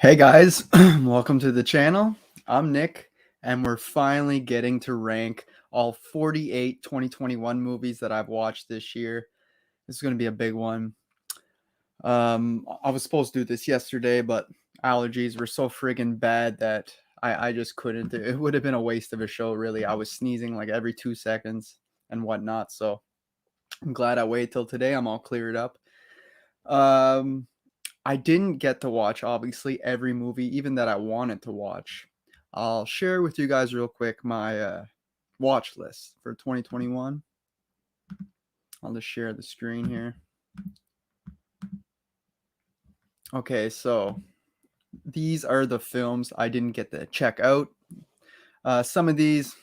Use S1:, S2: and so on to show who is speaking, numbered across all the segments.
S1: Hey guys, welcome to the channel. I'm Nick, and we're finally getting to rank all 48 2021 movies that I've watched this year. This is going to be a big one. I was supposed to do this yesterday, but allergies were so friggin' bad that I just couldn't. It would have been a waste of a show, really. I was sneezing like every 2 seconds and whatnot, so I'm glad I waited till today. I'm all cleared up. Um, I didn't get to watch, obviously, every movie, even that I wanted to watch. I'll share with you guys real quick my watch list for 2021. I'll just share the screen here. Okay, so these are the films I didn't get to check out. Some of these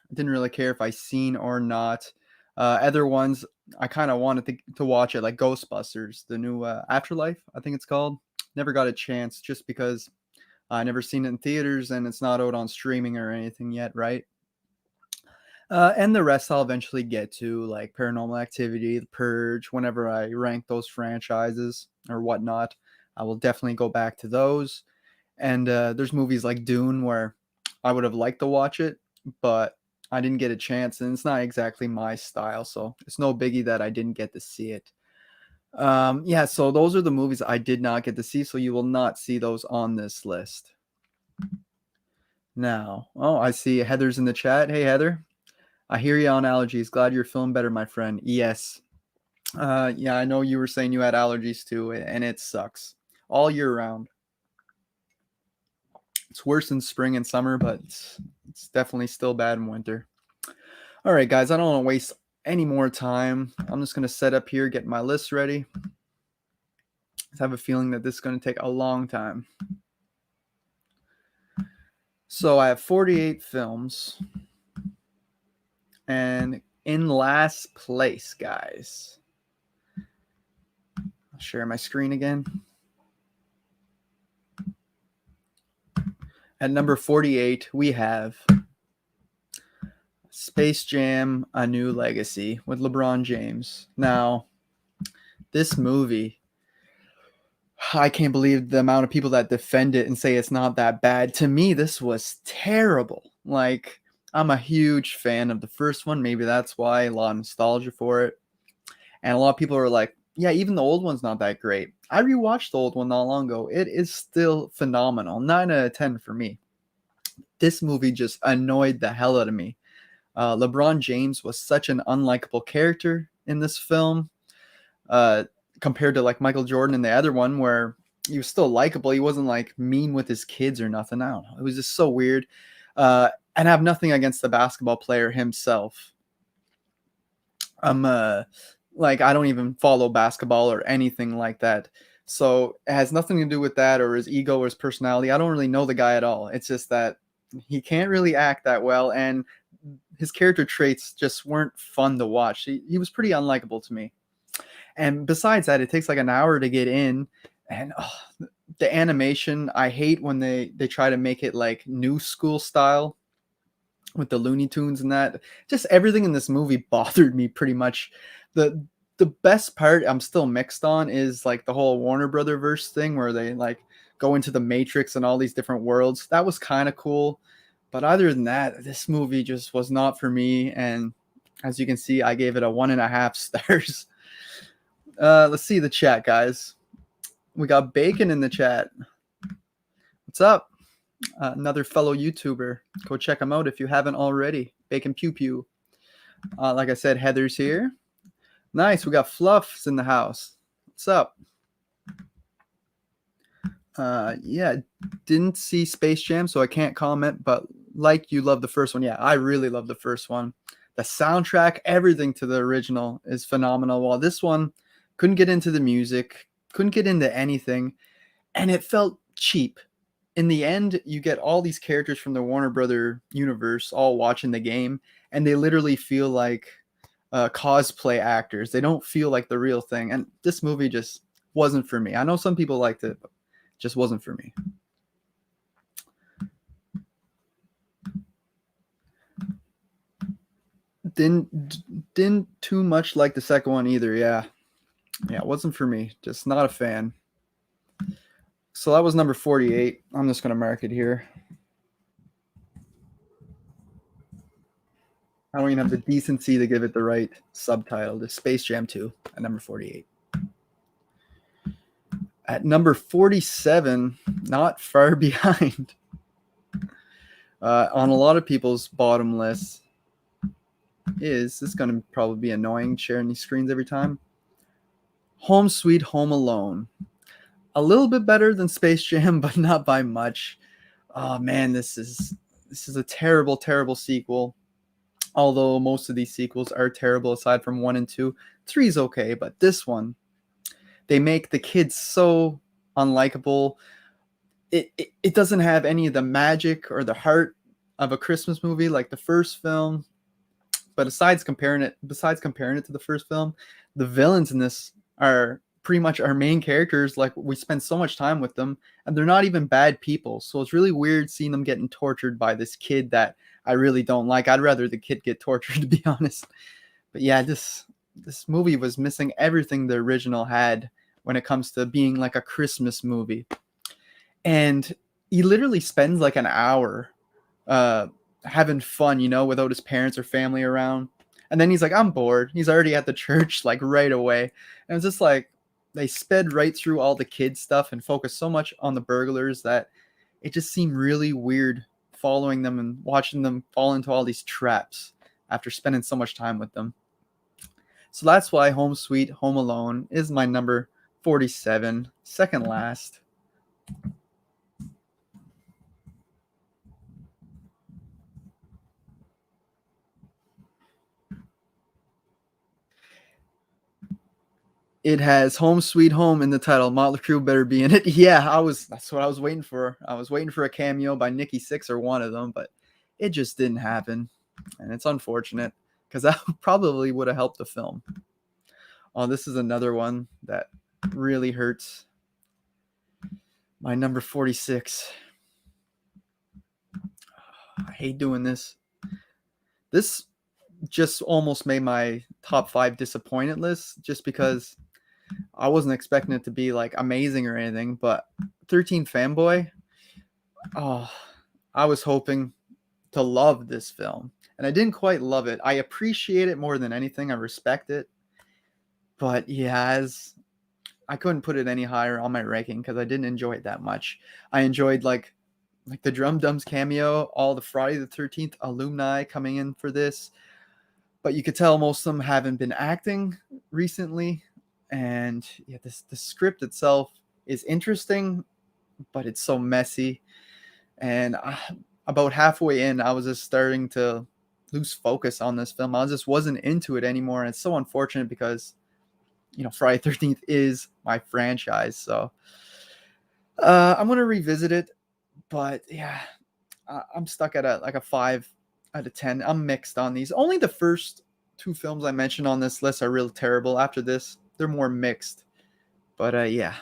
S1: I didn't really care if I seen or not. Other ones I kind of wanted to watch it, like Ghostbusters, the new Afterlife, I think it's called. Never got a chance just because I never seen it in theaters and it's not out on streaming or anything yet, right? And the rest I'll eventually get to, like Paranormal Activity, The Purge. Whenever I rank those franchises or whatnot, I will definitely go back to those. And there's movies like Dune where I would have liked to watch it, but I didn't get a chance, and it's not exactly my style, so it's no biggie that I didn't get to see it. Yeah, so those are the movies I did not get to see, so you will not see those on this list. Now, oh, I see Heather's in the chat. Hey, Heather. I hear you on allergies. Glad you're feeling better, my friend. Yes. Yeah, I know you were saying you had allergies too, and it sucks all year round. It's worse in spring and summer, but it's definitely still bad in winter. All right, guys, I don't want to waste any more time. I'm just going to set up here, get my list ready. I have a feeling that this is going to take a long time. So I have 48 films. And in last place, guys, I'll share my screen again. At number 48, we have Space Jam: A New Legacy with LeBron James. Now, this movie, I can't believe the amount of people that defend it and say it's not that bad. To me, this was terrible. Like, I'm a huge fan of the first one. Maybe that's why, a lot of nostalgia for it. And a lot of people are like, yeah, even the old one's not that great. I rewatched the old one not long ago. It is still phenomenal. 9 out of 10 for me. This movie just annoyed the hell out of me. LeBron James was such an unlikable character in this film, compared to like Michael Jordan in the other one, where he was still likable. He wasn't like mean with his kids or nothing. I don't know. It was just so weird. And I have nothing against the basketball player himself. Like, I don't even follow basketball or anything like that. So it has nothing to do with that or his ego or his personality. I don't really know the guy at all. It's just that he can't really act that well, and his character traits just weren't fun to watch. He was pretty unlikable to me. And besides that, it takes like an hour to get in, and the animation, I hate when they try to make it like new school style with the Looney Tunes and that. Just everything in this movie bothered me pretty much. The best part I'm still mixed on is like the whole Warner Brother verse thing where they like go into the Matrix and all these different worlds. That was kind of cool. But other than that, this movie just was not for me. And as you can see, I gave it a 1.5 stars. Let's see the chat, guys. We got Bacon in the chat. What's up? Another fellow YouTuber. Go check him out if you haven't already. Bacon Pew Pew. Like I said, Heather's here. Nice. We got Fluffs in the house. What's up? Yeah, didn't see Space Jam, so I can't comment, but like you love the first one. Yeah, I really love the first one. The soundtrack, everything to the original is phenomenal. While this one couldn't get into the music, couldn't get into anything, and it felt cheap. In the end, you get all these characters from the Warner Brother universe all watching the game, and they literally feel like cosplay actors. They don't feel like the real thing. And this movie just wasn't for me. I know some people liked it, but it just wasn't for me. Didn't too much like the second one either. Yeah, it wasn't for me. Just not a fan. So that was number 48. I'm just going to mark it here. I don't even have the decency to give it the right subtitle. The Space Jam 2 at number 48. At number 47, not far behind, on a lot of people's bottom lists, is this going to probably be annoying sharing these screens every time? Home Sweet Home Alone. A little bit better than Space Jam, but not by much. Oh man, this is a terrible, terrible sequel. Although most of these sequels are terrible aside from 1 and 2. 3 is okay, but this one, they make the kids so unlikable. It doesn't have any of the magic or the heart of a Christmas movie like the first film. But besides comparing it to the first film, the villains in this are pretty much our main characters. Like, we spend so much time with them, and they're not even bad people. So it's really weird seeing them getting tortured by this kid that I really don't like. I'd rather the kid get tortured, to be honest. But yeah, this movie was missing everything the original had when it comes to being like a Christmas movie. And he literally spends like an hour having fun, without his parents or family around. And then he's like, I'm bored. He's already at the church like right away. And it's just like they sped right through all the kids stuff and focused so much on the burglars that it just seemed really weird following them and watching them fall into all these traps after spending so much time with them. So that's why Home Sweet Home Alone is my number 47, second last. It has Home Sweet Home in the title. Motley Crue better be in it. Yeah, that's what I was waiting for. I was waiting for a cameo by Nikki Sixx or one of them, but it just didn't happen. And it's unfortunate because that probably would have helped the film. Oh, this is another one that really hurts. My number 46. I hate doing this. This just almost made my top 5 disappointed list just because I wasn't expecting it to be like amazing or anything, but 13 Fanboy, oh, I was hoping to love this film, and I didn't quite love it. I appreciate it more than anything. I respect it, but yeah, I couldn't put it any higher on my ranking because I didn't enjoy it that much. I enjoyed like the Drum Dums cameo, all the Friday the 13th alumni coming in for this, but you could tell most of them haven't been acting recently. And yeah, the script itself is interesting, but it's so messy. And about halfway in, I was just starting to lose focus on this film. I just wasn't into it anymore. And it's so unfortunate because, Friday 13th is my franchise. So I'm going to revisit it. But yeah, I'm stuck at a 5 out of 10. I'm mixed on these. Only the first 2 films I mentioned on this list are real terrible. After this, they're more mixed. But yeah,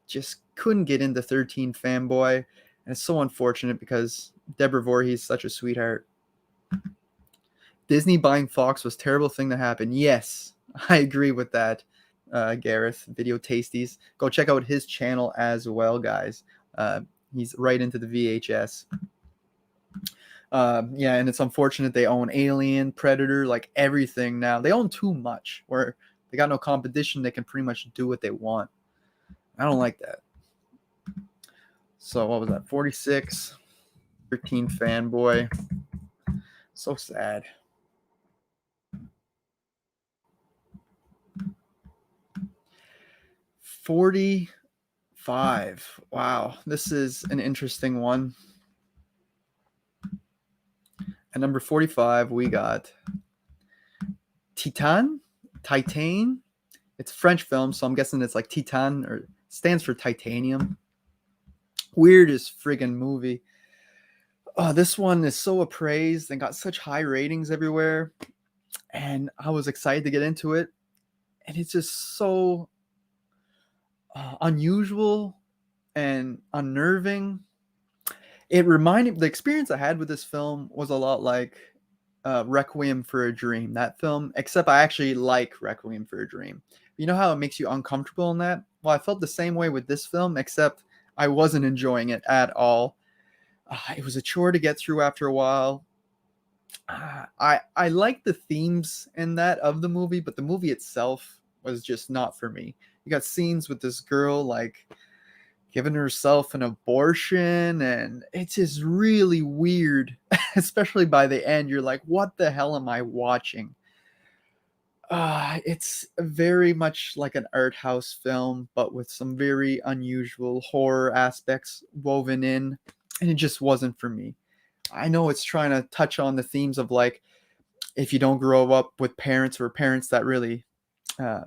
S1: just couldn't get into 13 Fanboy. And it's so unfortunate because Deborah Voorhees is such a sweetheart. Disney buying Fox was a terrible thing to happen. Yes, I agree with that, Gareth, Video Tasties. Go check out his channel as well, guys. He's right into the VHS. Yeah, and it's unfortunate they own Alien, Predator, like everything now. They own too much where they got no competition. They can pretty much do what they want. I don't like that. So what was that? 46, 13 Fanboy. So sad. $45. Wow, this is an interesting one. At number 45, we got Titan. It's a French film, so I'm guessing it's like Titan, or stands for titanium. Weirdest friggin' movie. Oh, this one is so appraised and got such high ratings everywhere. And I was excited to get into it. And it's just so unusual and unnerving. The experience I had with this film was a lot like Requiem for a Dream, that film, except I actually like Requiem for a Dream. You know how it makes you uncomfortable in that? Well, I felt the same way with this film, except I wasn't enjoying it at all. It was a chore to get through after a while. I like the themes in that of the movie, but the movie itself was just not for me. You got scenes with this girl like giving herself an abortion, and it's just really weird. Especially by the end, you're like, "What the hell am I watching?" It's very much like an art house film, but with some very unusual horror aspects woven in, and it just wasn't for me. I know it's trying to touch on the themes of like if you don't grow up with parents or parents that really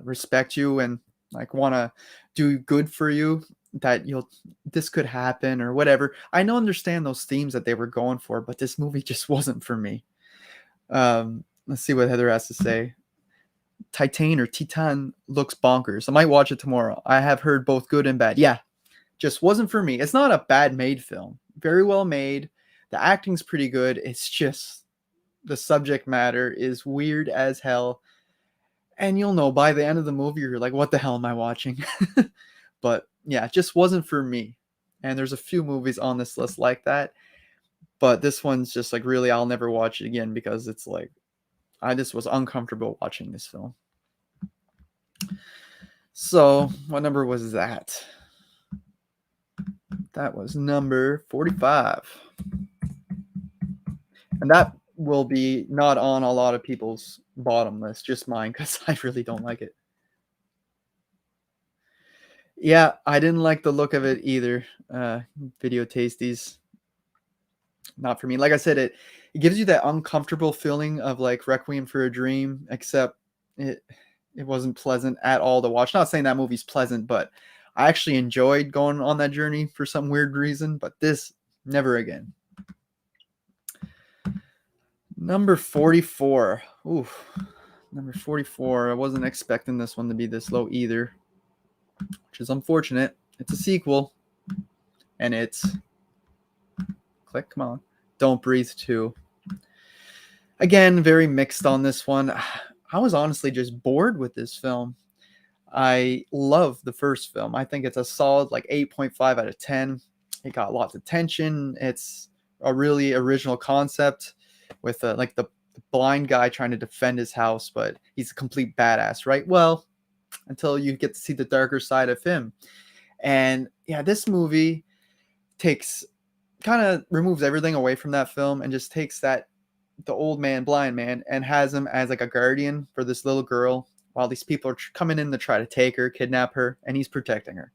S1: respect you and like want to do good for you, that you'll this could happen or whatever. I know understand those themes that they were going for, but this movie just wasn't for me. Let's see what Heather has to say. Titan looks bonkers. I might watch it tomorrow. I have heard both good and bad. Yeah, just wasn't for me. It's not a bad made film. Very well made. The acting's pretty good. It's just the subject matter is weird as hell. And you'll know by the end of the movie, you're like, what the hell am I watching? But yeah, it just wasn't for me. And there's a few movies on this list like that. But this one's just like, really, I'll never watch it again because it's like, I just was uncomfortable watching this film. So, what number was that? That was number 45. And that will be not on a lot of people's bottom list, just mine, because I really don't like it. Yeah, I didn't like the look of it either. Video Tasties, not for me. Like I said, it gives you that uncomfortable feeling of like Requiem for a Dream, except it wasn't pleasant at all to watch. Not saying that movie's pleasant, but I actually enjoyed going on that journey for some weird reason. But this, never again. Number 44. Oof. Number 44. I wasn't expecting this one to be this low either, which is unfortunate. It's a sequel, and it's click. Come on, Don't Breathe 2. Again, very mixed on this one. I was honestly just bored with this film. I love the first film. I think it's a solid like 8.5 out of 10. It got lots of tension. It's a really original concept with like the blind guy trying to defend his house, but he's a complete badass, right? Well, until you get to see the darker side of him. And yeah, this movie takes kind of removes everything away from that film and just takes that the old man, blind man, and has him as like a guardian for this little girl while these people are coming in to try to take her, kidnap her, and he's protecting her.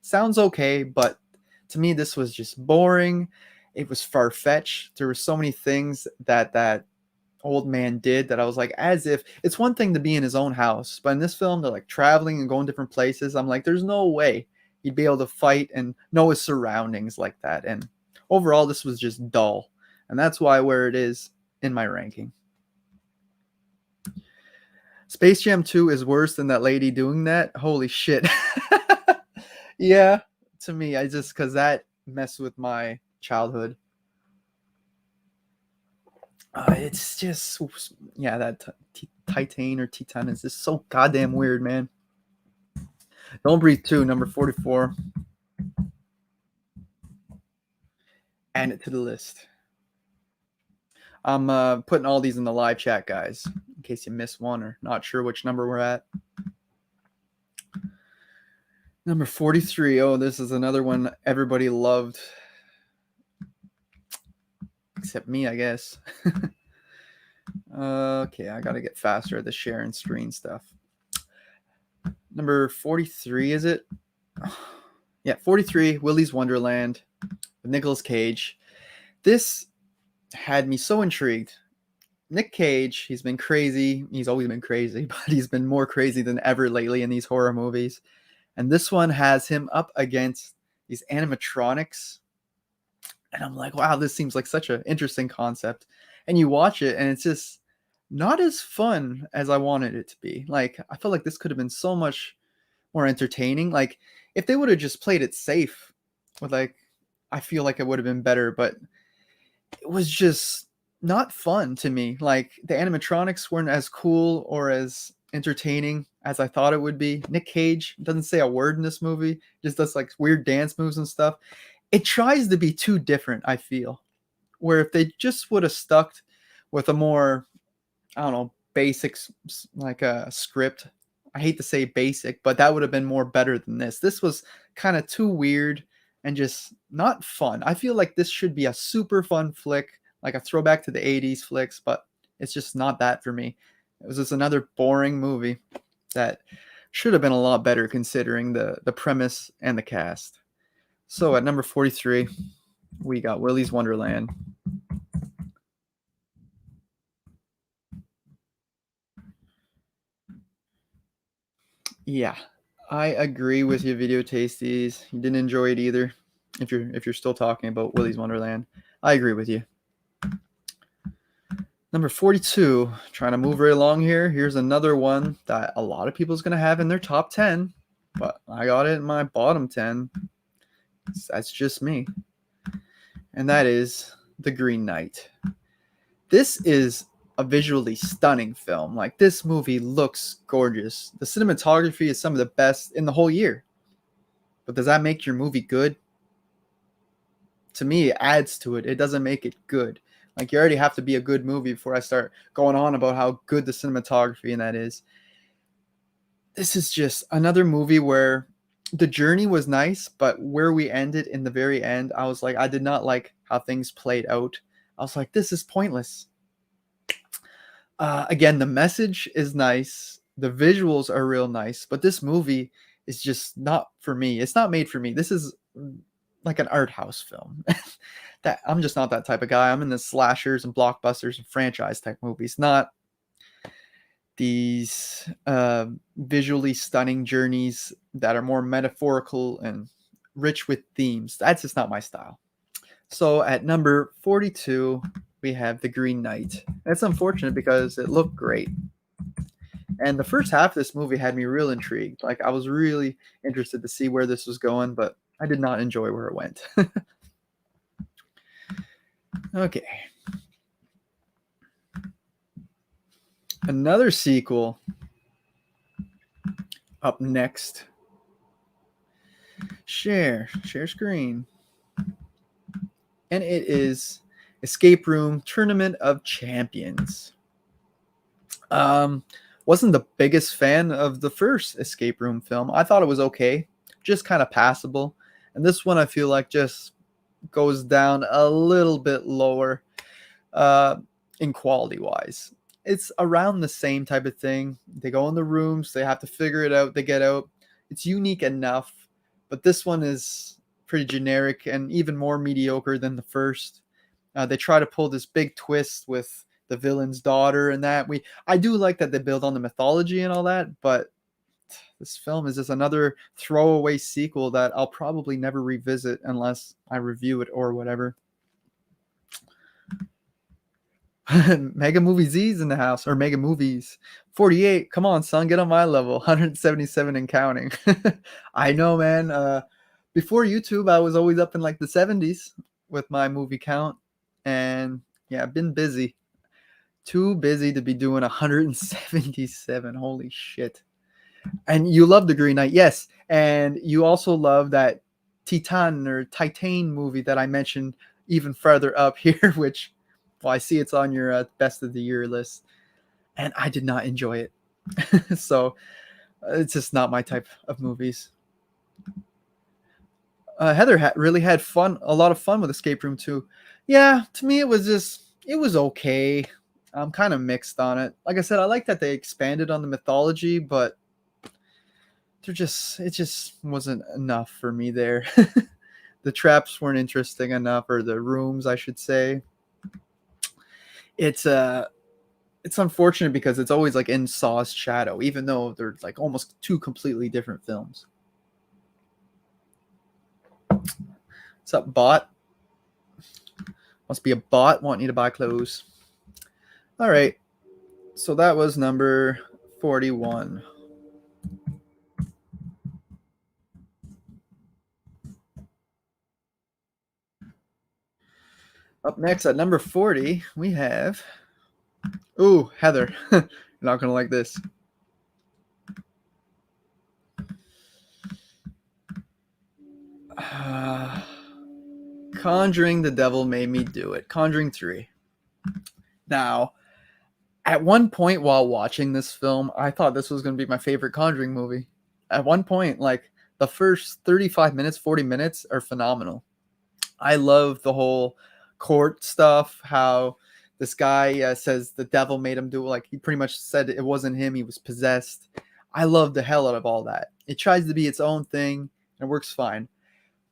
S1: Sounds okay, but to me, this was just boring. It was far-fetched. There were so many things that old man did that I was like, as if it's one thing to be in his own house, but in this film, they're like traveling and going different places. I'm like, there's no way he'd be able to fight and know his surroundings like that. And overall, this was just dull. And that's why where it is in my ranking. Space Jam 2 is worse than that lady doing that. Holy shit. Yeah, to me, I just because that messed with my childhood. It's just, yeah, that Titan or Titan is just so goddamn weird, man. Don't Breathe 2, number 44. Add it to the list. I'm putting all these in the live chat, guys, in case you missed one or not sure which number we're at. Number 43. Oh, this is another one everybody loved. Except me, I guess. Okay, I gotta get faster at the share and screen stuff. Number 43, is it? Yeah, 43, Willys Wonderland with Nicolas Cage. This had me so intrigued. Nick Cage, he's been crazy. He's always been crazy, but he's been more crazy than ever lately in these horror movies. And this one has him up against these animatronics. And I'm like, wow, this seems like such an interesting concept. And you watch it, and it's just not as fun as I wanted it to be. Like, I feel like this could have been so much more entertaining. Like, if they would have just played it safe with, like, I feel like it would have been better. But it was just not fun to me. Like, the animatronics weren't as cool or as entertaining as I thought it would be. Nick Cage doesn't say a word in this movie, just does like weird dance moves and stuff. It tries to be too different, I feel. Where if they just would have stuck with a more, I don't know, basics like a script. I hate to say basic, but that would have been more better than this. This was kind of too weird and just not fun. I feel like this should be a super fun flick, like a throwback to the 80s flicks, but it's just not that for me. It was just another boring movie that should have been a lot better considering the premise and the cast. So at number 43, we got Willys Wonderland. Yeah, I agree with you, video tasties. You didn't enjoy it either. If you're still talking about Willys Wonderland, I agree with you. Number 42, trying to move right along here. Here's another one that a lot of people's gonna have in their top 10, but I got it in my bottom 10. That's just me, and that is The Green Knight. This is a visually stunning film. Like, this movie looks gorgeous. The cinematography is some of the best in the whole year. But does that make your movie good? To me, it adds to it. It doesn't make it good. Like, you already have to be a good movie before I start going on about how good the cinematography and that is. This is just another movie where the journey was nice, but where we ended in the very end, I was like, I did not like how things played out. I was like, this is pointless. Again, the message is nice. The visuals are real nice, but this movie is just not for me. It's not made for me. This is like an art house film. That I'm just not that type of guy. I'm in the slashers and blockbusters and franchise type movies, not these visually stunning journeys that are more metaphorical and rich with themes. That's just not my style. So at number 42, we have The Green Knight. That's unfortunate because it looked great. And the first half of this movie had me real intrigued. Like, I was really interested to see where this was going, but I did not enjoy where it went. Okay. Another sequel up next. Share screen. And it is Escape Room Tournament of Champions. Wasn't the biggest fan of the first Escape Room film. I thought it was okay, just kind of passable. And this one I feel like just goes down a little bit lower in quality wise. It's around the same type of thing. They go in the rooms, they have to figure it out, they get out. It's unique enough, but this one is pretty generic and even more mediocre than the first. They try to pull this big twist with the villain's daughter and that. I do like that they build on the mythology and all that, but this film is just another throwaway sequel that I'll probably never revisit unless I review it or whatever. Mega Movie Z's in the house, or Mega Movies 48. Come on, son, get on my level. 177 and counting. I know, man. Before YouTube, I was always up in like the 70s with my movie count, and yeah, I've been busy. Too busy to be doing 177. Holy shit. And you love The Green Knight, yes. And you also love that Titan movie that I mentioned even further up here, which, well, I see it's on your best of the year list. And I did not enjoy it. So it's just not my type of movies. Heather really had a lot of fun with Escape Room 2. Yeah, to me it was okay. I'm kind of mixed on it. Like I said, I like that they expanded on the mythology, but it just wasn't enough for me there. The traps weren't interesting enough, or the rooms, I should say. It's unfortunate because it's always like in Saw's shadow, even though they're like almost two completely different films. What's up, bot? Must be a bot wanting you to buy clothes. All right. So that was number 41. Up next at number 40, we have... Ooh, Heather. You're not going to like this. Conjuring the Devil Made Me Do It. Conjuring 3. Now, at one point while watching this film, I thought this was going to be my favorite Conjuring movie. At one point, like the first 35 minutes, 40 minutes are phenomenal. I love the whole court stuff, how this guy says the devil made him do it. Like he pretty much said it wasn't him, he was possessed. I love the hell out of all that. It tries to be its own thing and it works fine.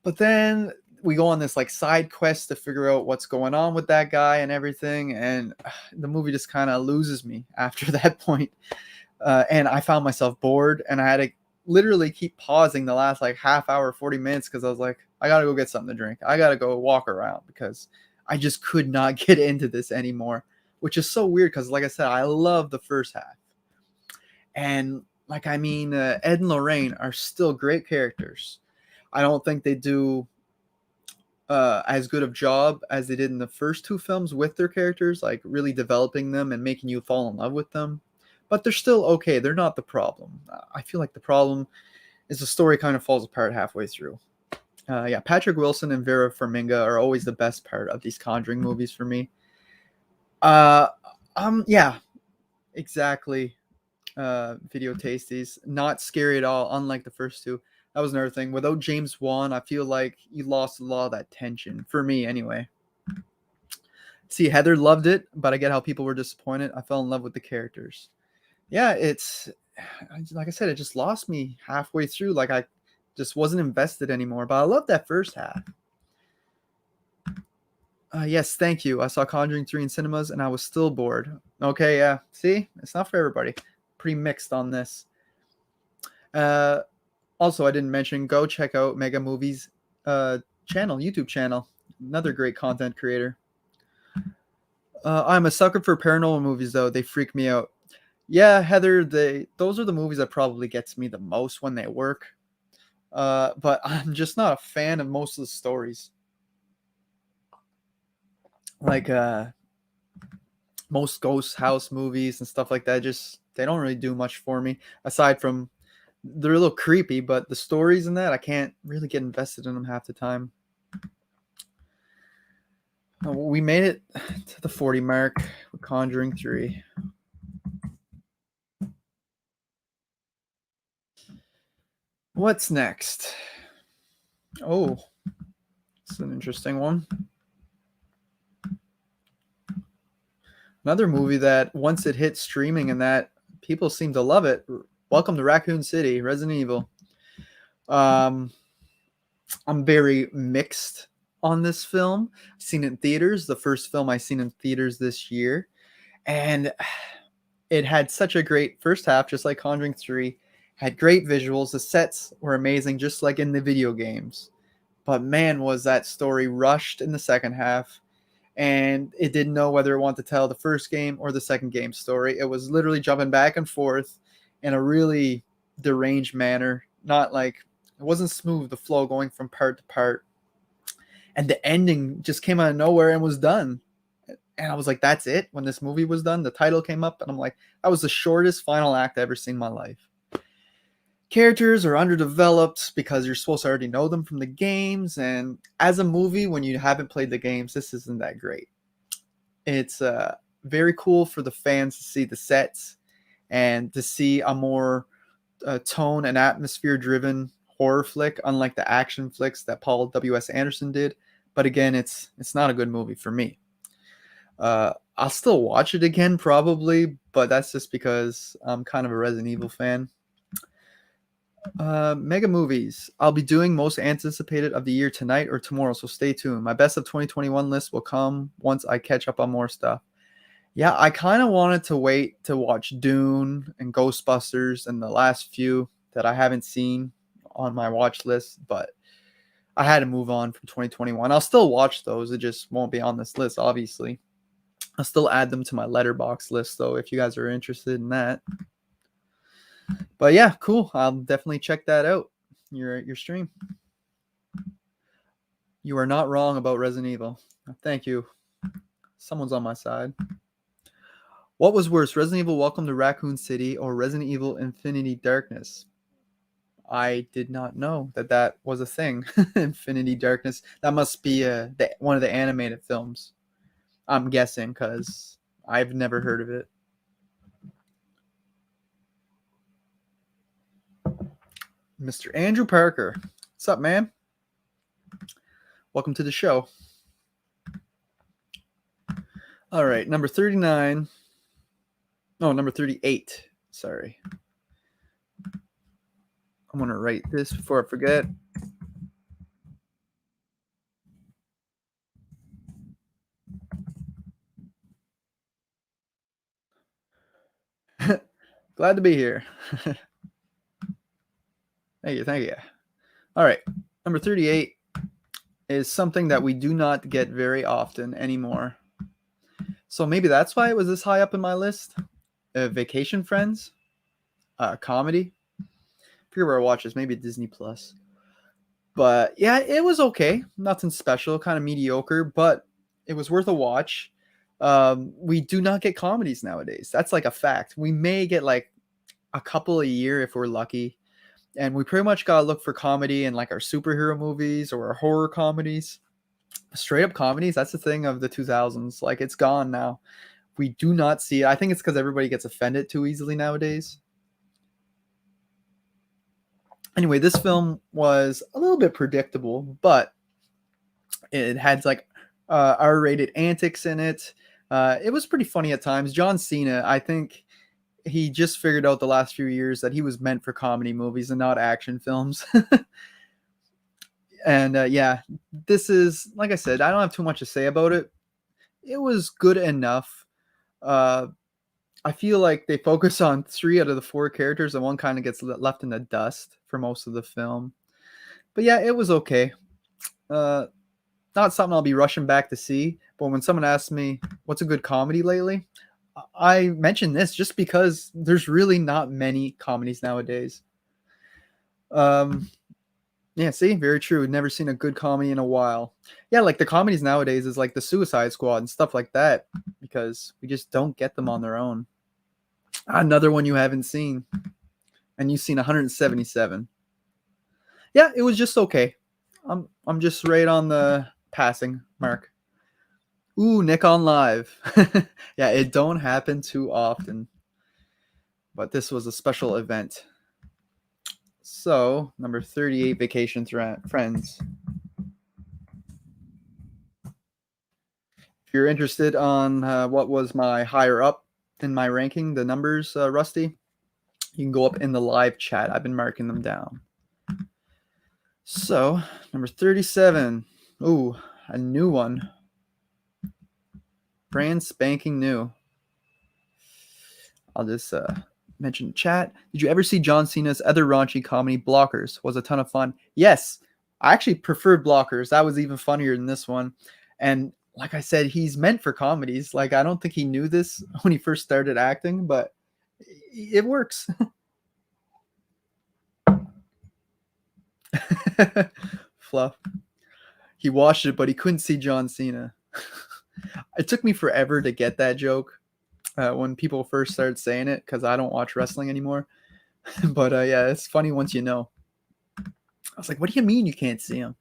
S1: But then we go on this like side quest to figure out what's going on with that guy and everything, and the movie just kind of loses me after that point. And I found myself bored, and I had to literally keep pausing the last like half hour, 40 minutes, because I was like, I gotta go get something to drink. I gotta go walk around because I just could not get into this anymore, which is so weird because, like I said, I love the first half. And like, I mean, Ed and Lorraine are still great characters. I don't think they do as good of job as they did in the first two films with their characters, like really developing them and making you fall in love with them. But they're still okay. They're not the problem. I feel like the problem is the story kind of falls apart halfway through. Yeah, Patrick Wilson and Vera Farmiga are always the best part of these Conjuring movies for me. Yeah, exactly. Video tasties, not scary at all, unlike the first two. That was another thing. Without James Wan, I feel like you lost a lot of that tension. For me, anyway. See, Heather loved it, but I get how people were disappointed. I fell in love with the characters. Yeah, it's like I said, it just lost me halfway through. Like I just wasn't invested anymore. But I love that first half. Yes, thank you. I saw Conjuring 3 in cinemas, and I was still bored. Okay, yeah. See, it's not for everybody. Pretty mixed on this. Also, I didn't mention, go check out Mega Movies channel, YouTube channel. Another great content creator. I'm a sucker for paranormal movies, though. They freak me out. Yeah, Heather, those are the movies that probably gets me the most when they work. But I'm just not a fan of most of the stories. Like most ghost house movies and stuff like that, just they don't really do much for me. Aside from they're a little creepy, but the stories in that, I can't really get invested in them half the time. We made it to the 40 mark with Conjuring 3. What's next? Oh, it's an interesting one. Another movie that once it hit streaming and that people seem to love it. Welcome to Raccoon City, Resident Evil. I'm very mixed on this film. I've seen it in theaters. The first film I've seen in theaters this year. And it had such a great first half, just like Conjuring 3. Had great visuals. The sets were amazing, just like in the video games. But man, was that story rushed in the second half. And it didn't know whether it wanted to tell the first game or the second game story. It was literally jumping back and forth in a really deranged manner. Not like, it wasn't smooth, the flow going from part to part. And the ending just came out of nowhere and was done. And I was like, that's it? When this movie was done, the title came up, and I'm like, that was the shortest final act I've ever seen in my life. Characters are underdeveloped because you're supposed to already know them from the games, and as a movie, when you haven't played the games, this isn't that great. It's very cool for the fans to see the sets and to see a more tone and atmosphere driven horror flick, unlike the action flicks that Paul W.S. Anderson did. But again, it's not a good movie for me. I'll still watch it again probably, but that's just because I'm kind of a Resident Evil fan. Mega movies. I'll be doing most anticipated of the year tonight or tomorrow, so stay tuned. My best of 2021 list will come once I catch up on more stuff. Yeah, I kind of wanted to wait to watch Dune and Ghostbusters and the last few that I haven't seen on my watch list, but I had to move on from 2021. I'll still watch those. It just won't be on this list, obviously. I'll still add them to my letterbox list, though, if you guys are interested in that. But yeah, cool. I'll definitely check that out. Your stream. You are not wrong about Resident Evil. Thank you. Someone's on my side. What was worse, Resident Evil Welcome to Raccoon City or Resident Evil Infinity Darkness? I did not know that that was a thing. Infinity Darkness. That must be one of the animated films. I'm guessing because I've never heard of it. Mr. Andrew Parker. What's up, man? Welcome to the show. All right, number 39. No, number 38. Sorry. I'm going to write this before I forget. Glad to be here. Thank you. Thank you. All right. Number 38 is something that we do not get very often anymore. So maybe that's why it was this high up in my list. Vacation Friends, comedy. I forget where I watched this. Maybe Disney Plus. But yeah, it was okay. Nothing special. Kind of mediocre, but it was worth a watch. We do not get comedies nowadays. That's like a fact. We may get like a couple a year if we're lucky. And we pretty much gotta look for comedy in like our superhero movies or our horror comedies. Straight up comedies, that's the thing of the 2000s. Like it's gone now. We do not see it. I think it's because everybody gets offended too easily nowadays. Anyway, this film was a little bit predictable, but it had like R-rated antics in it. It was pretty funny at times. John Cena, I think he just figured out the last few years that he was meant for comedy movies and not action films. And yeah, this is, like I said, I don't have too much to say about it. It was good enough. I feel like they focus on 3 out of the 4 characters and one kind of gets left in the dust for most of the film. But yeah, it was okay. Not something I'll be rushing back to see. But when someone asks me, what's a good comedy lately? I mention this just because there's really not many comedies nowadays. Yeah, see, very true. Never seen a good comedy in a while. Yeah, like the comedies nowadays is like the Suicide Squad and stuff like that because we just don't get them on their own. Another one you haven't seen, and you've seen 177. Yeah, it was just okay. I'm just right on the passing mark. Ooh, Nick on Live. Yeah, it don't happen too often. But this was a special event. So, number 38, Vacation Friends. If you're interested on what was my higher up in my ranking, the numbers, Rusty, you can go up in the live chat. I've been marking them down. So, number 37. Ooh, a new one. Brand spanking new. I'll just mention chat. Did you ever see John Cena's other raunchy comedy, Blockers? Was a ton of fun. Yes, I actually preferred Blockers. That was even funnier than this one. And like I said, he's meant for comedies. Like I don't think he knew this when he first started acting, but it works. Fluff. He watched it, but he couldn't see John Cena. It took me forever to get that joke when people first started saying it because I don't watch wrestling anymore. But yeah, it's funny once you know. I was like, what do you mean you can't see him?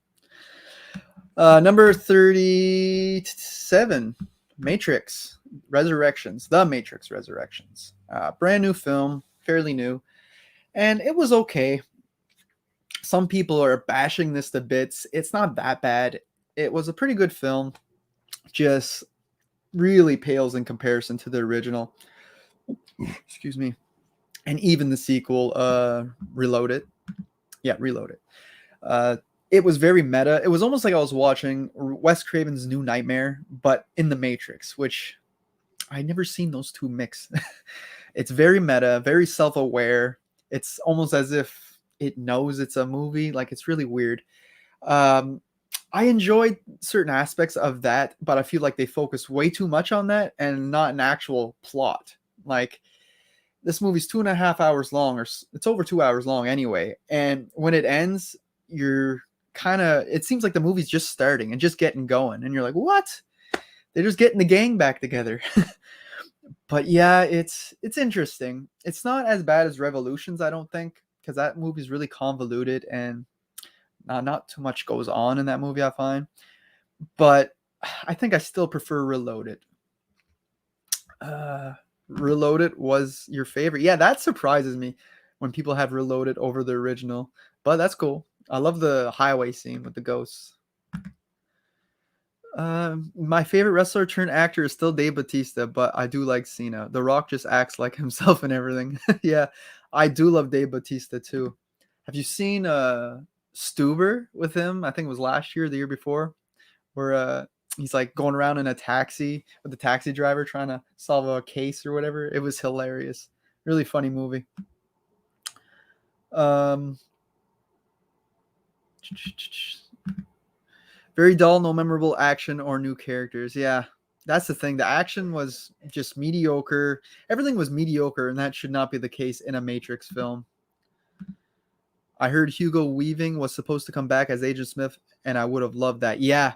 S1: Number 37, Matrix Resurrections. The Matrix Resurrections. Brand new film, fairly new. And it was okay. Some people are bashing this to bits. It's not that bad. It was a pretty good film. Just really pales in comparison to the original. Excuse me. And even the sequel, Reloaded. Yeah, Reloaded. It was very meta. It was almost like I was watching Wes Craven's New Nightmare, but in the Matrix, which I'd never seen those two mix. It's very meta, very self-aware. It's almost as if it knows it's a movie. Like it's really weird. I enjoyed certain aspects of that, but I feel like they focus way too much on that and not an actual plot. Like this movie's 2.5 hours long, or it's over 2 hours long anyway. And when it ends, you're it seems like the movie's just starting and just getting going. And you're like, what? They're just getting the gang back together. But yeah, it's interesting. It's not as bad as Revolutions, I don't think. because that movie is really convoluted and not too much goes on in that movie, I find. But I think I still prefer Reloaded. Uh, Reloaded was your favorite. Yeah, that surprises me when people have Reloaded over the original. But that's cool. I love the highway scene with the ghosts. My favorite wrestler turned actor is still Dave Bautista, but I do like Cena. The Rock just acts like himself and everything. Yeah, I do love Dave Bautista too. Have you seen Stuber with him? I think it was last year, the year before, where he's like going around in a taxi with the taxi driver trying to solve a case or whatever. It was hilarious. Really funny movie. Um, Very dull, no memorable action or new characters. Yeah, that's the thing. The action was just mediocre. Everything was mediocre, and that should not be the case in a Matrix film. I heard Hugo Weaving was supposed to come back as Agent Smith, and I would have loved that. Yeah,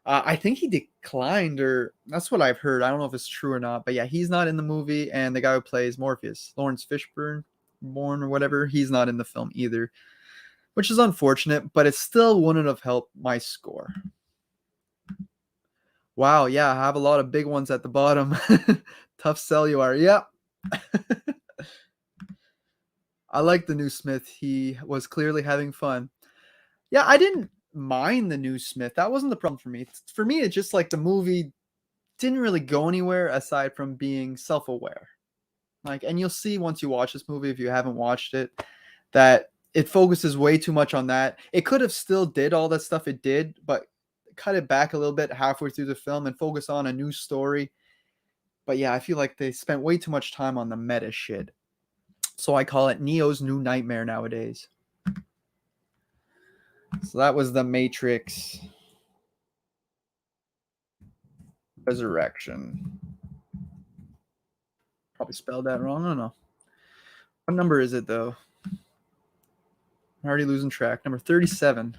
S1: I think he declined, or that's what I've heard. I don't know if it's true or not, but yeah, he's not in the movie, and the guy who plays Morpheus, Lawrence Fishburne, born or whatever, he's not in the film either, which is unfortunate, but it still wouldn't have helped my score. Wow, yeah, I have a lot of big ones at the bottom. Tough sell you are. Yep. I like the new Smith. He was clearly having fun. Yeah, I didn't mind the new Smith. That wasn't the problem for me. For me, it's just like the movie didn't really go anywhere aside from being self-aware. Like, and you'll see once you watch this movie, if you haven't watched it, that it focuses way too much on that. It could have still did all that stuff it did, but cut it back a little bit halfway through the film and focus on a new story. But yeah, I feel like they spent way too much time on the meta shit. So I call it Neo's new nightmare nowadays. So that was The Matrix Resurrection. Probably spelled that wrong. I don't know. What number is it though? I'm already losing track. Number 37.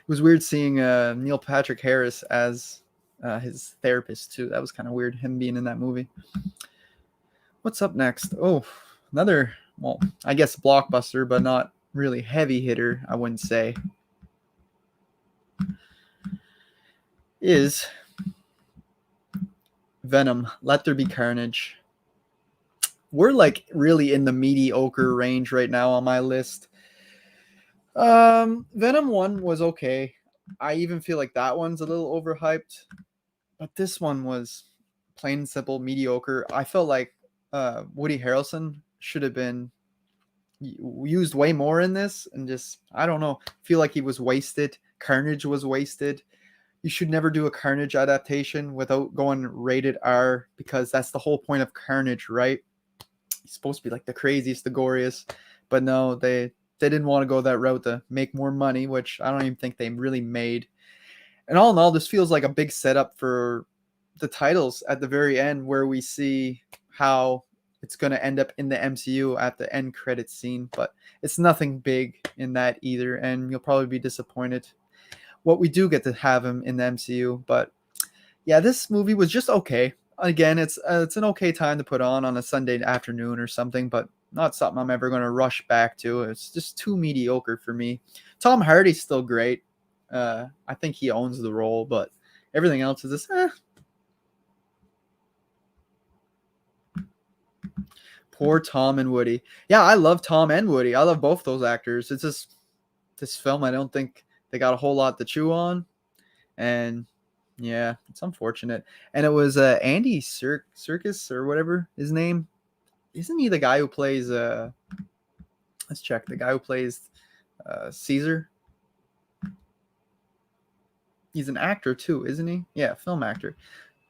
S1: It was weird seeing Neil Patrick Harris as his therapist too. That was kind of weird, him being in that movie. What's up next? Oh, another, well, I guess blockbuster, but not really heavy hitter, I wouldn't say, is Venom, Let There Be Carnage. We're like really in the mediocre range right now on my list. Venom 1 was okay. I even feel like that one's a little overhyped, but this one was plain and simple mediocre. I felt like Woody Harrelson should have been used way more in this, and just, I don't know, feel like he was wasted. Carnage was wasted. You should never do a Carnage adaptation without going rated R, because that's the whole point of Carnage, right? He's supposed to be like the craziest, the goriest, but no, they didn't want to go that route to make more money, which I don't even think they really made. And all in all, this feels like a big setup for the titles at the very end, where we see how it's going to end up in the MCU at the end credit scene, but it's nothing big in that either, and you'll probably be disappointed what we do get to have him in the MCU. But yeah, this movie was just okay. Again, it's an okay time to put on a Sunday afternoon or something, but not something I'm ever going to rush back to. It's just too mediocre for me. Tom Hardy's still great. I think he owns the role, but everything else is just Poor Tom and Woody. Yeah, I love Tom and Woody. I love both those actors. It's just this film, I don't think they got a whole lot to chew on. And yeah, it's unfortunate. And it was Andy Serkis or whatever his name. Isn't he the guy who plays let's check, the guy who plays Caesar? He's an actor too, isn't he? Yeah, film actor.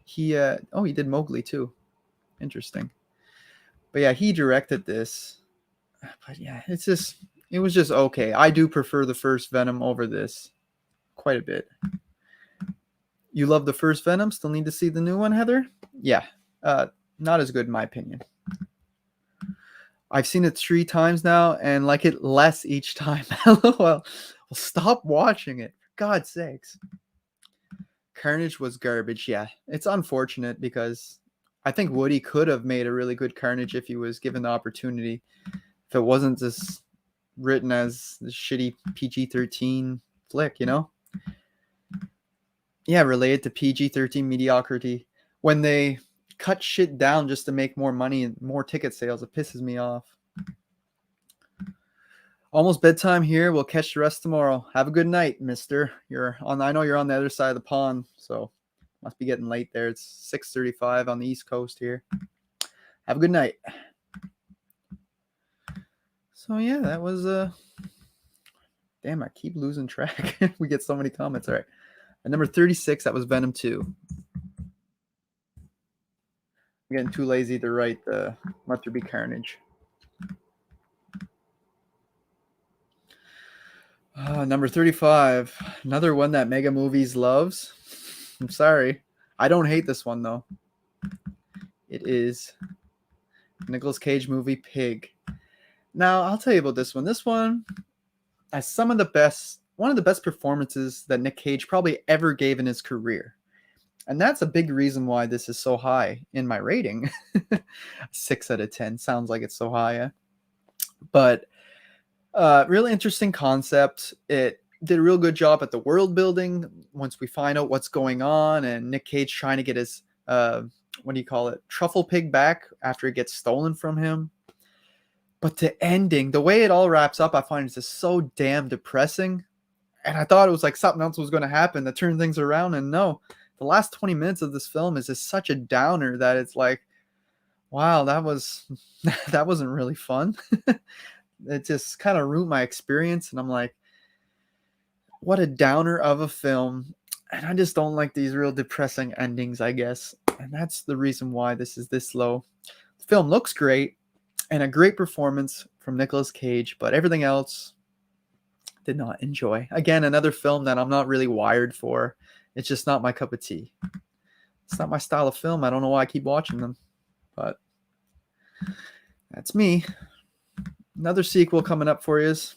S1: He he did Mowgli too. Interesting. But yeah, he directed this. But yeah, it was just okay. I do prefer the first Venom over this quite a bit. You love the first Venom? Still need to see the new one, Heather? Yeah. Not as good in my opinion. I've seen it 3 times now and like it less each time. LOL. Well, stop watching it. For God's sakes. Carnage was garbage. Yeah, it's unfortunate because I think Woody could have made a really good Carnage if he was given the opportunity. If it wasn't just written as the shitty PG-13 flick, you know? Yeah, related to PG-13 mediocrity. When they cut shit down just to make more money and more ticket sales, it pisses me off. Almost bedtime here. We'll catch the rest tomorrow. Have a good night, mister. I know you're on the other side of the pond, so must be getting late there. It's 6:35 on the East Coast here. Have a good night. So yeah, that was damn, I keep losing track. We get so many comments. All right. At number 36, that was Venom 2. I'm getting too lazy to write the Let There Be Carnage. Number 35, another one that Mega Movies loves. I'm sorry. I don't hate this one, though. It is Nicolas Cage movie Pig. Now, I'll tell you about this one. This one has one of the best performances that Nick Cage probably ever gave in his career. And that's a big reason why this is so high in my rating. 6 out of 10. Sounds like it's so high, yeah? But really interesting concept. It did a real good job at the world building once we find out what's going on, and Nick Cage trying to get his truffle pig back after it gets stolen from him. But the ending, the way it all wraps up, I find is just so damn depressing. And I thought it was like something else was going to happen to turn things around, and no, the last 20 minutes of this film is just such a downer that it's like, wow, that wasn't really fun. It just kind of ruined my experience, and I'm like, what a downer of a film. And I just don't like these real depressing endings, I guess. And that's the reason why this is this low. The film looks great, and a great performance from Nicolas Cage, but everything else did not enjoy. Again, another film that I'm not really wired for. It's just not my cup of tea. It's not my style of film. I don't know why I keep watching them, but that's me. Another sequel coming up for you is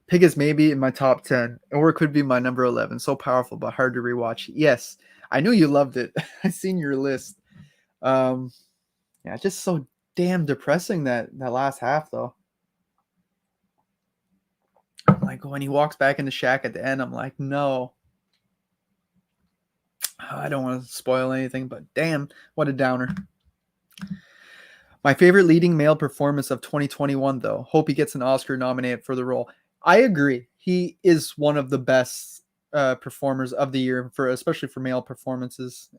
S1: Pig is maybe in my top 10, or it could be my number 11. So powerful, but hard to rewatch. Yes, I knew you loved it. I seen your list. Yeah, just so damn depressing that last half, though. Like when he walks back in the shack at the end, I'm like, no. I don't want to spoil anything, but damn, what a downer. My favorite leading male performance of 2021, though. Hope he gets an Oscar nominated for the role. I agree. He is one of the best performers of the year, especially for male performances.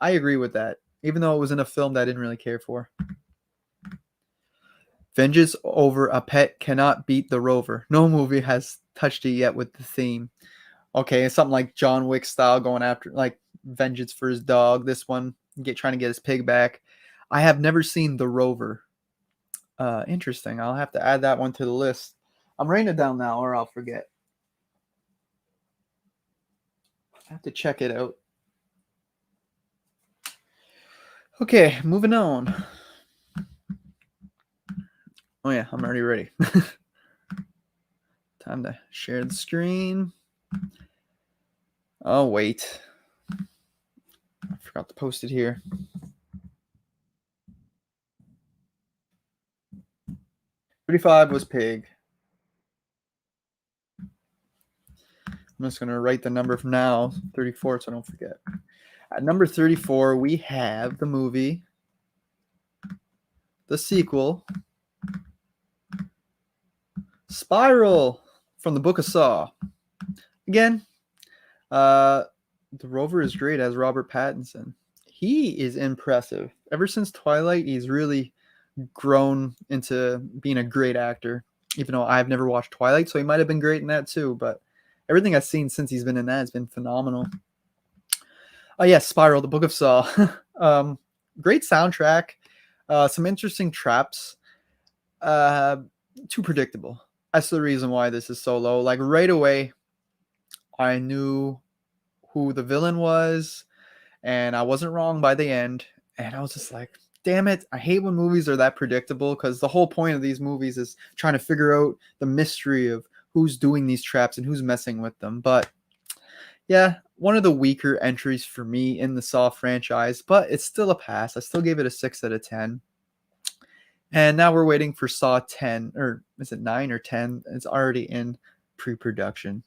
S1: I agree with that, even though it was in a film that I didn't really care for. Vengeance over a pet cannot beat the Rover. No movie has touched it yet with the theme. Okay, something like John Wick style, going after like vengeance for his dog. This one, trying to get his pig back. I have never seen The Rover. Interesting. I'll have to add that one to the list. I'm writing it down now, or I'll forget. I have to check it out. Okay, moving on. Oh yeah, I'm already ready. Time to share the screen. Oh wait, I forgot to post it here. $35 was Pig. I'm just going to write the number from now, 34, so I don't forget. At number 34, we have the movie, the sequel, Spiral from the Book of Saw. Again, the Rover is great as Robert Pattinson. He is impressive. Ever since Twilight, he's really grown into being a great actor, even though I've never watched Twilight, so he might have been great in that too, but everything I've seen since he's been in that has been phenomenal. Oh yeah, Spiral, the Book of Saw. Great soundtrack. Some interesting traps. Too predictable. That's the reason why this is so low. Like right away, I knew who the villain was, and I wasn't wrong by the end. And I was just like, damn it. I hate when movies are that predictable, because the whole point of these movies is trying to figure out the mystery of who's doing these traps and who's messing with them. But Yeah, one of the weaker entries for me in the Saw franchise, but it's still a pass. I still gave it a 6 out of 10. And now we're waiting for Saw 10, or is it 9 or 10? It's already in pre-production.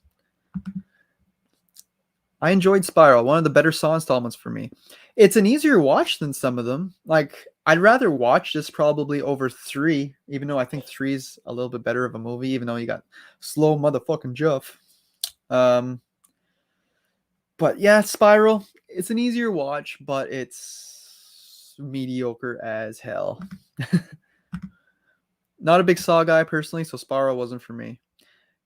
S1: I enjoyed Spiral, one of the better Saw installments for me. It's an easier watch than some of them. Like, I'd rather watch this probably over 3, even though I think 3 is a little bit better of a movie, even though you got slow motherfucking Jeff. But yeah, Spiral, it's an easier watch, but it's mediocre as hell. Not a big Saw guy personally, so Spiral wasn't for me.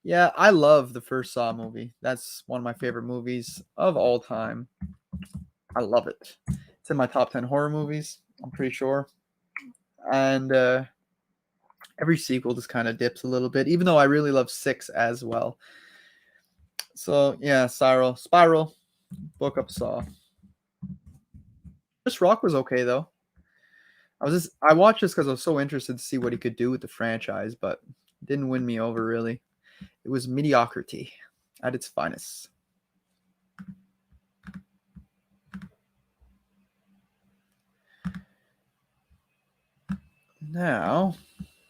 S1: Yeah, I love the first Saw movie. That's one of my favorite movies of all time. I love it. It's in my top 10 horror movies, I'm pretty sure. And every sequel just kind of dips a little bit, even though I really love 6 as well. So yeah, Spiral, Book Up Saw. Chris Rock was okay though. I watched this because I was so interested to see what he could do with the franchise, but it didn't win me over really. It was mediocrity at its finest. Now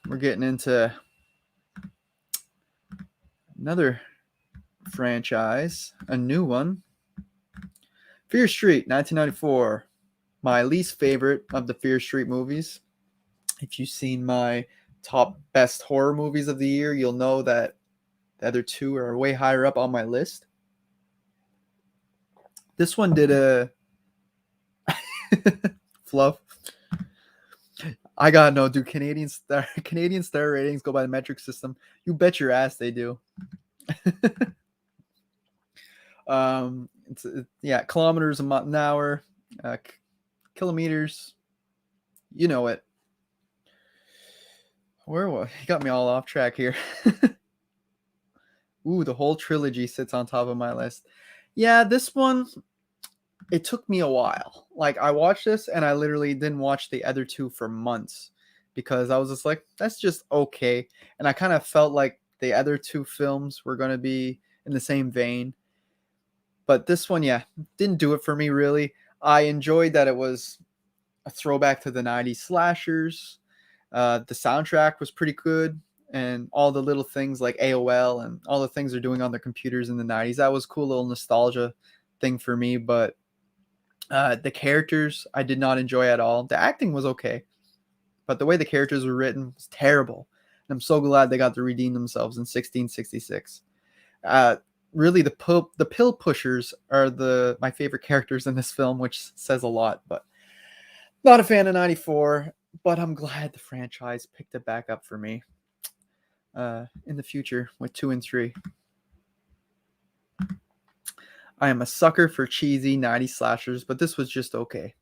S1: we're getting into another franchise, a new one. Fear Street, 1994. My least favorite of the Fear Street movies. If you've seen my top best horror movies of the year, you'll know that the other two are way higher up on my list. This one did a fluff. I gotta know, do Canadian star ratings go by the metric system? You bet your ass they do. Yeah, kilometers an hour, kilometers. You know it. You got me all off track here. Ooh, the whole trilogy sits on top of my list. Yeah, this one, it took me a while. Like, I watched this and I literally didn't watch the other two for months because I was just like, that's just okay. And I kind of felt like the other two films were going to be in the same vein. But this one, yeah, didn't do it for me really. I enjoyed that it was a throwback to the 90s slashers. The soundtrack was pretty good. And all the little things like AOL and all the things they're doing on their computers in the 90s. That was a cool little nostalgia thing for me. But the characters I did not enjoy at all. The acting was okay. But the way the characters were written was terrible. And I'm so glad they got to redeem themselves in 1666. Really, the pill pushers are my favorite characters in this film, which says a lot. But not a fan of 94. But I'm glad the franchise picked it back up for me in the future with 2 and 3. I am a sucker for cheesy 90s slashers, but this was just okay.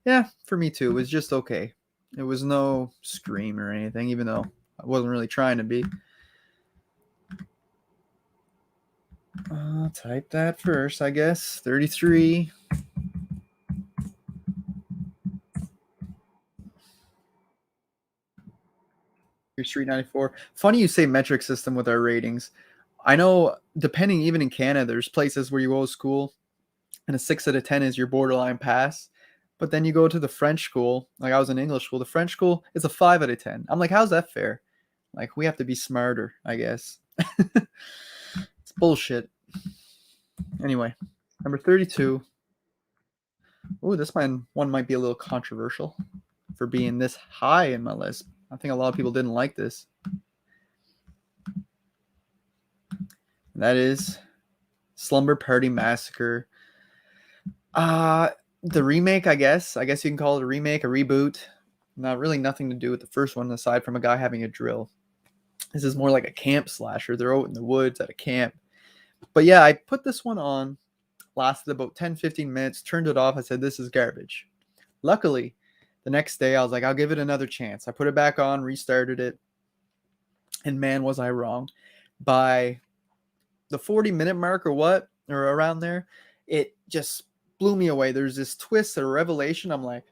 S1: Yeah, for me too. It was just okay. It was no Scream or anything, even though I wasn't really trying to be. I'll type that first, I guess. 33. Street 94. Funny you say metric system with our ratings. I know, depending, even in Canada, there's places where you go to school and a 6 out of 10 is your borderline pass. But then you go to the French school, like I was in English school, the French school is a 5 out of 10. I'm like, how's that fair? Like, we have to be smarter, I guess. It's bullshit. Anyway, number 32. Ooh, this one might be a little controversial for being this high in my list. I think a lot of people didn't like this. That is Slumber Party Massacre. The remake, I guess. I guess you can call it a remake, a reboot. Not really nothing to do with the first one aside from a guy having a drill. This is more like a camp slasher. They're out in the woods at a camp. But yeah, I put this one on, lasted about 10-15 minutes, turned it off. I said, this is garbage. Luckily, the next day I was like, I'll give it another chance. I put it back on, restarted it. And man, was I wrong. By the 40-minute mark or around there, it just blew me away. There's this twist, a revelation. I'm like,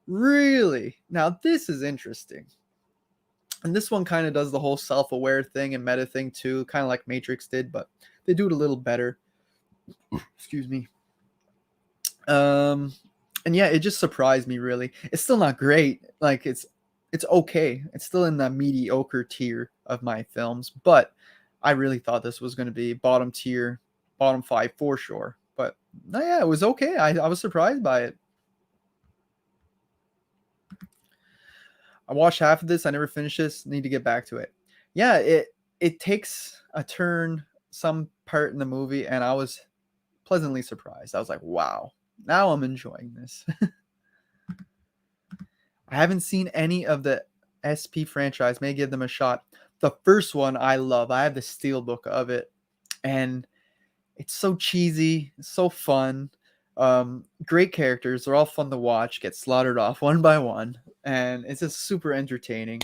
S1: really? Now this is interesting. And this one kind of does the whole self-aware thing and meta thing too, kind of like Matrix did, but they do it a little better. Excuse me. Um, and yeah, it just surprised me really. It's still not great. Like it's okay. It's still in the mediocre tier of my films, but I really thought this was going to be bottom tier, bottom five for sure. But no, yeah, it was okay. I was surprised by it. I watched half of this. I never finished this. Need to get back to it. Yeah, it takes a turn some part in the movie, and I was pleasantly surprised. I was like, wow, now I'm enjoying this. I haven't seen any of the SP franchise. May give them a shot. The first one I love. I have the steelbook of it, and it's so cheesy, so fun. Great characters. They're all fun to watch. Get slaughtered off one by one, and it's just super entertaining.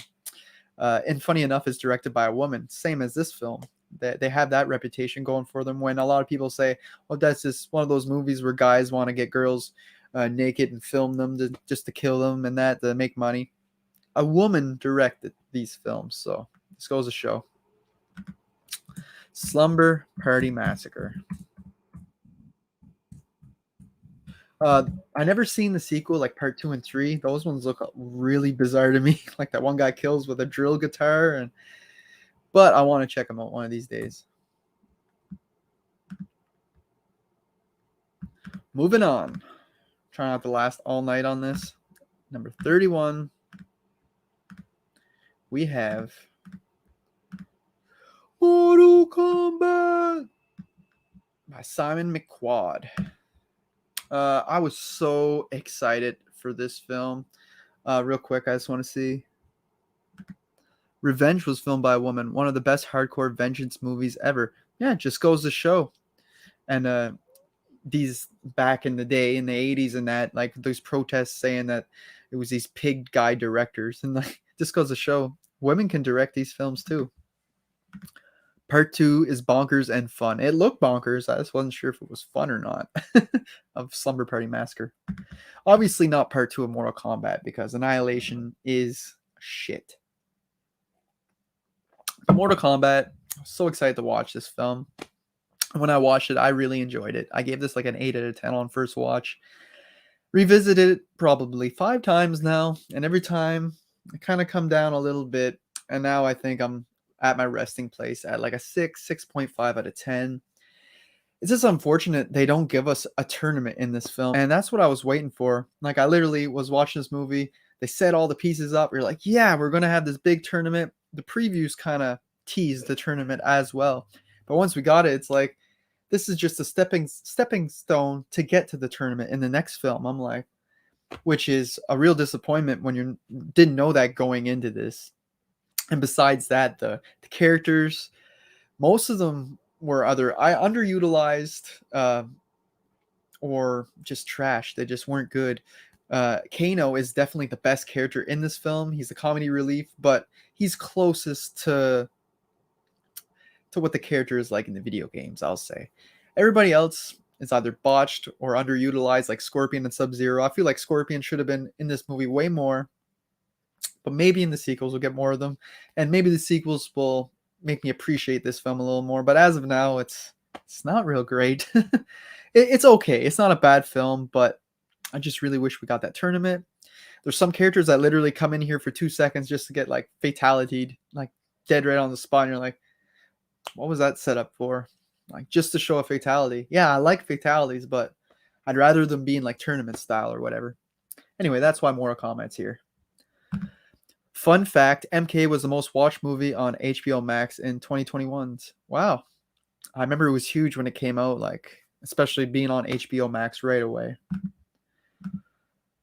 S1: And funny enough, it's directed by a woman, same as this film. They have that reputation going for them. When a lot of people say, "Oh, that's just one of those movies where guys want to get girls naked and film them just to kill them and that to make money," a woman directed these films, so this goes to show. Slumber Party Massacre. Uh, I never seen the sequel, like part 2 and 3. Those ones look really bizarre to me. Like that one guy kills with a drill guitar, and but I want to check them out one of these days. Moving on. Trying not to last all night on this. Number 31. We have Mortal Kombat by Simon McQuad. I was so excited for this film. Real quick, I just want to see. Revenge was filmed by a woman. One of the best hardcore vengeance movies ever. Yeah, it just goes to show. And these back in the day, in the 80s and that, like those protests saying that it was these pig guy directors. And like, just goes to show women can direct these films too. Part 2 is bonkers and fun. It looked bonkers. I just wasn't sure if it was fun or not. Of Slumber Party Massacre. Obviously not part 2 of Mortal Kombat because Annihilation is shit. But Mortal Kombat, I was so excited to watch this film. When I watched it, I really enjoyed it. I gave this like an 8 out of 10 on first watch. Revisited it probably 5 times now, and every time I kind of come down a little bit, and now I think I'm at my resting place at like a 6.5 out of 10. It's just unfortunate they don't give us a tournament in this film, and that's what I was waiting for. Like I literally was watching this movie. They set all the pieces up. You're like, yeah, we're gonna have this big tournament. The previews kind of teased the tournament as well, but once we got it, it's like this is just a stepping stone to get to the tournament in the next film. I'm like, which is a real disappointment when you didn't know that going into this. And besides that, the characters, most of them were either underutilized or just trash. They just weren't good. Kano is definitely the best character in this film. He's the comedy relief, but he's closest to what the character is like in the video games, I'll say. Everybody else is either botched or underutilized, like Scorpion and Sub-Zero. I feel like Scorpion should have been in this movie way more, but maybe in the sequels we'll get more of them, and maybe the sequels will make me appreciate this film a little more. But as of now, it's not real great. It's okay. It's not a bad film, but I just really wish we got that tournament. There's some characters that literally come in here for 2 seconds just to get like fatality'd, like dead right on the spot, and you're like, what was that set up for? Like just to show a fatality. Yeah, I like fatalities, but I'd rather them be in like tournament style or whatever. Anyway, that's why Mortal Kombat's here. Fun fact, MK was the most watched movie on HBO Max in 2021. Wow. I remember it was huge when it came out, like especially being on HBO Max right away.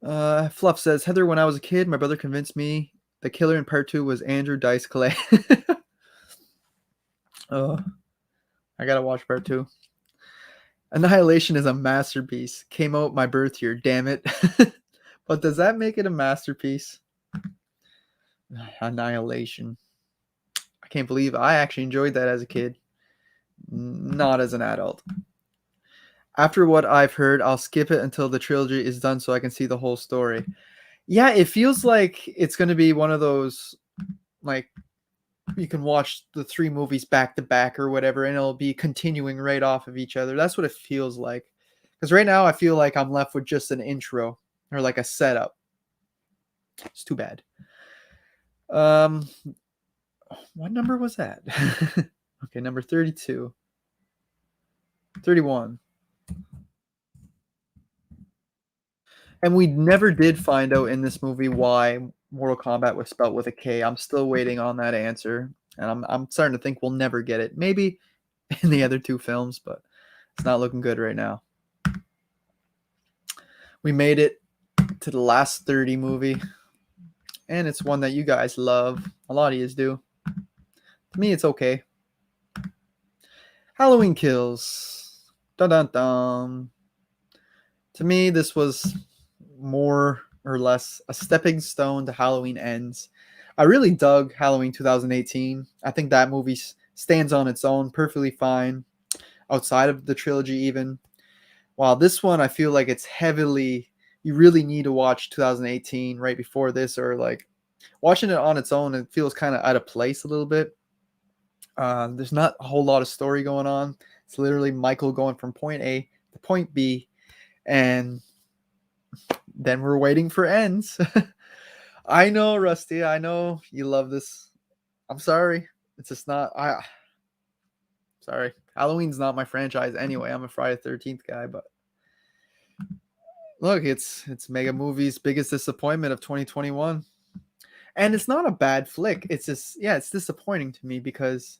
S1: Fluff says, Heather, when I was a kid, my brother convinced me the killer in part 2 was Andrew Dice Clay. Oh, I gotta watch part 2. Annihilation is a masterpiece. Came out my birth year, damn it. But does that make it a masterpiece? Annihilation. I can't believe I actually enjoyed that as a kid. Not as an adult. After what I've heard, I'll skip it until the trilogy is done so I can see the whole story. Yeah, it feels like it's going to be one of those, like, you can watch the 3 movies back to back or whatever, and it'll be continuing right off of each other. That's what it feels like. Because right now I feel like I'm left with just an intro or like a setup. It's too bad. What number was that? Okay, number 32. 31. And we never did find out in this movie why Mortal Kombat was spelled with a K. I'm still waiting on that answer, and I'm starting to think we'll never get it. Maybe in the other 2 films, but it's not looking good right now. We made it to the last 30 movie, and it's one that you guys love. A lot of you do. To me, it's okay. Halloween Kills. Dun dun dun. To me, this was more or less a stepping stone to Halloween Ends. I really dug Halloween 2018. I think that movie stands on its own perfectly fine, outside of the trilogy even. While this one, I feel like it's heavily, you really need to watch 2018 right before this, or like watching it on its own, it feels kind of out of place a little bit. There's not a whole lot of story going on. It's literally Michael going from point A to point B, and then we're waiting for ends. I know, Rusty. I know you love this. I'm sorry. It's just not. Sorry. Halloween's not my franchise anyway. I'm a Friday 13th guy, but look, it's Mega Movies' biggest disappointment of 2021. And it's not a bad flick. It's just, yeah, it's disappointing to me because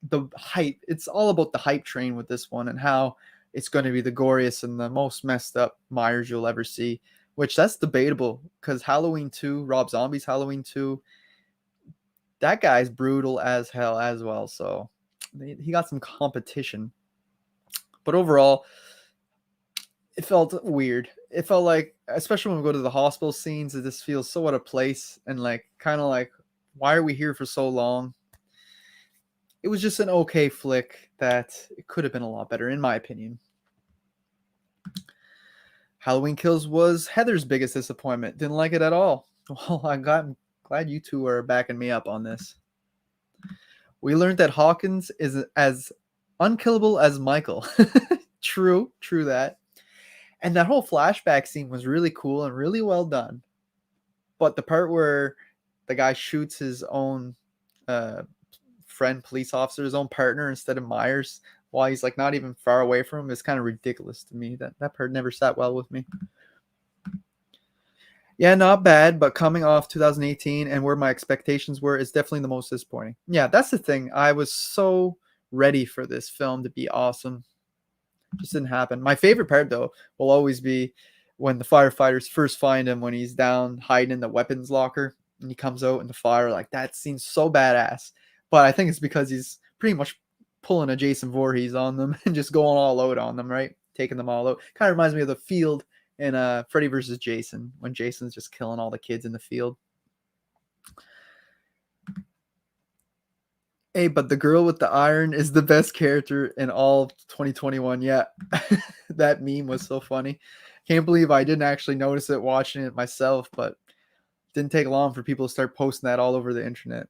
S1: the hype, it's all about the hype train with this one and how it's going to be the goriest and the most messed up Myers you'll ever see, which that's debatable because Halloween 2, Rob Zombie's Halloween 2, that guy's brutal as hell as well. So he got some competition. But overall, it felt weird. It felt like, especially when we go to the hospital scenes, it just feels so out of place and like kind of like, why are we here for so long? It was just an okay flick that it could have been a lot better, in my opinion. Halloween Kills was Heather's biggest disappointment. Didn't like it at all. Well, I'm glad you two are backing me up on this. We learned that Hawkins is as unkillable as Michael. True that. And that whole flashback scene was really cool and really well done. But the part where the guy shoots his own friend, police officer, his own partner instead of Myers, while he's like not even far away from him, is kind of ridiculous to me. That part never sat well with me. Yeah, not bad, but coming off 2018 and where my expectations were, is definitely the most disappointing. Yeah, that's the thing. I was so ready for this film to be awesome. Just didn't happen. My favorite part, though, will always be when the firefighters first find him when he's down hiding in the weapons locker and he comes out in the fire. Like, that scene's so badass. But I think it's because he's pretty much pulling a Jason Voorhees on them and just going all out on them, right? Taking them all out. Kind of reminds me of the field in Freddy vs. Jason, when Jason's just killing all the kids in the field. Hey, but the girl with the iron is the best character in all of 2021. Yeah, that meme was so funny. Can't believe I didn't actually notice it watching it myself, but it didn't take long for people to start posting that all over the internet.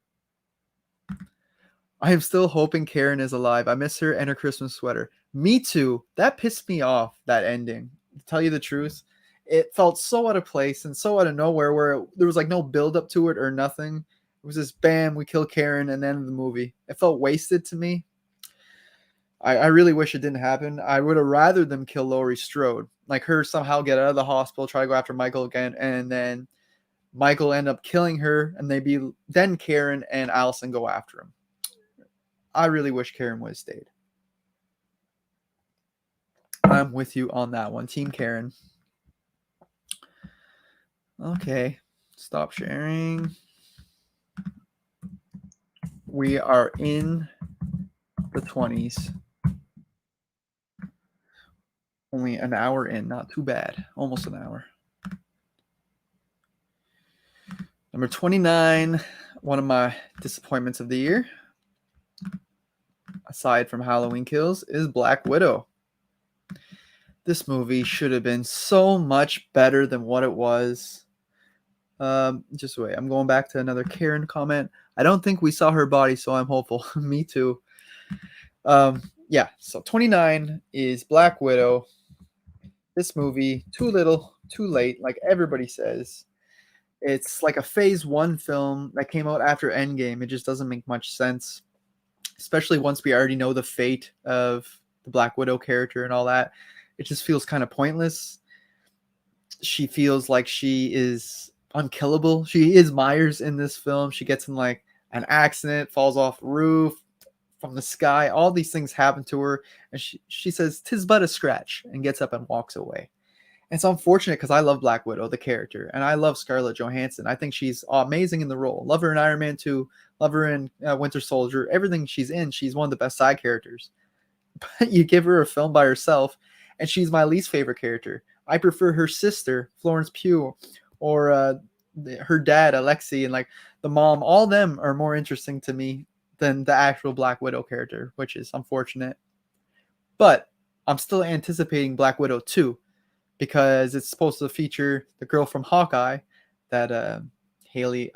S1: I am still hoping Karen is alive. I miss her and her Christmas sweater. Me too. That pissed me off, that ending. To tell you the truth, it felt so out of place and so out of nowhere, where there was like no build up to it or nothing. It was just bam, we kill Karen, and then the movie. It felt wasted to me. I really wish it didn't happen. I would have rather them kill Laurie Strode. Like, her somehow get out of the hospital, try to go after Michael again, and then Michael end up killing her, and then Karen and Allison go after him. I really wish Karen would have stayed. I'm with you on that one. Team Karen. Okay. Stop sharing. We are in the 20s. Only an hour in. Not too bad. Almost an hour. Number 29. One of my disappointments of the year, aside from Halloween Kills, is Black Widow. This movie should have been so much better than what it was. Just wait. I'm going back to another Karen comment. I don't think we saw her body, so I'm hopeful. Me too. Yeah. So 29 is Black Widow. This movie, too little, too late, like everybody says. It's like a phase one film that came out after Endgame. It just doesn't make much sense, especially once we already know the fate of the Black Widow character and all that. It just feels kind of pointless. She feels like she is unkillable. She is Myers in this film. She gets in like an accident, falls off a roof from the sky. All these things happen to her, and she says, "'Tis but a scratch," and gets up and walks away. It's unfortunate because I love Black Widow, the character, and I love Scarlett Johansson. I think she's amazing in the role. Love her in Iron Man 2, love her in Winter Soldier. Everything she's in, she's one of the best side characters. But you give her a film by herself, and she's my least favorite character. I prefer her sister, Florence Pugh, or her dad, Alexei, and like the mom. All of them are more interesting to me than the actual Black Widow character, which is unfortunate. But I'm still anticipating Black Widow 2 because it's supposed to feature the girl from Hawkeye, that Haley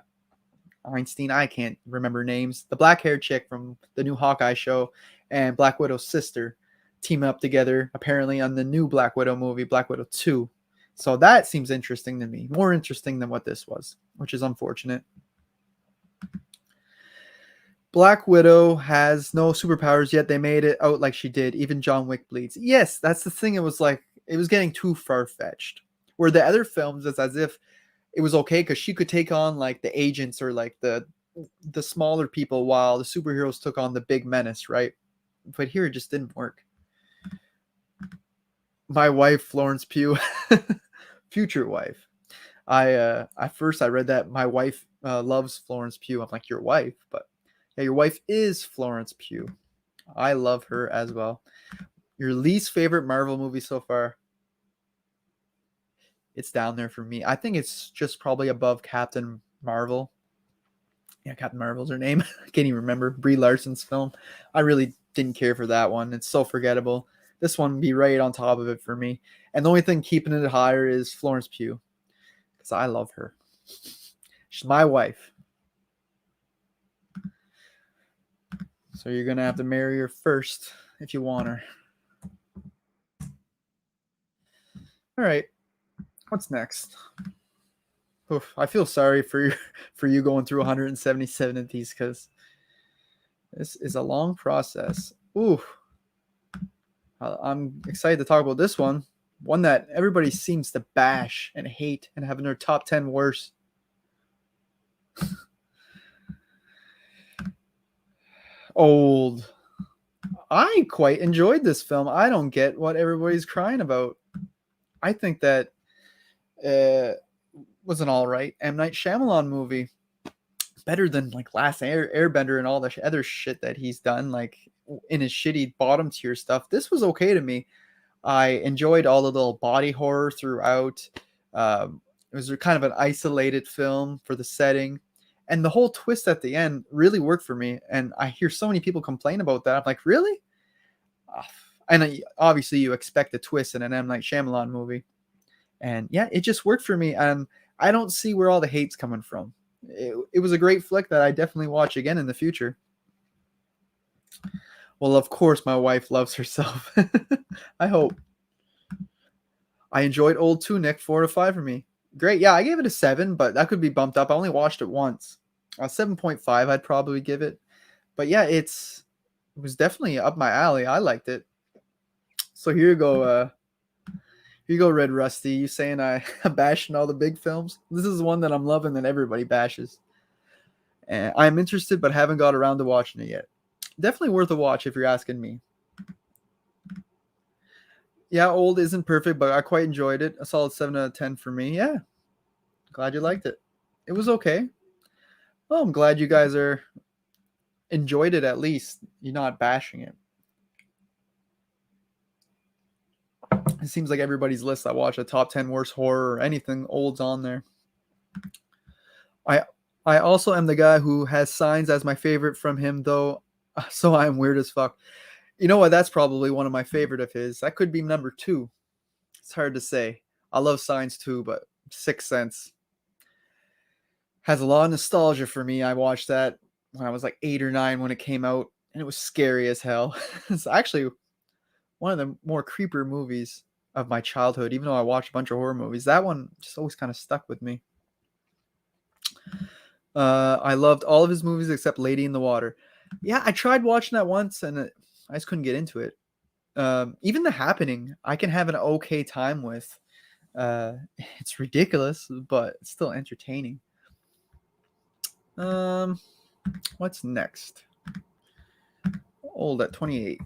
S1: Einstein, I can't remember names, the black-haired chick from the new Hawkeye show, and Black Widow's sister team up together, apparently on the new Black Widow movie, Black Widow 2. So that seems interesting to me, more interesting than what this was, which is unfortunate. Black Widow has no superpowers yet. They made it out like she did. Even John Wick bleeds. Yes, that's the thing. It was like, it was getting too far-fetched. Where the other films, it's as if it was okay because she could take on like the agents or like the smaller people while the superheroes took on the big menace, right? But here it just didn't work. My wife, Florence Pugh, future wife. At first I read that my wife loves Florence Pugh. I'm like, your wife? But yeah, your wife is Florence Pugh. I love her as well. Your least favorite Marvel movie so far? It's down there for me. I think it's just probably above Captain Marvel. Yeah, Captain Marvel's her name. I can't even remember. Brie Larson's film. I really didn't care for that one. It's so forgettable. This one would be right on top of it for me. And the only thing keeping it higher is Florence Pugh. Because I love her. She's my wife. So you're going to have to marry her first if you want her. All right. What's next? Oof, I feel sorry for you going through 177 of these because this is a long process. Ooh, I'm excited to talk about this one. One that everybody seems to bash and hate and have in their top 10 worst. Old. I quite enjoyed this film. I don't get what everybody's crying about. I think that was an all right M. Night Shyamalan movie. Better than like Last Airbender and all the other shit that he's done, like in his shitty bottom tier stuff. This was okay to me. I enjoyed all the little body horror throughout. It was kind of an isolated film for the setting. And the whole twist at the end really worked for me. And I hear so many people complain about that. I'm like, really? And obviously you expect a twist in an M. Night Shyamalan movie. And yeah, it just worked for me. And I don't see where all the hate's coming from. It was a great flick that I definitely watch again in the future. Well, of course, my wife loves herself. I hope. I enjoyed Old 2, Nick. 4 to 5 for me. Great. Yeah, I gave it a 7, but that could be bumped up. I only watched it once. 7.5 I'd probably give it. But yeah, it was definitely up my alley. I liked it. So here you go. Here you go, Red Rusty. You saying I bashing all the big films? This is one that I'm loving that everybody bashes. And I'm interested, but haven't got around to watching it yet. Definitely worth a watch if you're asking me. Yeah, Old isn't perfect, but I quite enjoyed it. A solid 7 out of 10 for me. Yeah. Glad you liked it. It was okay. Well, I'm glad you guys enjoyed it at least. You're not bashing it. It seems like everybody's list I watch a top 10 worst horror or anything old's on there. I also am the guy who has Signs as my favorite from him, though, so I'm weird as fuck. You know what? That's probably one of my favorite of his. That could be number 2. It's hard to say. I love Signs too, but Sixth Sense. Has a lot of nostalgia for me. I watched that when I was like 8 or 9 when it came out, and it was scary as hell. It's actually one of the more creepier movies of my childhood, even though I watched a bunch of horror movies. That one just always kind of stuck with me. I loved all of his movies except Lady in the Water. Yeah, I tried watching that once and I just couldn't get into it. Even The Happening, I can have an okay time with. It's ridiculous, but it's still entertaining. Um, what's next? Old at 28.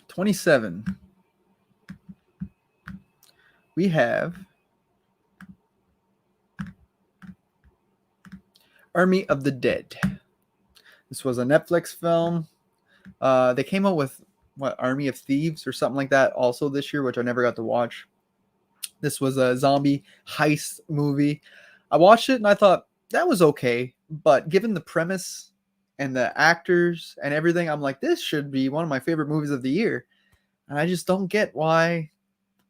S1: 27. We have Army of the Dead. This was a Netflix film. They came out with what, Army of Thieves or something like that also this year, which I never got to watch. This was a zombie heist movie. I watched it and I thought that was okay, but given the premise and the actors and everything, I'm like, this should be one of my favorite movies of the year. And I just don't get why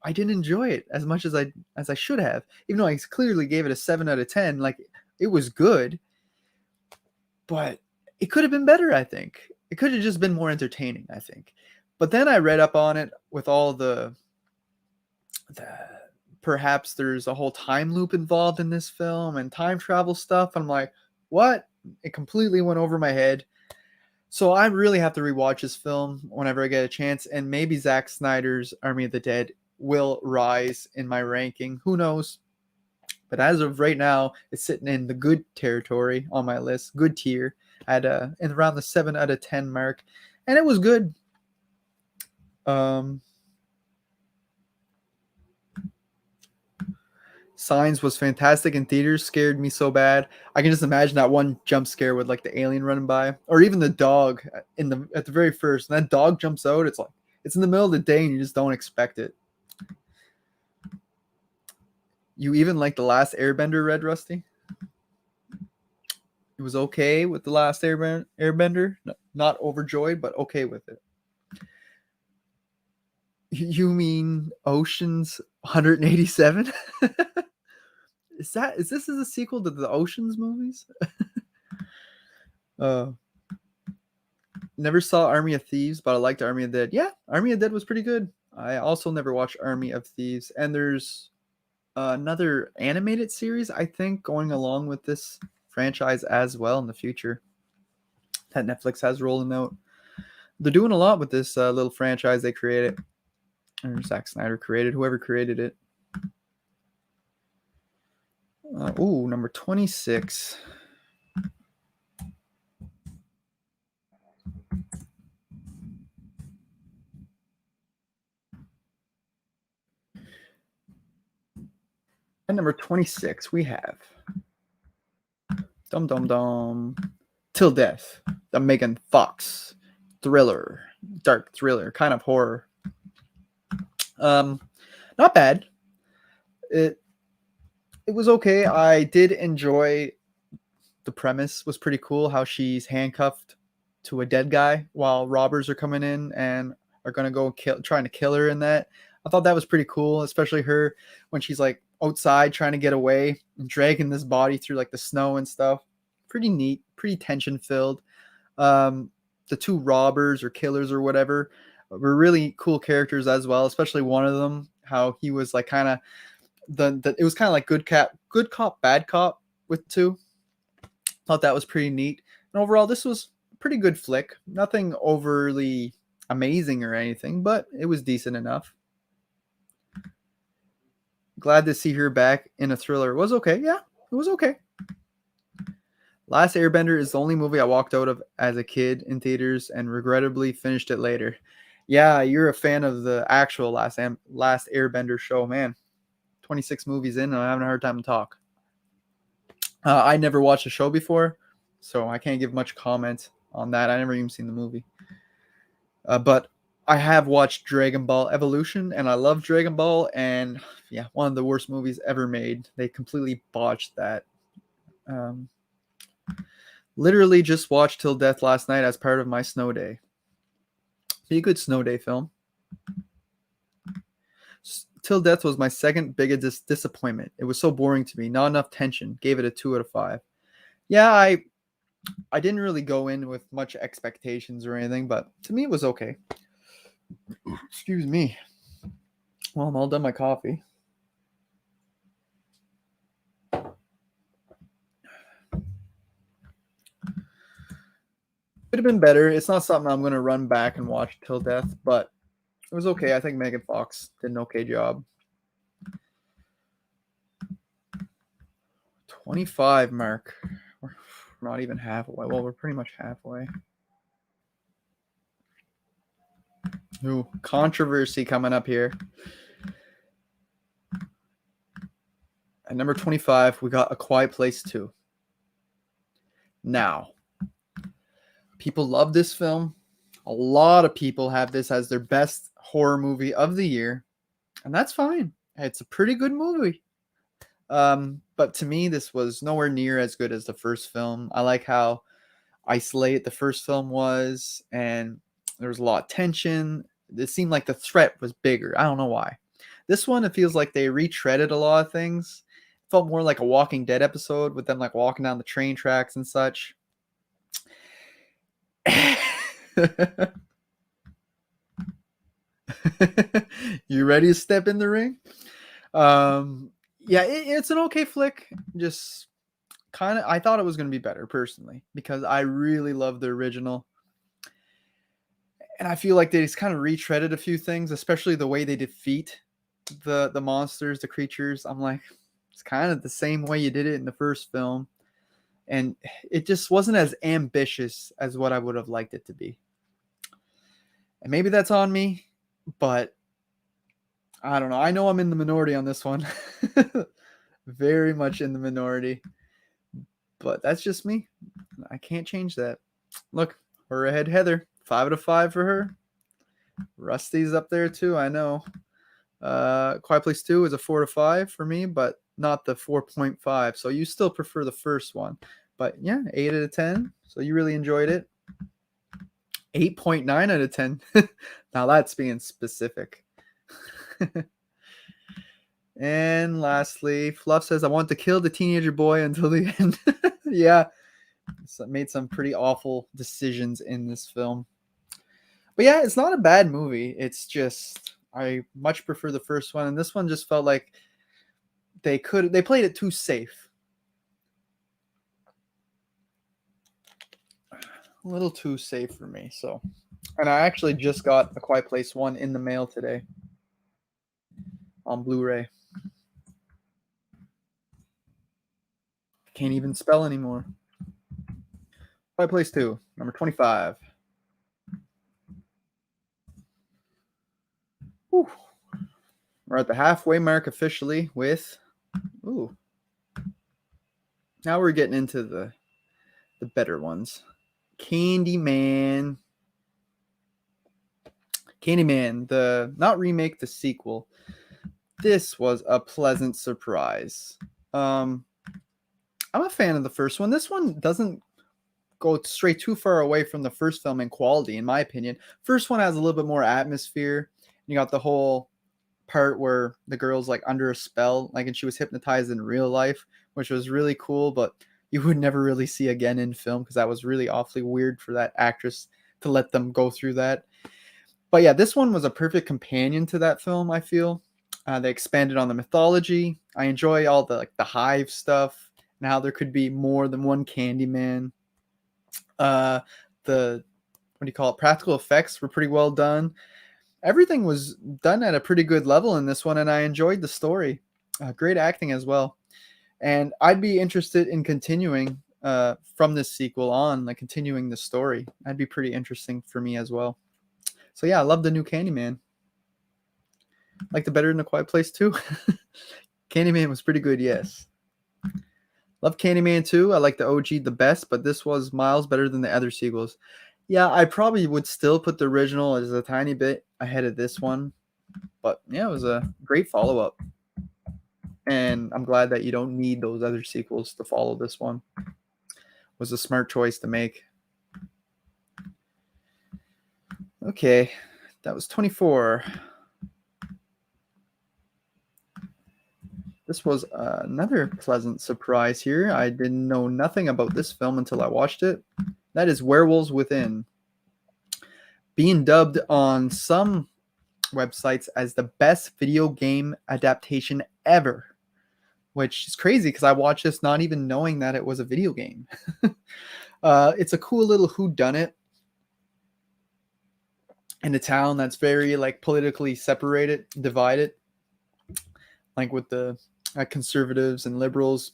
S1: I didn't enjoy it as much as I should have. Even though I clearly gave it a 7 out of 10, like it was good, but it could have been better, I think. It could have just been more entertaining, I think. But then I read up on it with all the perhaps there's a whole time loop involved in this film and time travel stuff. I'm like, what? It completely went over my head. So I really have to rewatch this film whenever I get a chance, and maybe Zack Snyder's Army of the Dead will rise in my ranking. Who knows? But as of right now, it's sitting in the good territory on my list, good tier, at in around the 7 out of 10 mark, and it was good. Signs was fantastic in theaters, scared me so bad. I can just imagine that one jump scare with like the alien running by, or even the dog at the very first. And that dog jumps out. It's like it's in the middle of the day and you just don't expect it. You even like The Last Airbender, Red Rusty? It was okay with The Last Airbender. Not overjoyed, but okay with it. You mean Ocean's 187? Is this a sequel to the Ocean's movies? Never saw Army of Thieves, but I liked Army of the Dead. Yeah, Army of the Dead was pretty good. I also never watched Army of Thieves, and there's another animated series I think going along with this franchise as well in the future that Netflix has rolling out. They're doing a lot with this little franchise they created, or Zack Snyder created, whoever created it. Number 26. At number 26, we have Dum Dum Dum Till Death, the Megan Fox thriller, dark thriller, kind of horror. Not bad. It was okay. I did enjoy the premise. Was pretty cool how she's handcuffed to a dead guy while robbers are coming in and are gonna go trying to kill her in that. I thought that was pretty cool, especially her when she's like outside trying to get away and dragging this body through like the snow and stuff. Pretty neat, pretty tension filled. The two robbers or killers or whatever were really cool characters as well, especially one of them, how he was like kind of it was kind of like good cop, bad cop with two. Thought that was pretty neat. And overall, this was a pretty good flick. Nothing overly amazing or anything, but it was decent enough. Glad to see her back in a thriller. It was okay. Yeah, it was okay. Last Airbender is the only movie I walked out of as a kid in theaters and regrettably finished it later. Yeah, you're a fan of the actual Last Airbender show, man. 26 movies in and I'm having a hard time to talk. I never watched the show before, so I can't give much comment on that. I never even seen the movie. But I have watched Dragon Ball Evolution, and I love Dragon Ball, and yeah, one of the worst movies ever made. They completely botched that. Literally just watched Till Death last night as part of my snow day. Be a good snow day film. Till Death was my second biggest disappointment. It was so boring to me. Not enough tension. Gave it a 2 out of 5. Yeah, I didn't really go in with much expectations or anything, but to me it was okay. Excuse me. Well, I'm all done my coffee. Could have been better. It's not something I'm going to run back and watch till death, but it was okay. I think Megan Fox did an okay job. 25 mark. We're not even halfway. Well, we're pretty much halfway. Ooh, controversy coming up here. At number 25, we got A Quiet Place 2. Now, people love this film. A lot of people have this as their best horror movie of the year, and that's fine. It's a pretty good movie. But to me, this was nowhere near as good as the first film. I like how isolated the first film was, and there was a lot of tension. It seemed like the threat was bigger. I don't know why. This one, it feels like they retreaded a lot of things. It felt more like a Walking Dead episode with them like walking down the train tracks and such. You ready to step in the ring? Yeah, it's an okay flick. Just kind of, I thought it was going to be better personally because I really love the original. And I feel like they just kind of retreaded a few things, especially the way they defeat the monsters, the creatures. I'm like, it's kind of the same way you did it in the first film. And it just wasn't as ambitious as what I would have liked it to be. And maybe that's on me, but I don't know. I know I'm in the minority on this one. Very much in the minority. But that's just me. I can't change that. Look, we're ahead, Heather. 5 out of 5 for her. Rusty's up there too, I know. Quiet Place 2 is a 4 to 5 for me, but not the 4.5. So you still prefer the first one. But yeah, 8 out of 10. So you really enjoyed it. 8.9 out of 10. Now that's being specific. And lastly, Fluff says, I want to kill the teenager boy until the end. Yeah, so made some pretty awful decisions in this film. But yeah, it's not a bad movie. It's just, I much prefer the first one. And this one just felt like they played it too safe. A little too safe for me. So, and I actually just got A Quiet Place 1 in the mail today on Blu-ray. Can't even spell anymore. Quiet Place 2, number 25. Whew. We're at the halfway mark officially with, ooh. Now we're getting into the better ones. Candyman, not remake, the sequel. This was a pleasant surprise. I'm a fan of the first one. This one doesn't go straight too far away from the first film in quality, in my opinion. First one has a little bit more atmosphere. You got the whole part where the girl's like under a spell, like, and she was hypnotized in real life, which was really cool, but you would never really see again in film because that was really awfully weird for that actress to let them go through that. But yeah, this one was a perfect companion to that film, I feel. They expanded on the mythology. I enjoy all the like the hive stuff. Now there could be more than one Candyman. The what do you call it? Practical effects were pretty well done. Everything was done at a pretty good level in this one, and I enjoyed the story. Great acting as well. And I'd be interested in continuing from this sequel on, like continuing the story. That'd be pretty interesting for me as well. So yeah, I love the new Candyman. Like the better than A Quiet Place 2. Candyman was pretty good, yes. Love Candyman 2. I like the OG the best, but this was miles better than the other sequels. Yeah, I probably would still put the original as a tiny bit ahead of this one. But yeah, it was a great follow-up. And I'm glad that you don't need those other sequels to follow this one. It was a smart choice to make. Okay, that was 24. This was another pleasant surprise here. I didn't know nothing about this film until I watched it. That is Werewolves Within, being dubbed on some websites as the best video game adaptation ever, which is crazy because I watched this not even knowing that it was a video game. It's a cool little whodunit in a town that's very like politically separated, divided, like with the conservatives and liberals.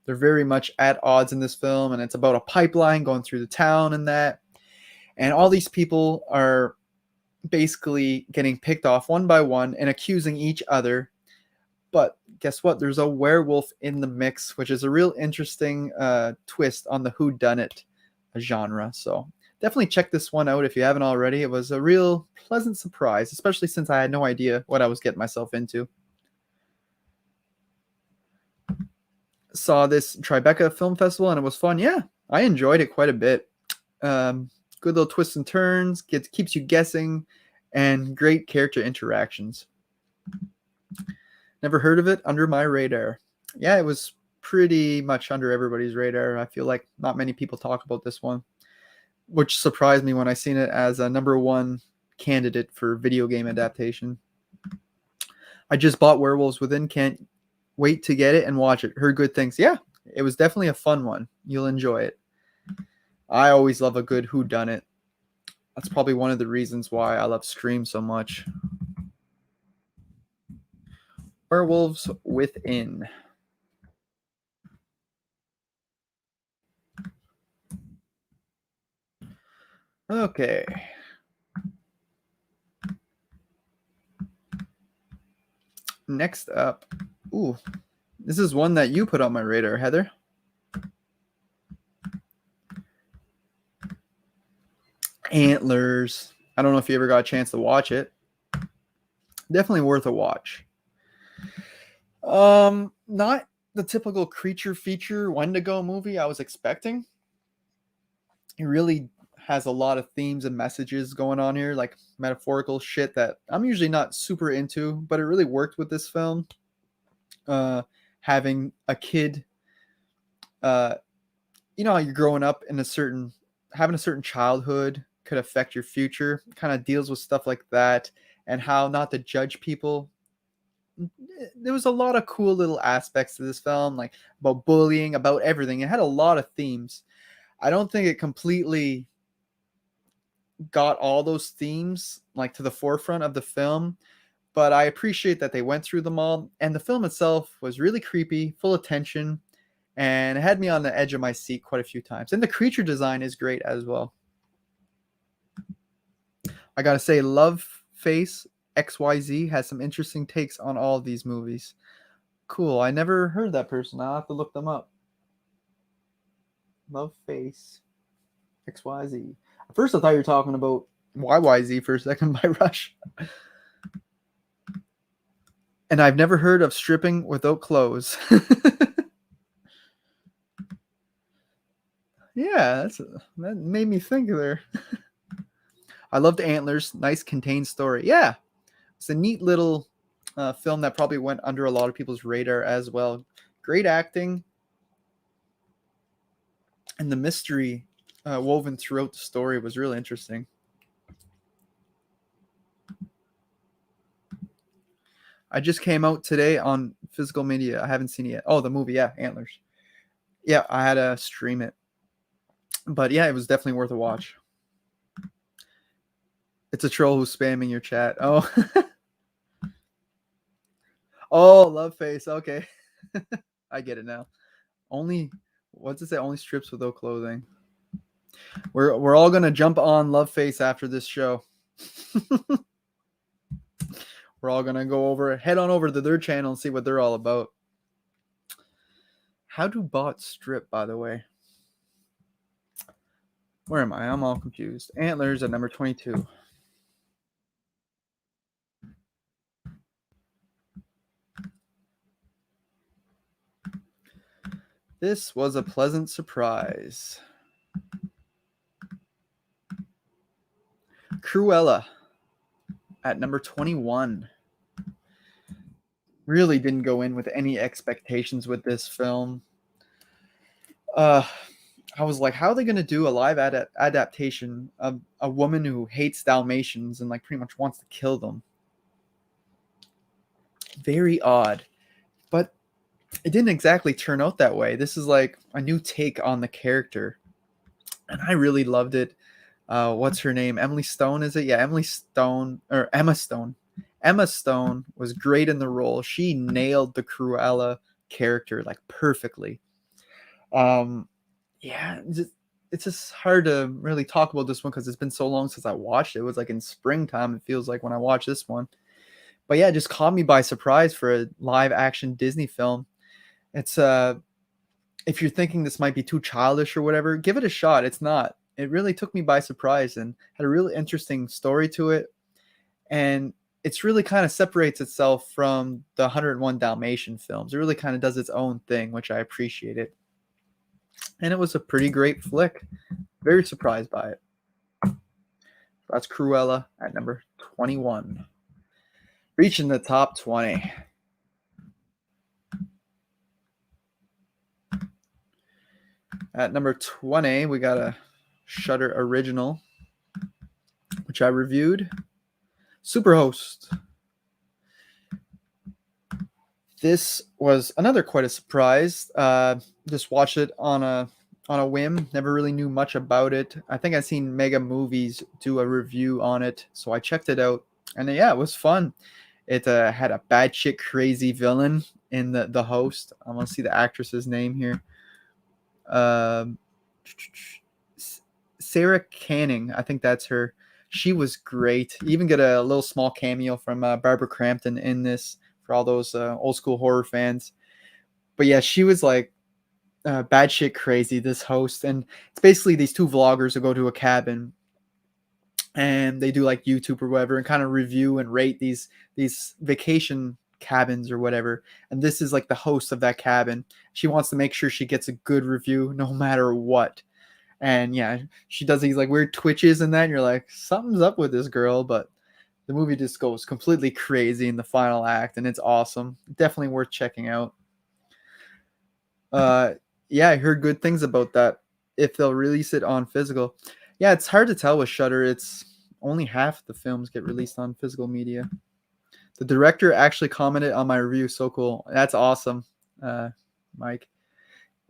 S1: They're very much at odds in this film, and it's about a pipeline going through the town and that. And all these people are basically getting picked off one by one and accusing each other. But guess what? There's a werewolf in the mix, which is a real interesting twist on the whodunit genre. So definitely check this one out if you haven't already. It was a real pleasant surprise, especially since I had no idea what I was getting myself into. Saw this Tribeca Film Festival and it was fun. Yeah, I enjoyed it quite a bit. Good little twists and turns, keeps you guessing, and great character interactions. Never heard of it. Under my radar. Yeah, it was pretty much under everybody's radar. I feel like not many people talk about this one, which surprised me when I seen it as a #1 candidate for video game adaptation. I just bought Werewolves Within. Can't wait to get it and watch it. Heard good things. Yeah, it was definitely a fun one. You'll enjoy it. I always love a good whodunit. That's probably one of the reasons why I love Scream so much. Werewolves Within. Okay. Next up. Ooh, this is one that you put on my radar, Heather. Antlers. I don't know if you ever got a chance to watch it. Definitely worth a watch. Not the typical creature feature Wendigo movie I was expecting. It really has a lot of themes and messages going on here, like metaphorical shit that I'm usually not super into, but it really worked with this film. Having a kid, you know how you're growing up in having a certain childhood could affect your future, kind of deals with stuff like that, and how not to judge people. There was a lot of cool little aspects to this film, like about bullying, about everything. It had a lot of themes. I don't think it completely got all those themes like to the forefront of the film, but I appreciate that they went through them all. And the film itself was really creepy, full of tension, and it had me on the edge of my seat quite a few times. And the creature design is great as well. I gotta say, Love Face XYZ has some interesting takes on all of these movies. Cool. I never heard that person. I'll have to look them up. Love Face XYZ. At first, I thought you were talking about YYZ for a second by Rush. And I've never heard of stripping without clothes. Yeah, that made me think there. I loved Antlers. Nice contained story. Yeah, it's a neat little film that probably went under a lot of people's radar as well. Great acting. And the mystery woven throughout the story was really interesting. I just came out today on physical media. I haven't seen it yet. Oh, the movie, yeah, Antlers. Yeah, I had to stream it. But yeah, it was definitely worth a watch. It's a troll who's spamming your chat. Oh. Oh, Love Face. Okay. I get it now. What's it say? Only strips without clothing. We're all gonna jump on Love Face after this show. We're all gonna head on over to their channel and see what they're all about. How do bots strip, by the way? Where am I? I'm all confused. Antlers at number 22. This was a pleasant surprise. Cruella at number 21. Really didn't go in with any expectations with this film. Uh, I was like, how are they gonna do a live adaptation of a woman who hates Dalmatians and like pretty much wants to kill them? Very odd, but it didn't exactly turn out that way. This is like a new take on the character, and I really loved it. What's her name? Emily Stone, is it? Yeah, Emily Stone or Emma Stone. Emma Stone was great in the role. She nailed the Cruella character like perfectly. Um, yeah, it's just hard to really talk about this one because it's been so long since I watched it. It was like in springtime. It feels like when I watched this one. But yeah, it just caught me by surprise for a live action Disney film. It's if you're thinking this might be too childish or whatever, give it a shot. It's not. It really took me by surprise and had a really interesting story to it. And it's really kind of separates itself from the 101 Dalmatian films. It really kind of does its own thing, which I appreciated. And it was a pretty great flick. Very surprised by it. That's Cruella at number 21. Reaching the top 20. At number 20, we got a Shudder original, which I reviewed. Superhost. This was another quite a surprise. Just watched it on a whim. Never really knew much about it. I think I seen Mega Movies do a review on it, so I checked it out, and yeah, it was fun. It had a bad shit crazy villain in the host. I'm gonna see the actress's name here. Um, Sarah Canning, I think that's her. She was great. You even get a little small cameo from Barbara Crampton in this for all those old school horror fans. But yeah, she was like bad shit crazy, this host. And it's basically these two vloggers who go to a cabin and they do like YouTube or whatever and kind of review and rate these vacation cabins or whatever. And this is like the host of that cabin. She wants to make sure she gets a good review no matter what. And yeah, she does these like weird twitches and that, and you're like, something's up with this girl. But the movie just goes completely crazy in the final act, and it's awesome. Definitely worth checking out. Yeah, I heard good things about that. If they'll release it on physical, yeah, it's hard to tell with Shudder. It's only half the films get released on physical media. The director actually commented on my review. So cool. That's awesome, Mike.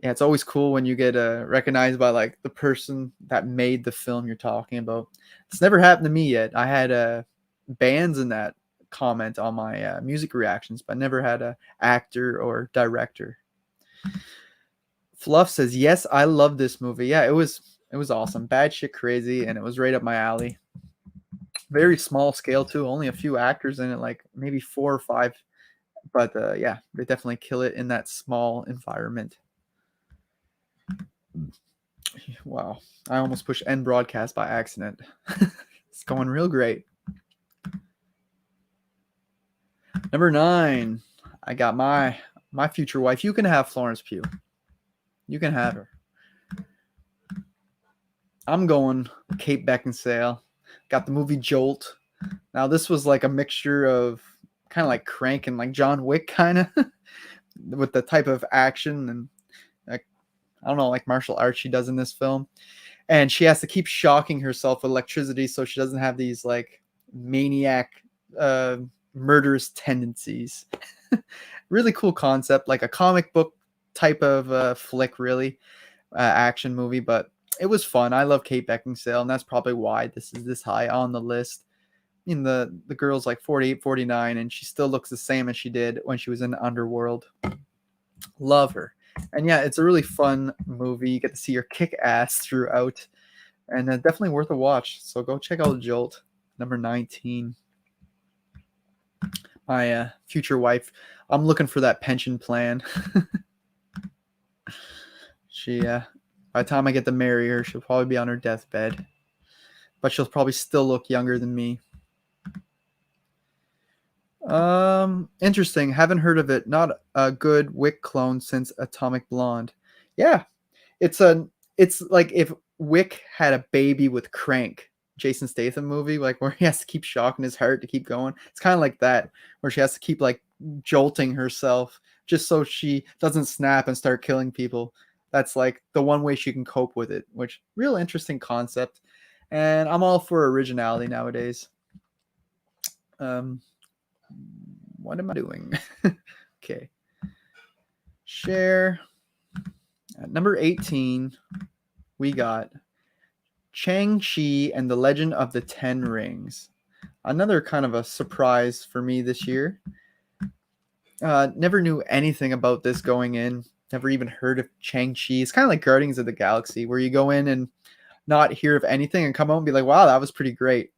S1: Yeah, it's always cool when you get recognized by like the person that made the film you're talking about. It's never happened to me yet. I had bands in that comment on my music reactions, but never had a actor or director. Fluff says, yes, I love this movie. Yeah, it was awesome. Bad shit crazy, and it was right up my alley. Very small scale too. Only a few actors in it, like maybe 4 or 5. But yeah, they definitely kill it in that small environment. Wow, I almost pushed end broadcast by accident. It's going real great. Number 9, I got my future wife. You can have Florence Pugh. You can have her. I'm going Kate Beckinsale. Got the movie Jolt. Now this was like a mixture of kind of like Crank and like John Wick kind of with the type of action and like, I don't know, like martial arts she does in this film. And she has to keep shocking herself with electricity so she doesn't have these like maniac murderous tendencies. Really cool concept, like a comic book type of flick, really action movie, but it was fun. I love Kate Beckinsale, and that's probably why this is this high on the list. I mean, the girl's like 48, 49, and she still looks the same as she did when she was in Underworld. Love her. And yeah, it's a really fun movie. You get to see her kick ass throughout, and definitely worth a watch. So go check out Jolt, number 19. My future wife. I'm looking for that pension plan. She, by the time I get to marry her, she'll probably be on her deathbed, but she'll probably still look younger than me. Interesting. Haven't heard of it. Not a good Wick clone since Atomic Blonde. Yeah, it's like if Wick had a baby with Crank, Jason Statham movie, like where he has to keep shocking his heart to keep going. It's kind of like that, where she has to keep like jolting herself just so she doesn't snap and start killing people. That's like the one way she can cope with it, which real interesting concept. And I'm all for originality nowadays. Um, what am I doing? Okay. Share. At number 18, we got Shang-Chi and the Legend of the Ten Rings. Another kind of a surprise for me this year. Never knew anything about this going in. Never even heard of Shang-Chi. It's kind of like Guardians of the Galaxy, where you go in and not hear of anything and come out and be like, wow, that was pretty great.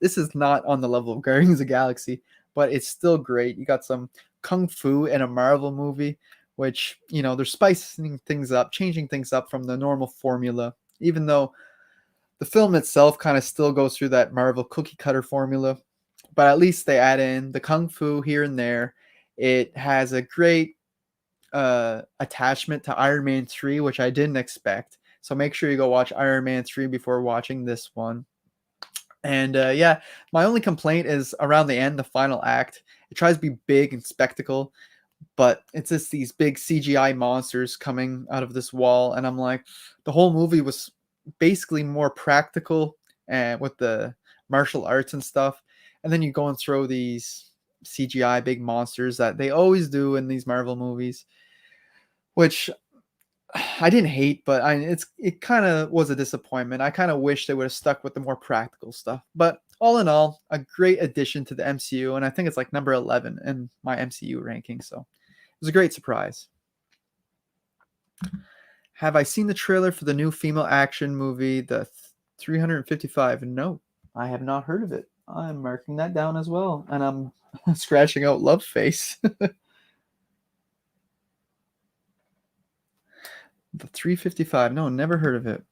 S1: This is not on the level of Guardians of the Galaxy, but it's still great. You got some kung fu in a Marvel movie, which, you know, they're spicing things up, changing things up from the normal formula, even though the film itself kind of still goes through that Marvel cookie cutter formula. But at least they add in the kung fu here and there. It has a great attachment to Iron Man 3, which I didn't expect. So make sure you go watch Iron Man 3 before watching this one. And yeah, my only complaint is around the end, the final act. It tries to be big and spectacle, but it's just these big CGI monsters coming out of this wall. And I'm like, the whole movie was basically more practical and with the martial arts and stuff. And then you go and throw these CGI big monsters that they always do in these Marvel movies, which I didn't hate, but it kind of was a disappointment. I kind of wish they would have stuck with the more practical stuff. But all in all, a great addition to the MCU, and I think it's like number 11 in my MCU ranking. So it was a great surprise. Have I seen the trailer for the new female action movie, the 355? No, I have not heard of it. I'm marking that down as well, and I'm scratching out love face. The 355. No, never heard of it.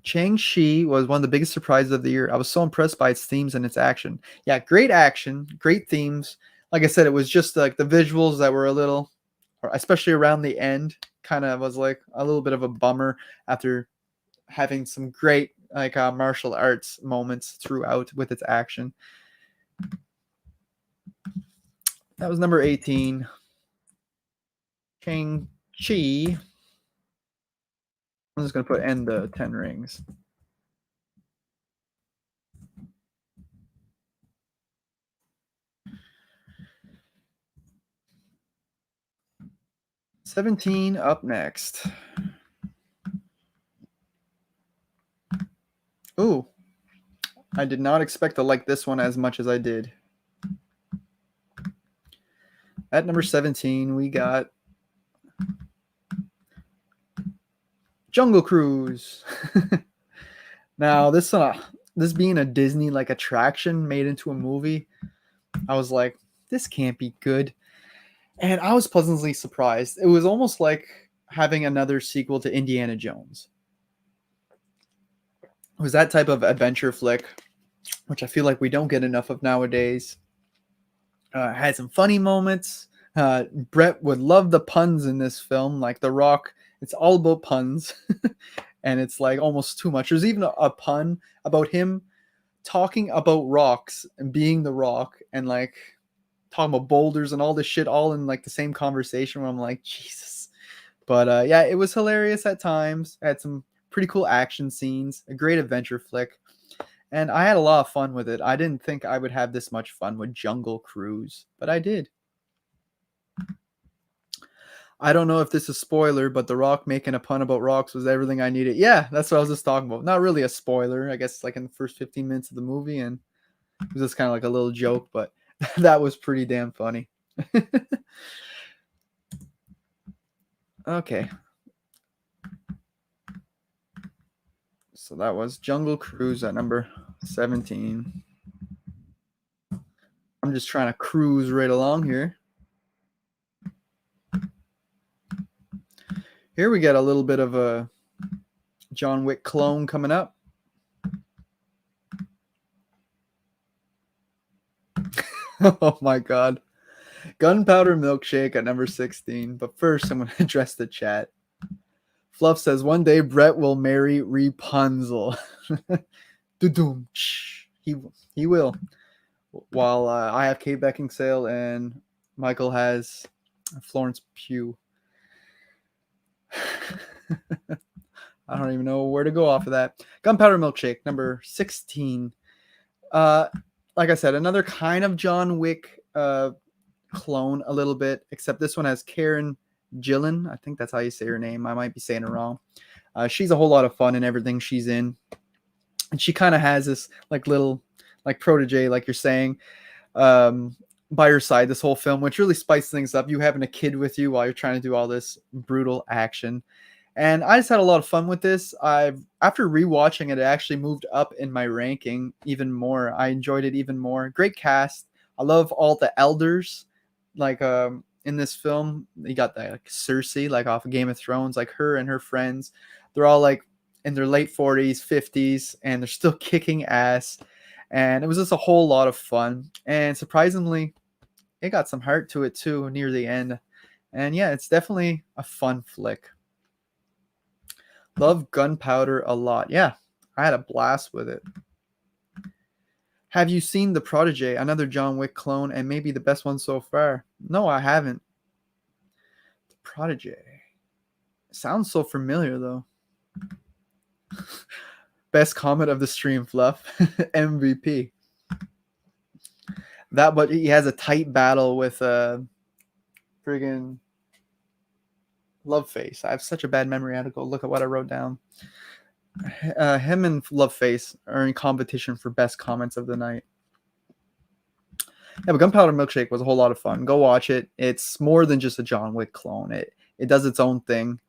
S1: Shang-Chi was one of the biggest surprises of the year. I was so impressed by its themes and its action. Yeah, great action, great themes. Like I said, it was just like the visuals that were a little, especially around the end, kind of was like a little bit of a bummer after having some great like martial arts moments throughout with its action. That was number 18. Shang-Chi. I'm just going to put "and the Ten Rings." "17" up next. Ooh, I did not expect to like this one as much as I did. At number 17, we got Jungle Cruise. Now, this being a Disney like attraction made into a movie, I was like, this can't be good. And I was pleasantly surprised. It was almost like having another sequel to Indiana Jones. It was that type of adventure flick, which I feel like we don't get enough of nowadays. Had some funny moments. Brett would love the puns in this film, like The Rock. It's all about puns, and it's like almost too much. There's even a pun about him talking about rocks and being the Rock, and like talking about boulders and all this shit, all in like the same conversation. Where I'm like, Jesus. But yeah, it was hilarious at times. It had some pretty cool action scenes. A great adventure flick. And I had a lot of fun with it. I didn't think I would have this much fun with Jungle Cruise, but I did. I don't know if this is spoiler, but The Rock making a pun about rocks was everything I needed. Yeah, that's what I was just talking about. Not really a spoiler, I guess, like in the first 15 minutes of the movie, and it was just kind of like a little joke, but that was pretty damn funny. Okay. So that was Jungle Cruise at number 17. I'm just trying to cruise right along here. Here we get a little bit of a John Wick clone coming up. Oh my God. Gunpowder Milkshake at number 16. But first, I'm going to address the chat. Fluff says, one day Brett will marry Rapunzel. He will. While I have Kate Beckinsale and Michael has Florence Pugh. I don't even know where to go off of that. Gunpowder Milkshake, number 16. Uh, like I said, another kind of John Wick clone a little bit, except this one has Karen Gillan. I think that's how you say her name. I might be saying it wrong. She's a whole lot of fun in everything she's in. And she kind of has this like little like protege, like you're saying, by her side this whole film, which really spices things up. You having a kid with you while you're trying to do all this brutal action. And I just had a lot of fun with this. After rewatching it, it actually moved up in my ranking even more. I enjoyed it even more. Great cast. I love all the elders, like in this film. You got the like Cersei, like off of Game of Thrones, like her and her friends. They're all like in their late 40s, 50s, and they're still kicking ass. And it was just a whole lot of fun. And surprisingly, it got some heart to it too near the end. And yeah, it's definitely a fun flick. Love Gunpowder a lot. Yeah, I had a blast with it. Have you seen The Protege, another John Wick clone, and maybe the best one so far? No, I haven't. The Protege. Sounds so familiar, though. Best comment of the stream, Fluff. MVP. That, but he has a tight battle with friggin' Loveface. I have such a bad memory. I had to go look at what I wrote down. Him and Loveface are in competition for best comments of the night. Yeah, but Gunpowder Milkshake was a whole lot of fun. Go watch it. It's more than just a John Wick clone. It does its own thing.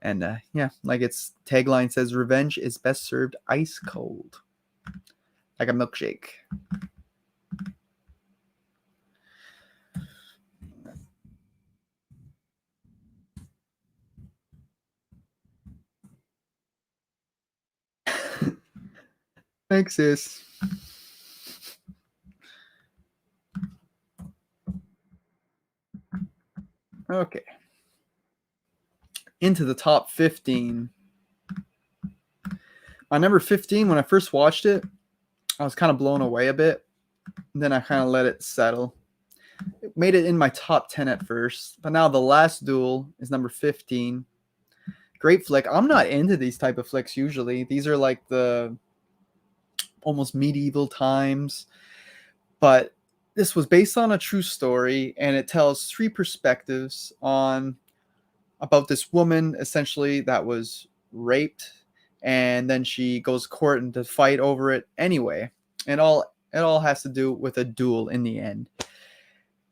S1: And yeah, like its tagline says, revenge is best served ice cold. Like a milkshake. Thanks, sis. Okay. Into the top 15. My number 15, when I first watched it, I was kind of blown away a bit. Then I kind of let it settle. It made it in my top 10 at first. But now The Last Duel is number 15. Great flick. I'm not into these type of flicks usually. These are like the almost medieval times. But this was based on a true story, and it tells three perspectives on about this woman essentially that was raped, and then she goes to court and to fight over it anyway. And it all has to do with a duel in the end.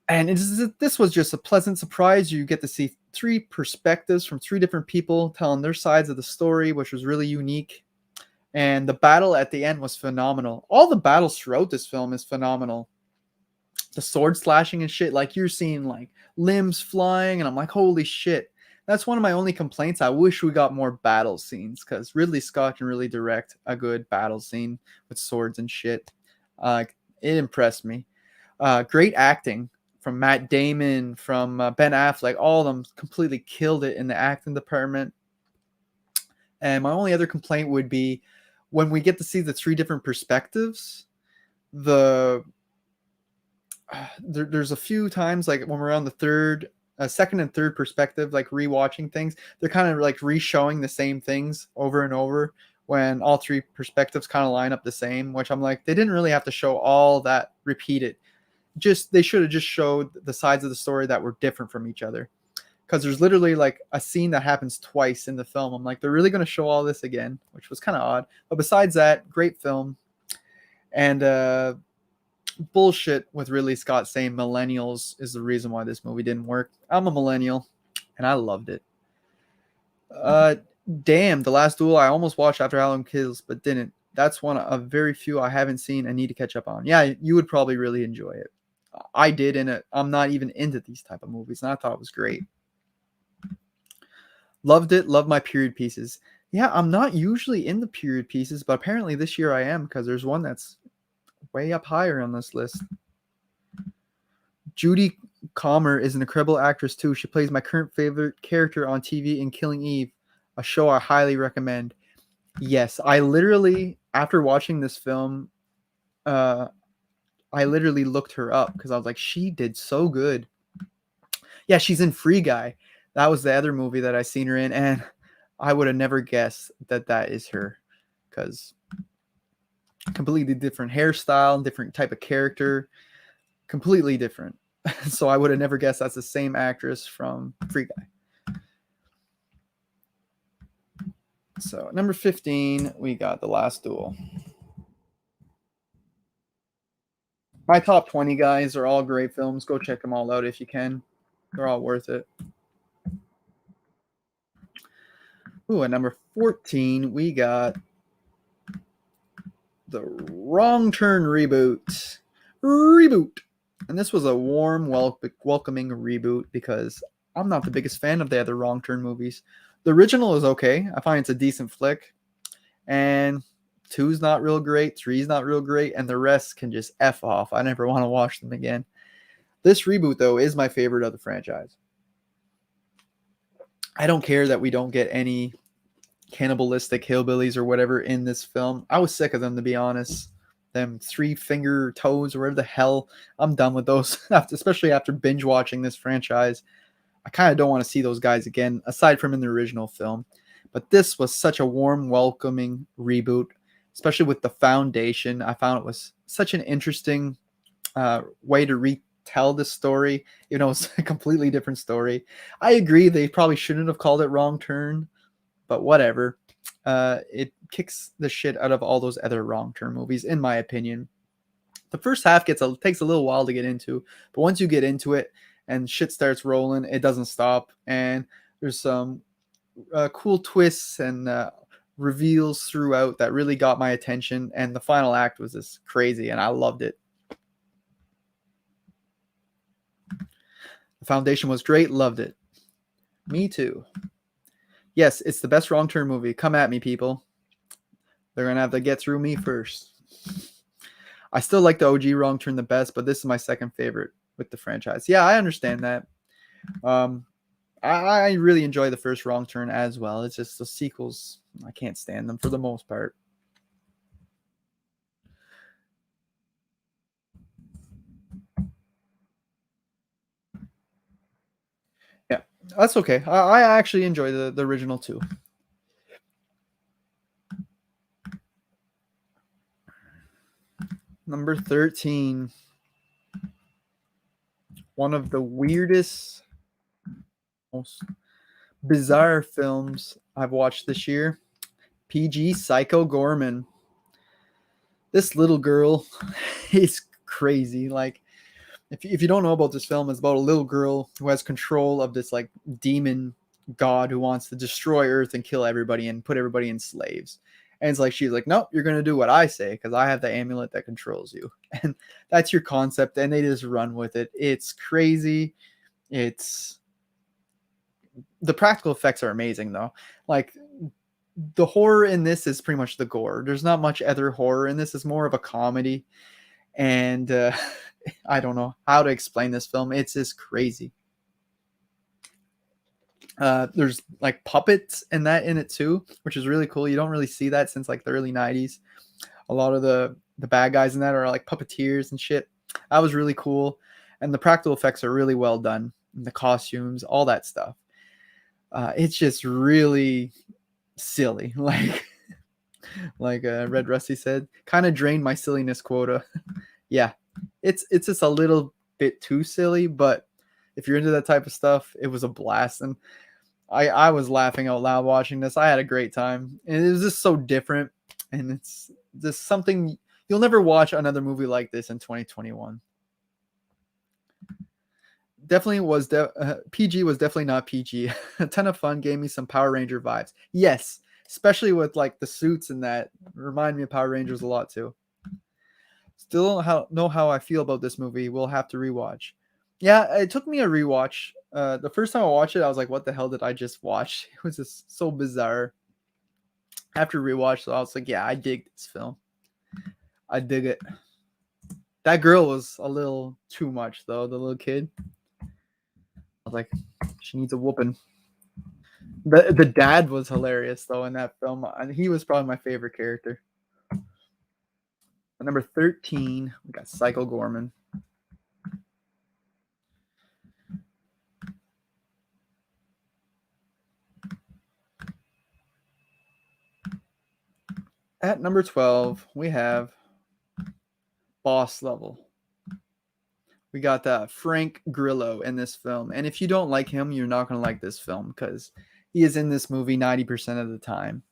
S1: And this was just a pleasant surprise. You get to see three perspectives from three different people telling their sides of the story, which was really unique. And the battle at the end was phenomenal. All the battles throughout this film is phenomenal. The sword slashing and shit, like you're seeing like limbs flying, and I'm like, holy shit. That's one of my only complaints. I wish we got more battle scenes, because Ridley Scott can really direct a good battle scene with swords and shit. It impressed me. Great acting from Matt Damon, from Ben Affleck. All of them completely killed it in the acting department. And my only other complaint would be when we get to see the three different perspectives, there's a few times like when we're on the second and third perspective, like rewatching things, they're kind of like re-showing the same things over and over when all three perspectives kind of line up the same, which I'm like, they didn't really have to show all that repeated. They should have just showed the sides of the story that were different from each other. Because there's literally like a scene that happens twice in the film. I'm like, they're really going to show all this again, which was kind of odd. But besides that, great film. And bullshit with Ridley Scott saying millennials is the reason why this movie didn't work. I'm a millennial, and I loved it. Damn, The Last Duel I almost watched after Halloween Kills, but didn't. That's one of very few I haven't seen and need to catch up on. Yeah, you would probably really enjoy it. I did, and I'm not even into these type of movies, and I thought it was great. Loved it. Loved my period pieces. Yeah, I'm not usually in the period pieces, but apparently this year I am, because there's one that's way up higher on this list. Judy Comer is an incredible actress too. She plays my current favorite character on TV in Killing Eve, a show I highly recommend. Yes, I literally, after watching this film, I literally looked her up because I was like, she did so good. Yeah, she's in Free Guy. That was the other movie that I seen her in, and I would have never guessed that that is her, because completely different hairstyle, different type of character, completely different. So I would have never guessed that's the same actress from Free Guy. So number 15, we got The Last Duel. My top 20 guys are all great films. Go check them all out if you can. They're all worth it. Ooh, at number 14, we got The Wrong Turn reboot. Reboot. And this was a warm, welcoming reboot because I'm not the biggest fan of the other Wrong Turn movies. The original is okay. I find it's a decent flick. And two's not real great, three's not real great, and the rest can just F off. I never want to watch them again. This reboot, though, is my favorite of the franchise. I don't care that we don't get any cannibalistic hillbillies or whatever in this film. I was sick of them, to be honest. Them three finger toes or whatever the hell. I'm done with those, especially after binge watching this franchise. I kind of don't want to see those guys again, aside from in the original film. But this was such a warm, welcoming reboot, especially with the foundation. I found it was such an interesting way to retell this story. You know, it's a completely different story. I agree they probably shouldn't have called it Wrong Turn, but whatever. It kicks the shit out of all those other Wrong Turn movies, in my opinion. The first half takes a little while to get into, but once you get into it and shit starts rolling, it doesn't stop. And there's some cool twists and reveals throughout that really got my attention. And the final act was just crazy, and I loved it. The foundation was great, loved it. Me too. Yes, it's the best Wrong Turn movie. Come at me, people. They're going to have to get through me first. I still like the OG Wrong Turn the best, but this is my second favorite with the franchise. Yeah, I understand that. I really enjoy the first Wrong Turn as well. It's just the sequels, I can't stand them for the most part. Yeah, that's okay. I actually enjoy the original too. Number 13. One of the weirdest, most bizarre films I've watched this year. PG Psycho Gorman. This little girl is crazy. Like, if you don't know about this film, it's about a little girl who has control of this like demon god who wants to destroy Earth and kill everybody and put everybody in slaves. And it's like she's like, nope, you're gonna do what I say because I have the amulet that controls you. And that's your concept, and they just run with it. It's crazy. It's the practical effects are amazing though. Like the horror in this is pretty much the gore. There's not much other horror in this. It's more of a comedy, and I don't know how to explain this film. It's just crazy. There's like puppets in it too, which is really cool. You don't really see that since like the early 90s. A lot of the bad guys in that are like puppeteers and shit. That was really cool. And the practical effects are really well done. And the costumes, all that stuff. It's just really silly. Like Red Rusty said, kind of drained my silliness quota. Yeah, it's just a little bit too silly, but if you're into that type of stuff, it was a blast. And I was laughing out loud watching this. I had a great time. And it was just so different. And it's just something you'll never watch another movie like this in 2021. Definitely was PG was definitely not PG. A ton of fun, gave me some Power Ranger vibes. Yes, especially with like the suits and that remind me of Power Rangers a lot too. Still don't know how I feel about this movie. We'll have to rewatch. Yeah, it took me a rewatch. The first time I watched it, I was like, "What the hell did I just watch?" It was just so bizarre. After rewatch, so I was like, "Yeah, I dig this film. I dig it." That girl was a little too much, though. The little kid. I was like, she needs a whooping. The dad was hilarious though in that film, and he was probably my favorite character. At number 13, we got Psycho Gorman. At number 12, we have Boss Level. We got Frank Grillo in this film. And if you don't like him, you're not going to like this film because he is in this movie 90% of the time.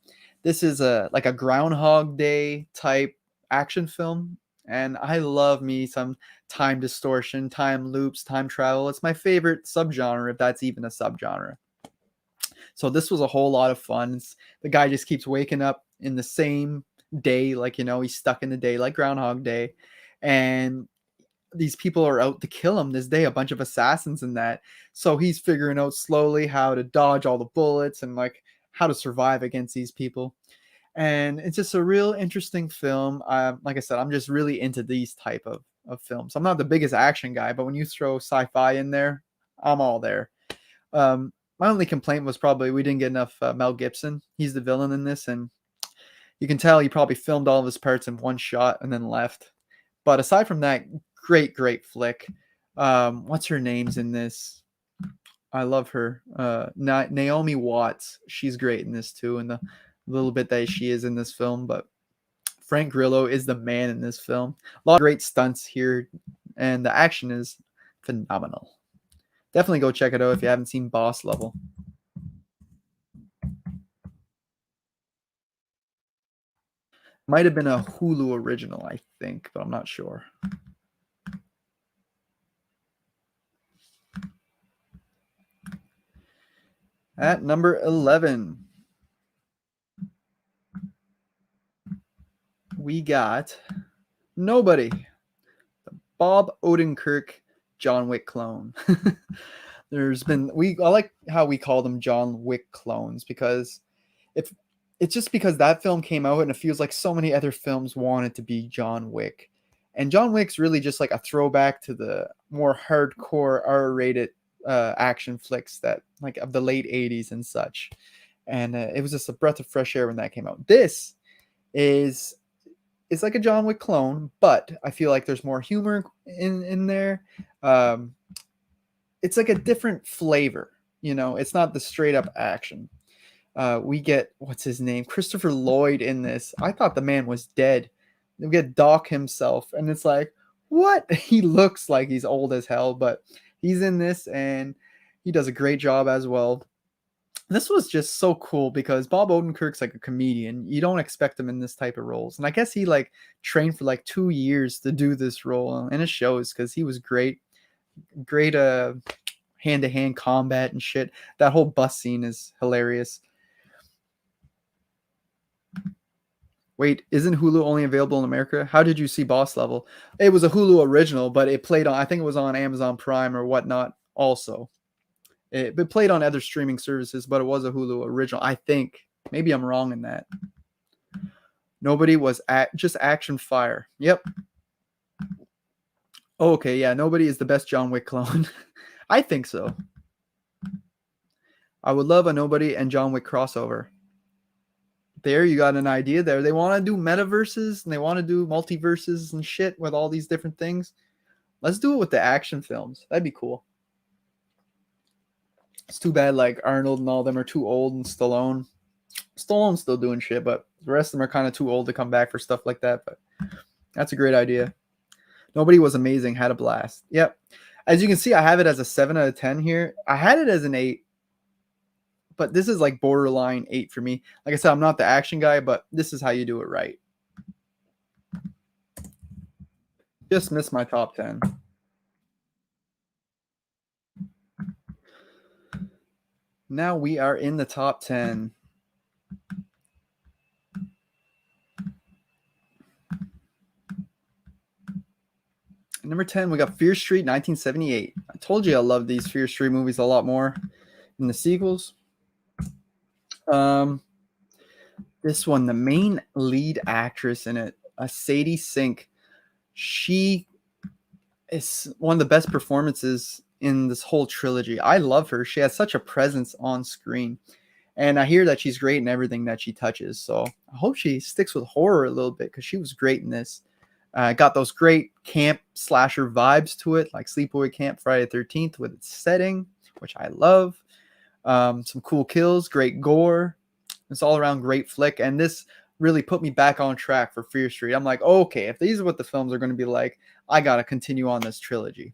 S1: This is like a Groundhog Day type action film. And I love me some time distortion, time loops, time travel. It's my favorite subgenre, if that's even a subgenre. So this was a whole lot of fun. The guy just keeps waking up in the same day, like, he's stuck in the day, like Groundhog Day. And these people are out to kill him this day, a bunch of assassins and that. So he's figuring out slowly how to dodge all the bullets and like how to survive against these people. And it's just a real interesting film. Like I said, I'm just really into these type of films. I'm not the biggest action guy, but when you throw sci-fi in there, I'm all there. My only complaint was probably we didn't get enough Mel Gibson. He's the villain in this, and you can tell he probably filmed all of his parts in one shot and then left. But aside from that, great flick. What's her name's in this? I love her. Naomi Watts. She's great in this too, and the little bit that she is in this film. But Frank Grillo is the man in this film. A lot of great stunts here, and the action is phenomenal. Definitely go check it out if you haven't seen Boss Level. Might have been a Hulu original, I think, but I'm not sure. At number 11, we got Nobody, the Bob Odenkirk John Wick clone. I like how we call them John Wick clones because if it's just because that film came out and it feels like so many other films wanted to be John Wick. And John Wick's really just like a throwback to the more hardcore R-rated action flicks that like of the late 80s and such. And it was just a breath of fresh air when that came out. This is like a John Wick clone, but I feel like there's more humor in there. It's like a different flavor, it's not the straight up action. We get, what's his name? Christopher Lloyd in this. I thought the man was dead. We get Doc himself, and it's like, what? He looks like he's old as hell, but he's in this, and he does a great job as well. This was just so cool because Bob Odenkirk's like a comedian. You don't expect him in this type of roles. And I guess he like trained for like 2 years to do this role, and it shows because he was great hand-to-hand combat and shit. That whole bus scene is hilarious. Wait, isn't Hulu only available in America? How did you see Boss Level? It was a Hulu original, but it played on, I think it was on Amazon Prime or whatnot also. It played on other streaming services, but it was a Hulu original, I think. Maybe I'm wrong in that. Nobody was just action fire. Yep. Oh, okay, yeah, Nobody is the best John Wick clone. I think so. I would love a Nobody and John Wick crossover. There, you got an idea there. They want to do metaverses and they want to do multiverses and shit with all these different things. Let's do it with the action films. That'd be cool. It's too bad like Arnold and all them are too old, and Stallone's still doing shit, but the rest of them are kind of too old to come back for stuff like that. But that's a great idea. Nobody was amazing. Had a blast. Yep. As you can see, I have it as a 7 out of 10 here. I had it as an 8, but this is like borderline 8 for me. Like I said, I'm not the action guy, but this is how you do it right. Just missed my top 10. Now we are in the top 10. Number 10, we got Fear Street 1978. I told you I love these Fear Street movies a lot more than the sequels. This one, the main lead actress in it, Sadie Sink, she is one of the best performances in this whole trilogy. I love her. She has such a presence on screen. And I hear that she's great in everything that she touches. So I hope she sticks with horror a little bit because she was great in this. Got those great camp slasher vibes to it, like Sleepaway Camp, Friday the 13th with its setting, which I love. Some cool kills, great gore. It's all around great flick. And this really put me back on track for Fear Street. I'm like, okay, if these are what the films are going to be like, I got to continue on this trilogy.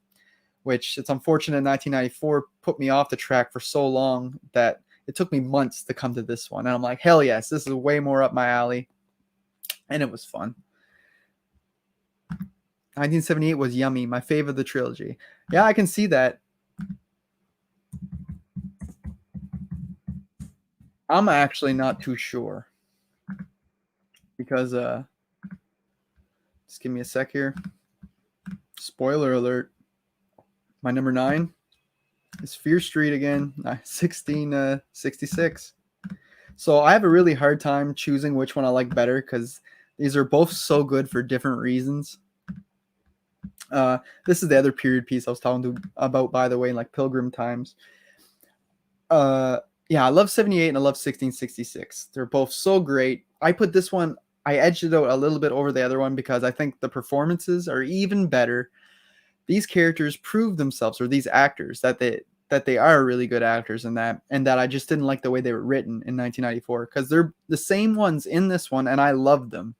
S1: Which it's unfortunate 1994 put me off the track for so long that it took me months to come to this one. And I'm like, hell yes, this is way more up my alley. And it was fun. 1978 was yummy, my fave of the trilogy. Yeah, I can see that. I'm actually not too sure because just give me a sec here. Spoiler alert. My number 9 is Fear Street again, 1666. So I have a really hard time choosing which one I like better because these are both so good for different reasons. This is the other period piece I was talking about, by the way, like Pilgrim Times. Yeah, I love 78 and I love 1666. They're both so great. I put this one, I edged it out a little bit over the other one because I think the performances are even better. These characters prove themselves, or these actors, that they are really good actors in that, and that I just didn't like the way they were written in 1994 because they're the same ones in this one, and I love them.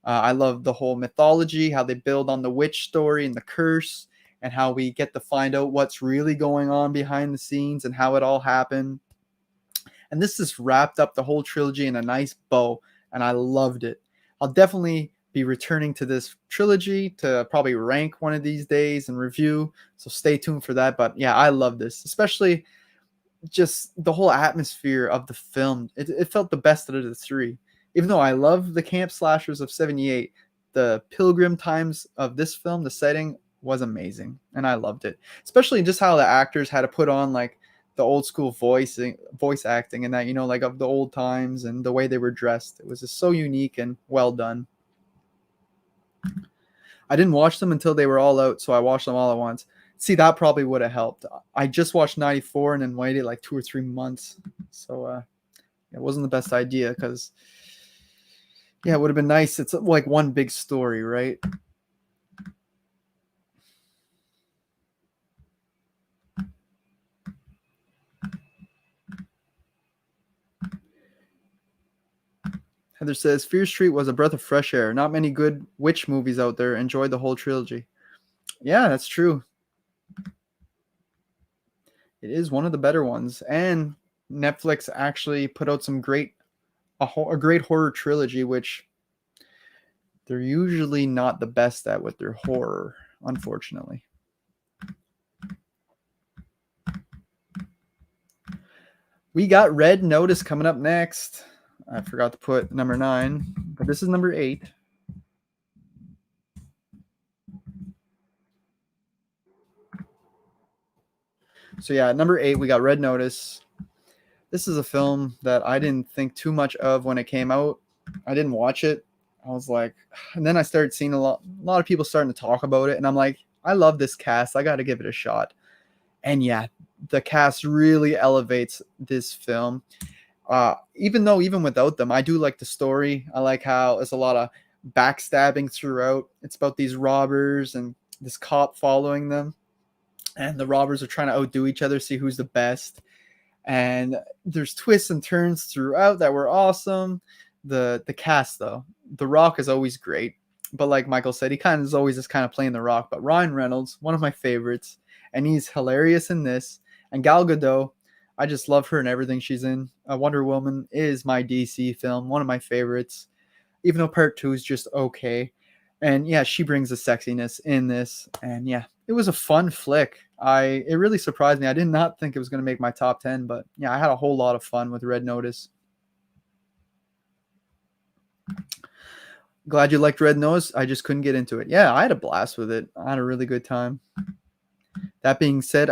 S1: I love the whole mythology, how they build on the witch story and the curse, and how we get to find out what's really going on behind the scenes and how it all happened. And this just wrapped up the whole trilogy in a nice bow, and I loved it. I'll definitely be returning to this trilogy to probably rank one of these days and review, so stay tuned for that. But yeah, I love this, especially just the whole atmosphere of the film. It felt the best out of the three. Even though I love the camp slashers of 78, the Pilgrim Times of this film, the setting was amazing, and I loved it. Especially just how the actors had to put on like the old school voice acting, and that, you know, like of the old times, and the way they were dressed. It was just so unique and well done. I didn't watch them until they were all out, so I watched them all at once. See, that probably would have helped. I just watched 94 and then waited like 2 or 3 months. So it wasn't the best idea because, yeah, it would have been nice. It's like one big story, right? Heather says, Fear Street was a breath of fresh air. Not many good witch movies out there. Enjoyed the whole trilogy. Yeah, that's true. It is one of the better ones. And Netflix actually put out some a great horror trilogy, which they're usually not the best at with their horror, unfortunately. We got Red Notice coming up next. I forgot to put number 9, but this is number 8. So yeah, number 8, we got Red Notice. This is a film that I didn't think too much of when it came out. I didn't watch it. I was like, and then I started seeing a lot of people starting to talk about it, and I'm like, I love this cast. I got to give it a shot. And yeah, the cast really elevates this film. Even without them, I do like the story. I like how there's a lot of backstabbing throughout. It's about these robbers and this cop following them, and the robbers are trying to outdo each other, see who's the best. And there's twists and turns throughout that were awesome. The cast, though, The Rock is always great, but like Michael said, he kind of is always just kind of playing The Rock. But Ryan Reynolds, one of my favorites, and he's hilarious in this. And Gal Gadot, I just love her and everything she's in. Wonder Woman is my DC film, one of my favorites, even though Part 2 is just okay. And yeah, she brings the sexiness in this. And yeah, it was a fun flick. It really surprised me. I did not think it was going to make my top 10, but yeah, I had a whole lot of fun with Red Notice. Glad you liked Red Notice. I just couldn't get into it. Yeah, I had a blast with it. I had a really good time. That being said,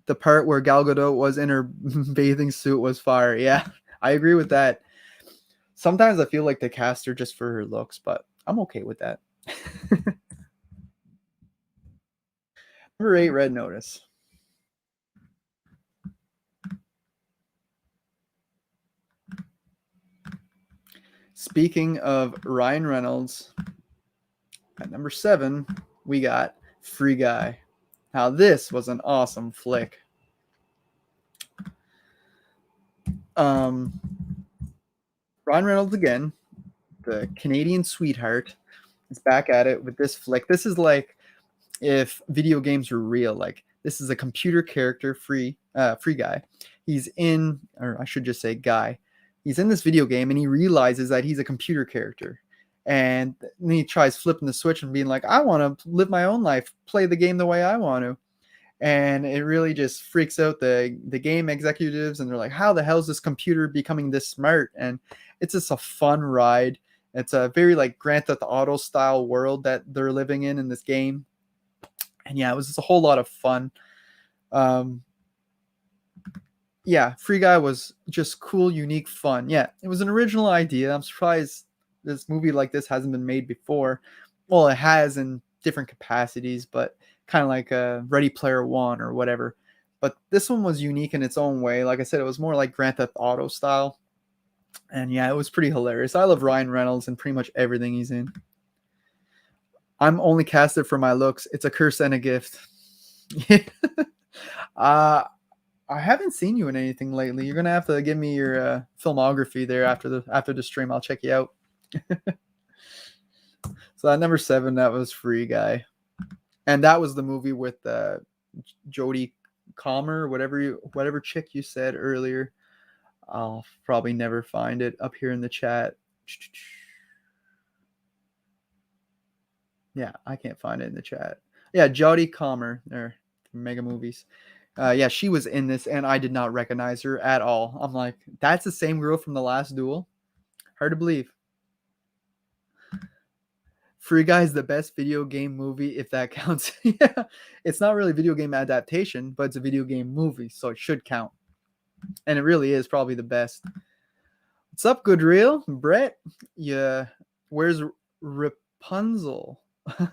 S1: the part where Gal Gadot was in her bathing suit was fire. Yeah, I agree with that. Sometimes I feel like they cast her just for her looks, but I'm okay with that. Number 8, Red Notice. Speaking of Ryan Reynolds, at number 7, we got Free Guy. Now, this was an awesome flick. Ryan Reynolds again, the Canadian sweetheart, is back at it with this flick. This is like if video games were real. Like this is a computer character, free guy. He's in, or I should just say guy. He's in this video game and he realizes that he's a computer character. And then he tries flipping the switch and being like, I want to live my own life, play the game the way I want to. And it really just freaks out the game executives, and they're like, how the hell is this computer becoming this smart? And it's just a fun ride. It's a very like Grand Theft Auto style world that they're living in this game. And yeah, it was just a whole lot of fun. Yeah, Free Guy was just cool, unique, fun. Yeah, it was an original idea. I'm surprised this movie like this hasn't been made before. Well, it has in different capacities, but kind of like a Ready Player One or whatever. But this one was unique in its own way. Like I said, it was more like Grand Theft Auto style. And yeah, it was pretty hilarious. I love Ryan Reynolds and pretty much everything he's in. I'm only casted for my looks. It's a curse and a gift. I haven't seen you in anything lately. You're gonna have to give me your filmography there after the stream. I'll check you out. So at number 7, that was Free Guy, and that was the movie with Jodie Comer, whatever chick you said earlier. I'll probably never find it up here in the chat. Yeah, I can't find it in the chat. Yeah, Jodie Comer there from Mega Movies. Yeah, she was in this, and I did not recognize her at all. I'm like, that's the same girl from The Last Duel? Hard to believe. Free Guy is the best video game movie, if that counts. Yeah, it's not really a video game adaptation, but it's a video game movie, so it should count. And it really is probably the best. What's up, Good Real? Brett, yeah, where's Rapunzel?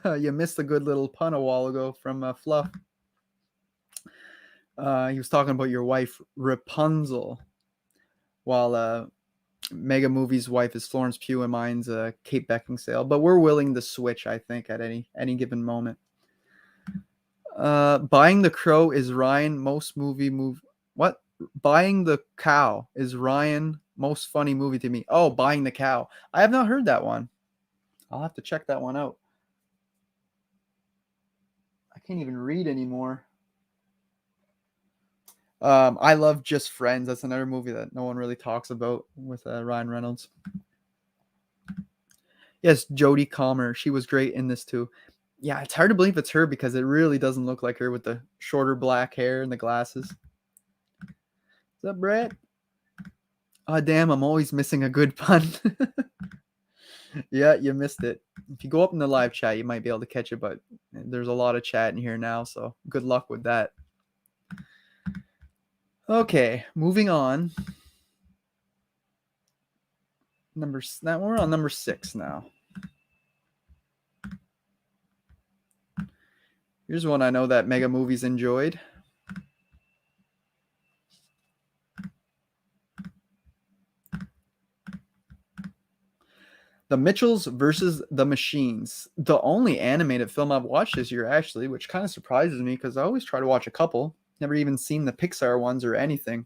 S1: You missed a good little pun a while ago from Fluff. He was talking about your wife, Rapunzel, while Mega Movie's wife is Florence Pugh and mine's Kate Beckinsale. But we're willing to switch, I think, at any given moment. Buying the Crow is Ryan most movie. What? Buying the Cow is Ryan most funny movie to me. Oh, Buying the Cow. I have not heard that one. I'll have to check that one out. I can't even read anymore. I love Just Friends. That's another movie that no one really talks about with Ryan Reynolds. Yes, Jodie Comer. She was great in this too. Yeah, it's hard to believe it's her because it really doesn't look like her with the shorter black hair and the glasses. What's up, Brett? Oh, damn, I'm always missing a good pun. Yeah, you missed it. If you go up in the live chat, you might be able to catch it, but there's a lot of chat in here now, so good luck with that. Okay, moving on. Now we're on number 6 now. Here's one I know that Mega Movies enjoyed. The Mitchells versus the Machines. The only animated film I've watched this year, actually, which kind of surprises me because I always try to watch a couple. Never even seen the Pixar ones or anything.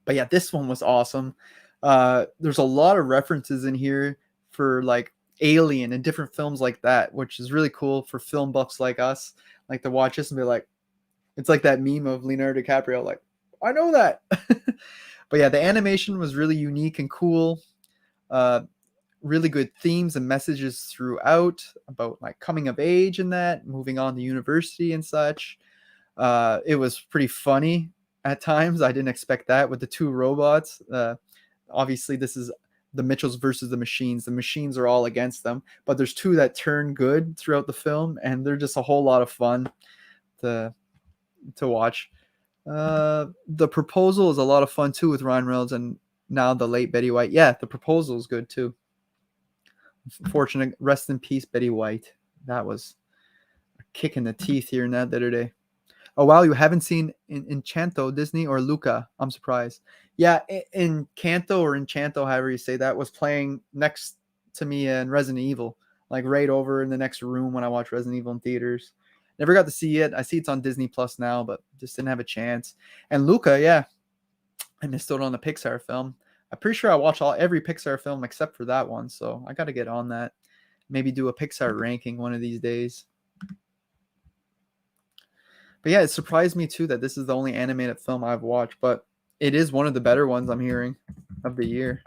S1: But yeah, this one was awesome. There's a lot of references in here for like Alien and different films like that, which is really cool for film buffs like us, like to watch this and be like, it's like that meme of Leonardo DiCaprio, like, I know that. But yeah, the animation was really unique and cool. Really good themes and messages throughout about like coming of age and that, moving on to university and such. It was pretty funny at times. I didn't expect that with the 2 robots. Obviously, this is the Mitchells versus the Machines. The Machines are all against them, but there's 2 that turn good throughout the film, and they're just a whole lot of fun to watch. The Proposal is a lot of fun too with Ryan Reynolds and now the late Betty White. Yeah, The Proposal is good too. Fortunate, rest in peace, Betty White. That was a kick in the teeth here in that the other day. Oh wow, you haven't seen Enchanto, Disney or Luca? I'm surprised. Yeah, Encanto or Enchanto, however you say that, was playing next to me in Resident Evil, like right over in the next room when I watch Resident Evil in theaters. Never got to see it. I see it's on Disney Plus now, but just didn't have a chance. And Luca, yeah, I missed out on the Pixar film. I'm pretty sure I watch every Pixar film except for that one, so I got to get on that. Maybe do a Pixar ranking one of these days. But yeah, it surprised me too that this is the only animated film I've watched, but it is one of the better ones I'm hearing of the year.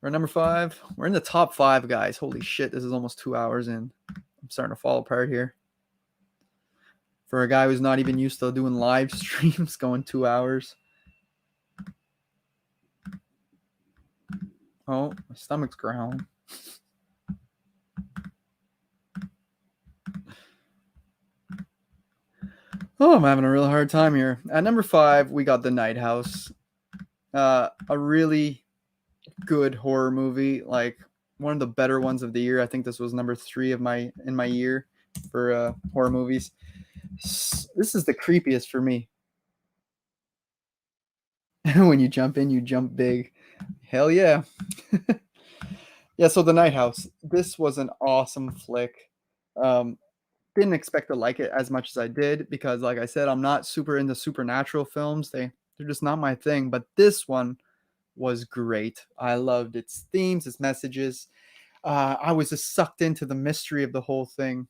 S1: We're at number 5. We're in the top 5, guys. Holy shit, this is almost 2 hours in. I'm starting to fall apart here. For a guy who's not even used to doing live streams, going 2 hours. Oh, my stomach's growling. Oh, I'm having a real hard time here. At number 5, we got The Night House. A really good horror movie, like one of the better ones of the year. I think this was number 3 in my year for horror movies. This is the creepiest for me. When you jump in, you jump big. Hell yeah. Yeah, so The Night House. This was an awesome flick. Didn't expect to like it as much as I did because, like I said, I'm not super into supernatural films. They're just not my thing. But this one was great. I loved its themes, its messages. I was just sucked into the mystery of the whole thing.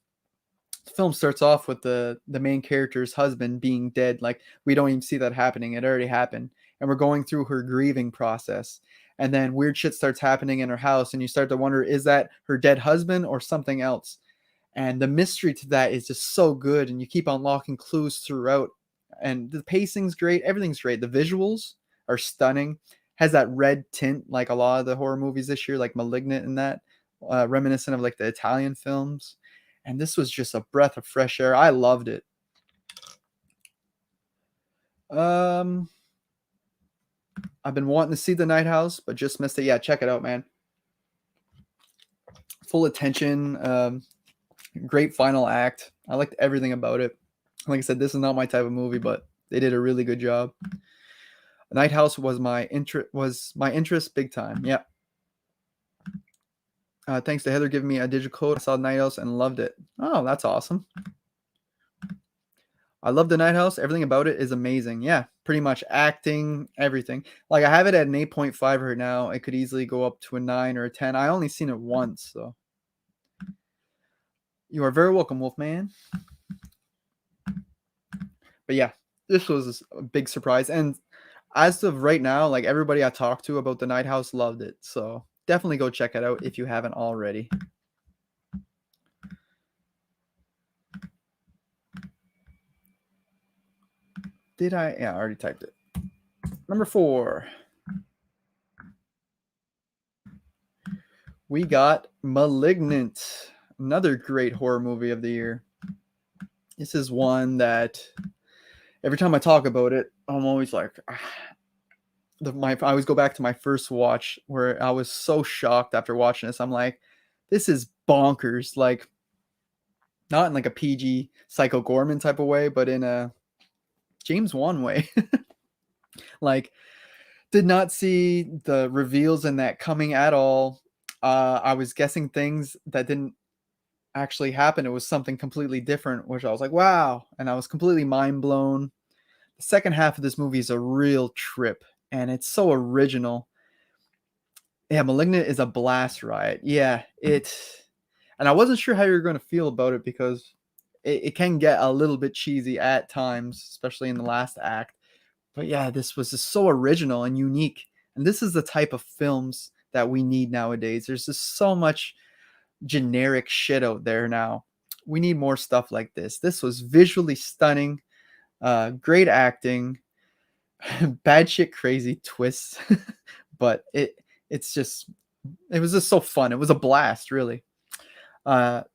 S1: The film starts off with the main character's husband being dead. Like, we don't even see that happening. It already happened. And we're going through her grieving process. And then weird shit starts happening in her house, and you start to wonder, is that her dead husband or something else? And the mystery to that is just so good, and you keep unlocking clues throughout. And the pacing's great, everything's great. The visuals are stunning. Has that red tint like a lot of the horror movies this year, like Malignant and that, reminiscent of like the Italian films. And this was just a breath of fresh air. I loved it. I've been wanting to see The Night House, but just missed it. Yeah, check it out, man. Full attention. Great final act. I liked everything about it. Like I said, this is not my type of movie, but they did a really good job. The Night House was my interest big time. Yeah. Thanks to Heather giving me a digital code. I saw Night House and loved it. Oh, that's awesome. I love The Night House. Everything about it is amazing. Yeah, pretty much acting, everything. Like, I have it at an 8.5 right now. It could easily go up to a 9 or a 10. I only seen it once, so. You are very welcome, Wolfman. But yeah, this was a big surprise. And as of right now, like, everybody I talked to about The Night House loved it. So definitely go check it out if you haven't already. Did I? Yeah, I already typed it. Number 4. We got Malignant. Another great horror movie of the year. This is one that every time I talk about it, I'm always like, I always go back to my first watch where I was so shocked after watching this. I'm like, this is bonkers. Like, not in like a PG Psycho Gorman type of way, but in a James Wan way. Like, did not see the reveals in that coming at all. I was guessing things that didn't actually happen. It was something completely different, which I was like, wow. And I was completely mind blown. The second half of this movie is a real trip, and it's so original. Yeah, Malignant is a blast ride. Yeah, and I wasn't sure how you were going to feel about it because it can get a little bit cheesy at times, especially in the last act. But yeah, this was just so original and unique. And this is the type of films that we need nowadays. There's just so much generic shit out there now. We need more stuff like this. This was visually stunning, great acting, bad shit, crazy twists, but it was just so fun. It was a blast, really. Brett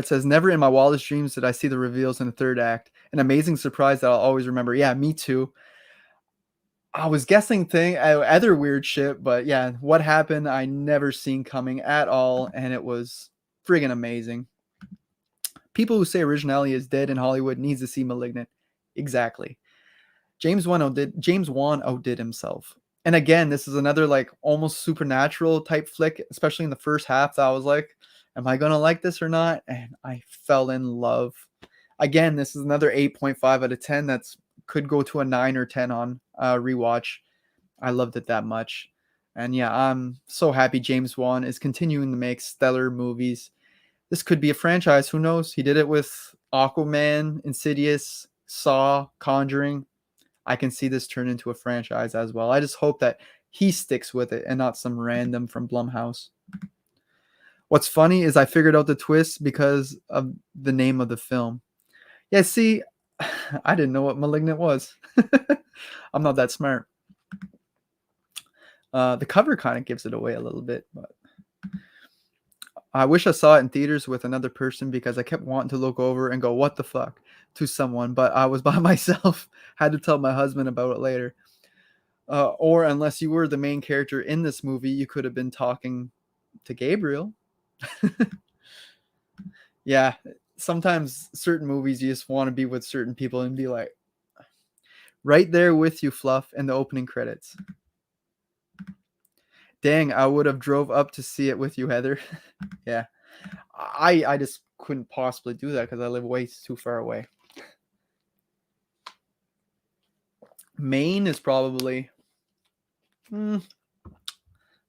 S1: says, never in my wildest dreams did I see the reveals in the third act. An amazing surprise that I'll always remember. Yeah, me too. I was guessing other weird shit, but yeah, what happened I never seen coming at all, and it was friggin' amazing. People who say originality is dead in Hollywood needs to see Malignant. Exactly. James Wan outdid himself. And again, this is another like almost supernatural type flick, especially in the first half. That I was like, am I gonna like this or not? And I fell in love. Again, this is another 8.5 out of 10. That's could go to a 9 or 10 on rewatch. I loved it that much. And yeah, I'm so happy James Wan is continuing to make stellar movies. This could be a franchise. Who knows? He did it with Aquaman, Insidious, Saw, Conjuring. I can see this turn into a franchise as well. I just hope that he sticks with it and not some random from Blumhouse. What's funny is I figured out the twist because of the name of the film. Yeah, see, I didn't know what Malignant was. I'm not that smart. The cover kind of gives it away a little bit, but I wish I saw it in theaters with another person because I kept wanting to look over and go, what the fuck, to someone, but I was by myself. Had to tell my husband about it later. Or unless you were the main character in this movie, you could have been talking to Gabriel. Yeah, sometimes certain movies you just want to be with certain people and be like, right there with you, Fluff, in the opening credits. Dang, I would have drove up to see it with you, Heather. Yeah, I just couldn't possibly do that because I live way too far away. Maine is probably, I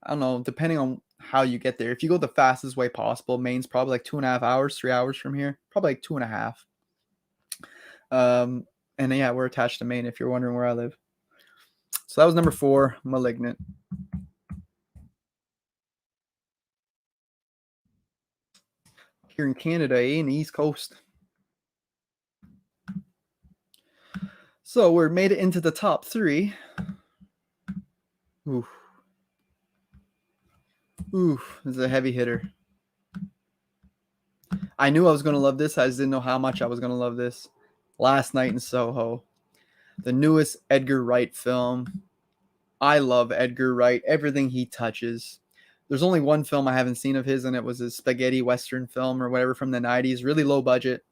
S1: don't know, depending on how you get there. If you go the fastest way possible, Maine's probably like 2.5 hours, 3 hours from here. Probably like 2.5. And yeah, we're attached to Maine if you're wondering where I live. So that was number 4, Malignant. Here in Canada, in the East Coast. So we're made it into the top 3. Oof. Oof, this is a heavy hitter. I knew I was going to love this. I just didn't know how much I was going to love this. Last Night in Soho. The newest Edgar Wright film. I love Edgar Wright. Everything he touches. There's only one film I haven't seen of his, and it was a spaghetti western film or whatever from the 90s. Really low budget,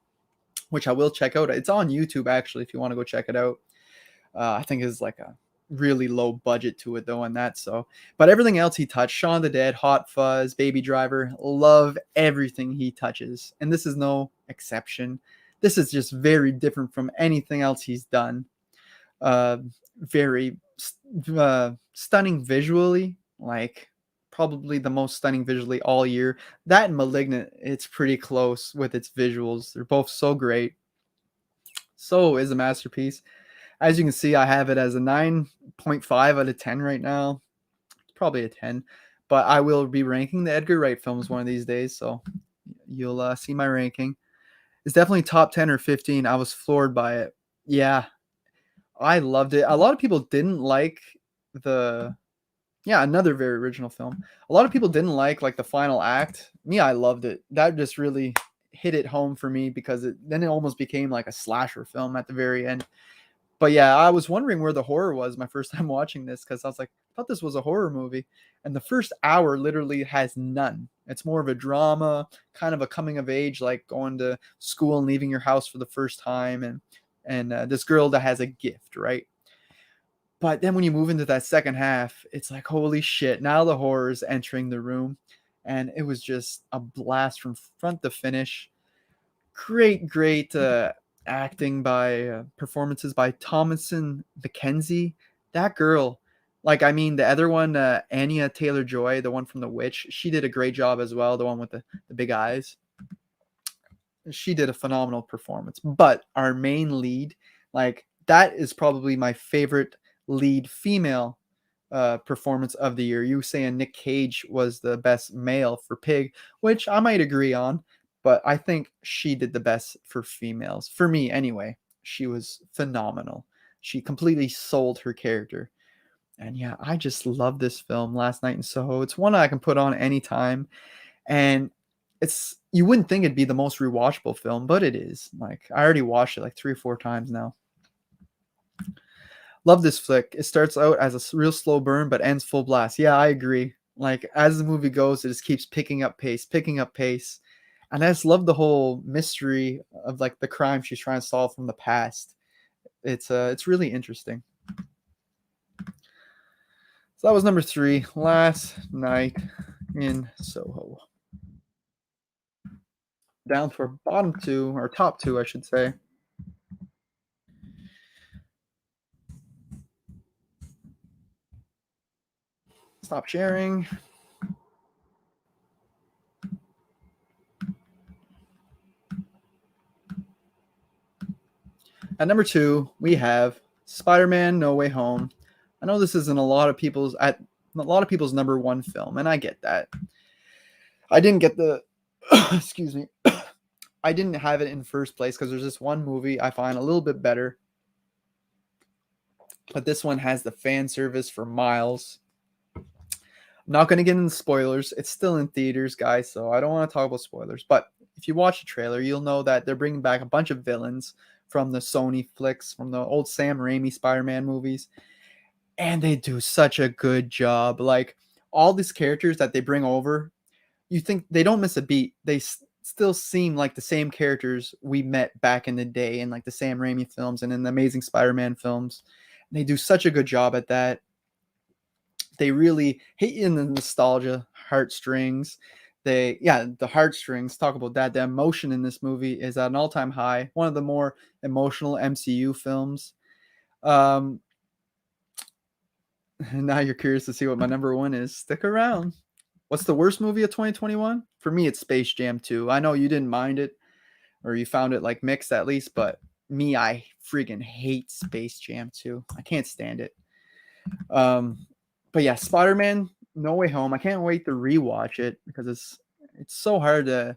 S1: which I will check out. It's on YouTube, actually, if you want to go check it out. I think it's like a really low budget to it, though, on that. So, but everything else he touched, Shaun of the Dead, Hot Fuzz, Baby Driver, love everything he touches. And this is no exception. This is just very different from anything else he's done. Very stunning visually, like probably the most stunning visually all year. That and Malignant, it's pretty close with its visuals. They're both so great. So is a masterpiece. As you can see, I have it as a 9.5 out of 10 right now. It's probably a 10, but I will be ranking the Edgar Wright films one of these days, so you'll see my ranking. It's definitely top 10 or 15. I was floored by it. Yeah, I loved it. A lot of people didn't like another very original film. A lot of people didn't like the final act. Me, I loved it. That just really hit it home for me because then it almost became like a slasher film at the very end. But yeah, I was wondering where the horror was my first time watching this because I was like, I thought this was a horror movie. And the first hour literally has none. It's more of a drama, kind of a coming of age, like going to school and leaving your house for the first time, and this girl that has a gift, right? But then when you move into that second half, it's like, holy shit, now the horror is entering the room. And it was just a blast from front to finish. Great acting by performances by Thomasin McKenzie. That girl, the other one, Anya Taylor-Joy, the one from The Witch, she did a great job as well, the one with the big eyes. She did a phenomenal performance. But our main lead, that is probably my favorite lead female performance of the year. You saying Nick Cage was the best male for Pig, which I might agree on, but I think she did the best for females. For me, anyway. She was phenomenal. She completely sold her character. And yeah, I just love this film, Last Night in Soho. It's one I can put on anytime. And you wouldn't think it'd be the most rewatchable film, but it is. I already watched it 3 or 4 times now. Love this flick. It starts out as a real slow burn, but ends full blast. Yeah, I agree. As the movie goes, it just keeps picking up pace. And I just love the whole mystery of the crime she's trying to solve from the past. It's really interesting. So that was number 3, Last Night in Soho. Down to our bottom 2, or top 2, I should say. Stop sharing. At number 2, we have Spider-Man: No Way Home. I know this isn't a lot of people's number 1 film, and I get that. I didn't get the excuse me. I didn't have it in first place because there's this one movie I find a little bit better. But this one has the fan service for miles. I'm not going to get into spoilers. It's still in theaters, guys, so I don't want to talk about spoilers. But if you watch the trailer, you'll know that they're bringing back a bunch of villains from the Sony flicks, from the old Sam Raimi Spider-Man movies. And they do such a good job. Like, all these characters that they bring over, you think they don't miss a beat. They still seem like the same characters we met back in the day in like the Sam Raimi films and in the Amazing Spider-Man films. They do such a good job at that. They really hit you in the nostalgia heartstrings. The heartstrings, talk about that. The emotion in this movie is at an all-time high. One of the more emotional MCU films. Um, now you're curious to see what my number 1 is. Stick around. What's the worst movie of 2021? For me, it's Space Jam 2. I know you didn't mind it, or you found it like mixed at least, but me, I freaking hate Space Jam 2. I can't stand it. But yeah, Spider-Man No Way Home. I can't wait to rewatch it because it's so hard to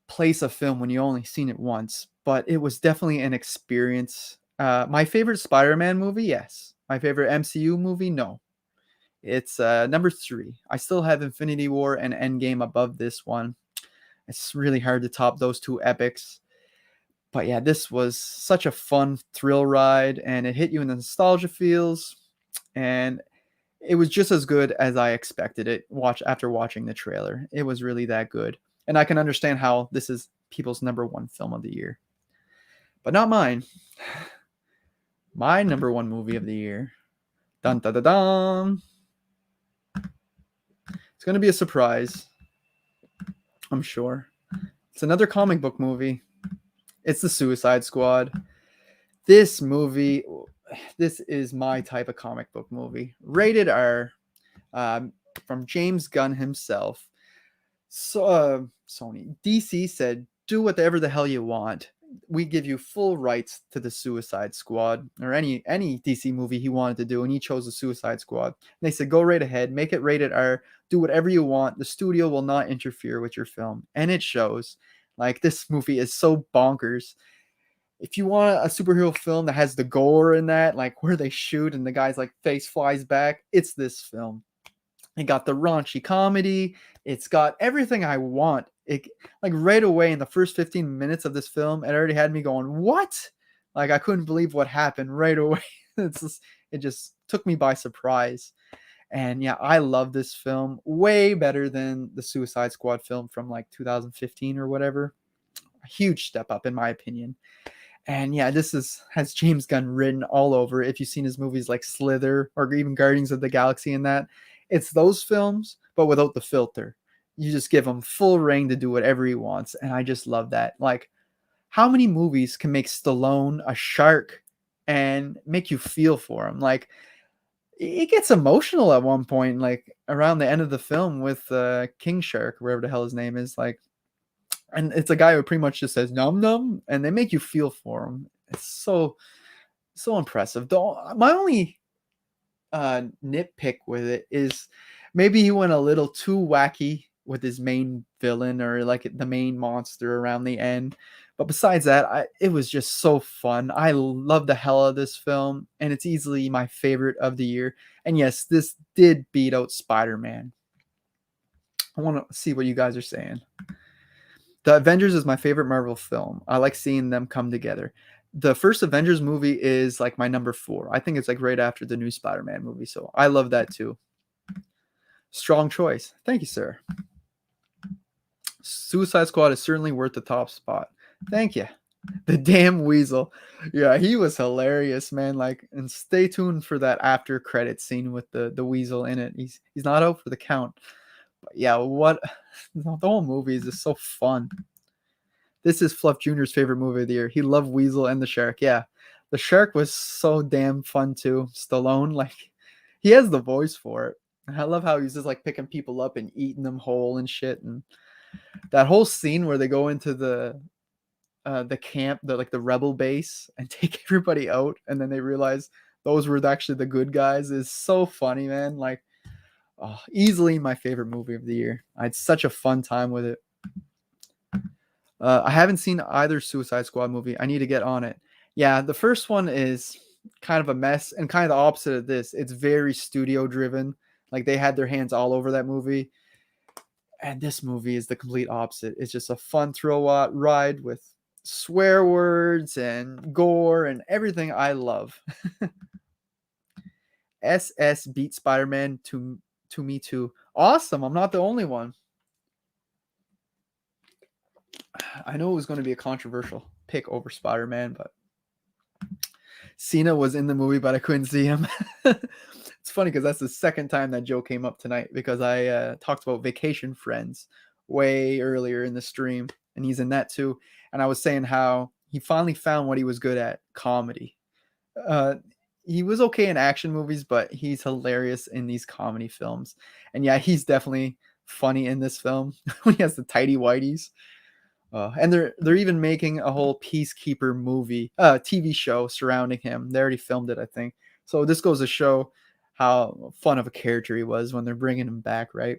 S1: place a film when you only seen it once. But it was definitely an experience. My favorite Spider-Man movie, yes. My favorite MCU movie, no. It's number 3. I still have Infinity War and Endgame above this one. It's really hard to top those two epics. But yeah, this was such a fun thrill ride, and it hit you in the nostalgia feels, and it was just as good as I expected it. After watching the trailer, it was really that good, and I can understand how this is people's number 1 film of the year, but not mine. My number 1 movie of the year, dun dun dun dun. It's gonna be a surprise, I'm sure. It's another comic book movie. It's The Suicide Squad. This movie, this is my type of comic book movie. Rated R, from James Gunn himself. So, Sony. DC said, do whatever the hell you want. We give you full rights to the Suicide Squad, or any DC movie he wanted to do, and he chose the Suicide Squad. And they said, go right ahead, make it rated R, do whatever you want. The studio will not interfere with your film, and it shows. Like, this movie is so bonkers. If you want a superhero film that has the gore in that, like where they shoot and the guy's like face flies back, it's this film. It got the raunchy comedy. It's got everything I want. It, like, right away in the first 15 minutes of this film, it already had me going, what? Like, I couldn't believe what happened right away. It just took me by surprise. And yeah, I love this film way better than the Suicide Squad film from like 2015 or whatever. A huge step up in my opinion. And yeah, has James Gunn written all over. If you've seen his movies like Slither or even Guardians of the Galaxy and that, it's those films, but without the filter. You just give him full reign to do whatever he wants. And I just love that. Like, how many movies can make Stallone a shark and make you feel for him? Like, it gets emotional at one point, like around the end of the film with King Shark, wherever the hell his name is. Like, and it's a guy who pretty much just says num num, and they make you feel for him. It's so impressive. My only nitpick with it is maybe he went a little too wacky with his main villain or like the main monster around the end. But besides that, it was just so fun. I love the hell out of this film, and it's easily my favorite of the year. And yes, this did beat out Spider-Man. I want to see what you guys are saying. The Avengers is my favorite Marvel film. I like seeing them come together. The first Avengers movie is like my number 4. I think it's like right after the new Spider-Man movie. So I love that too. Strong choice. Thank you, sir. Suicide Squad is certainly worth the top spot. Thank you. The damn weasel. Yeah, he was hilarious, man. Like, and stay tuned for that after credit scene with the weasel in it. He's not out for the count. But yeah, what the whole movie is just so fun. This is Fluff Jr.'s favorite movie of the year. He loved Weasel and the shark. Yeah, the shark was so damn fun too. Stallone, like, he has the voice for it. And I love how he's just like picking people up and eating them whole and shit. And that whole scene where they go into the camp, the rebel base, and take everybody out, and then they realize those were actually the good guys, is so funny, man. Like, oh, easily my favorite movie of the year. I had such a fun time with it. I haven't seen either Suicide Squad movie. I need to get on it. Yeah, the first one is kind of a mess and kind of the opposite of this. It's very studio driven. Like, they had their hands all over that movie. And this movie is the complete opposite. It's just a fun thrill ride with swear words and gore and everything I love. SS beat Spider-Man to me too. Awesome. I'm not the only one. I know it was going to be a controversial pick over Spider-Man, but Cena was in the movie, but I couldn't see him. It's funny because that's the second time that joke came up tonight, because I talked about Vacation Friends way earlier in the stream, and he's in that too. And I was saying how he finally found what he was good at, comedy. He was okay in action movies, but he's hilarious in these comedy films. And yeah, he's definitely funny in this film when he has the tidy whities. And they're even making a whole Peacekeeper movie, TV show surrounding him. They already filmed it, I think. So this goes to show how fun of a character he was when they're bringing him back, right?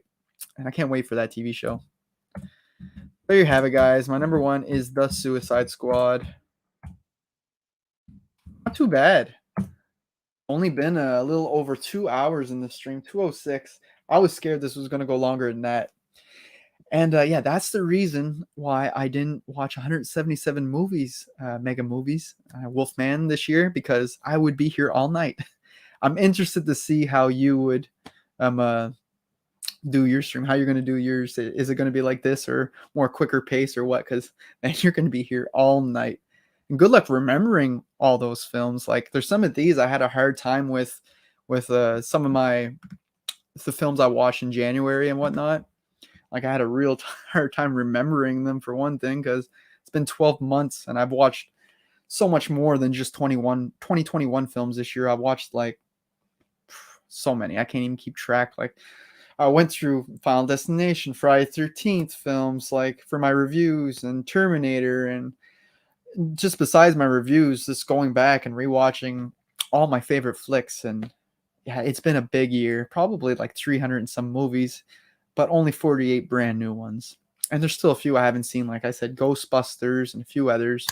S1: And I can't wait for that TV show. There you have it, guys. My number one is The Suicide Squad. Not too bad. Only been a little over 2 hours in the stream, 2:06. I was scared this was going to go longer than that. And yeah, that's the reason why I didn't watch 177 movies, mega movies, Wolfman this year, because I would be here all night. I'm interested to see how you would do your stream, how you're going to do yours. Is it going to be like this or more quicker pace or what? Because then you're going to be here all night. And good luck remembering all those films. Like, there's some of these I had a hard time with some of the films I watched in January and whatnot. Like, I had a real hard time remembering them, for one thing, because it's been 12 months and I've watched so much more than just 2021 films this year. I've watched like so many. I can't even keep track. Like, I went through Final Destination, Friday 13th films, like, for my reviews, and Terminator, and just besides my reviews, just going back and rewatching all my favorite flicks. And yeah, it's been a big year, probably like 300 and some movies, but only 48 brand new ones. And there's still a few I haven't seen. Like I said, Ghostbusters and a few others.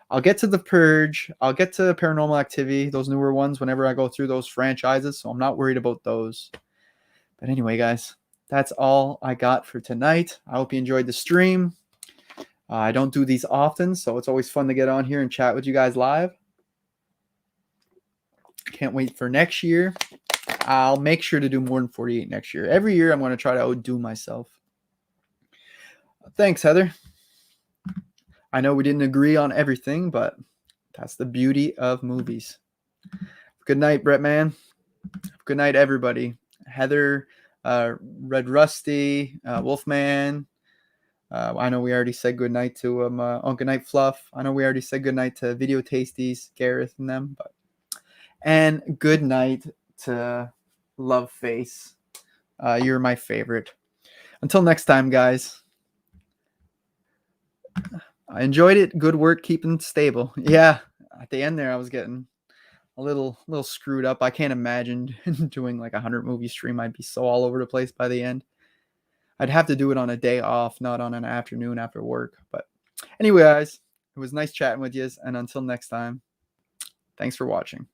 S1: I'll get to The Purge. I'll get to Paranormal Activity, those newer ones, whenever I go through those franchises. So I'm not worried about those. But anyway, guys, that's all I got for tonight. I hope you enjoyed the stream. I don't do these often, so it's always fun to get on here and chat with you guys live. Can't wait for next year. I'll make sure to do more than 48 next year. Every year I'm going to try to outdo myself. Thanks, Heather. I know we didn't agree on everything, but that's the beauty of movies. Good night, Brett, man. Good night, everybody. Heather, Red Rusty, Wolfman. I know we already said good night to good night, Fluff. I know we already said good night to Video Tasties, Gareth, and them. And good night to Love Face. You're my favorite. Until next time, guys. I enjoyed it. Good work keeping stable. Yeah, at the end there, I was getting a little screwed up. I can't imagine doing like a 100 movie stream. I'd be so all over the place by the end. I'd have to do it on a day off, not on an afternoon after work. But anyway, guys, it was nice chatting with you. And until next time, thanks for watching.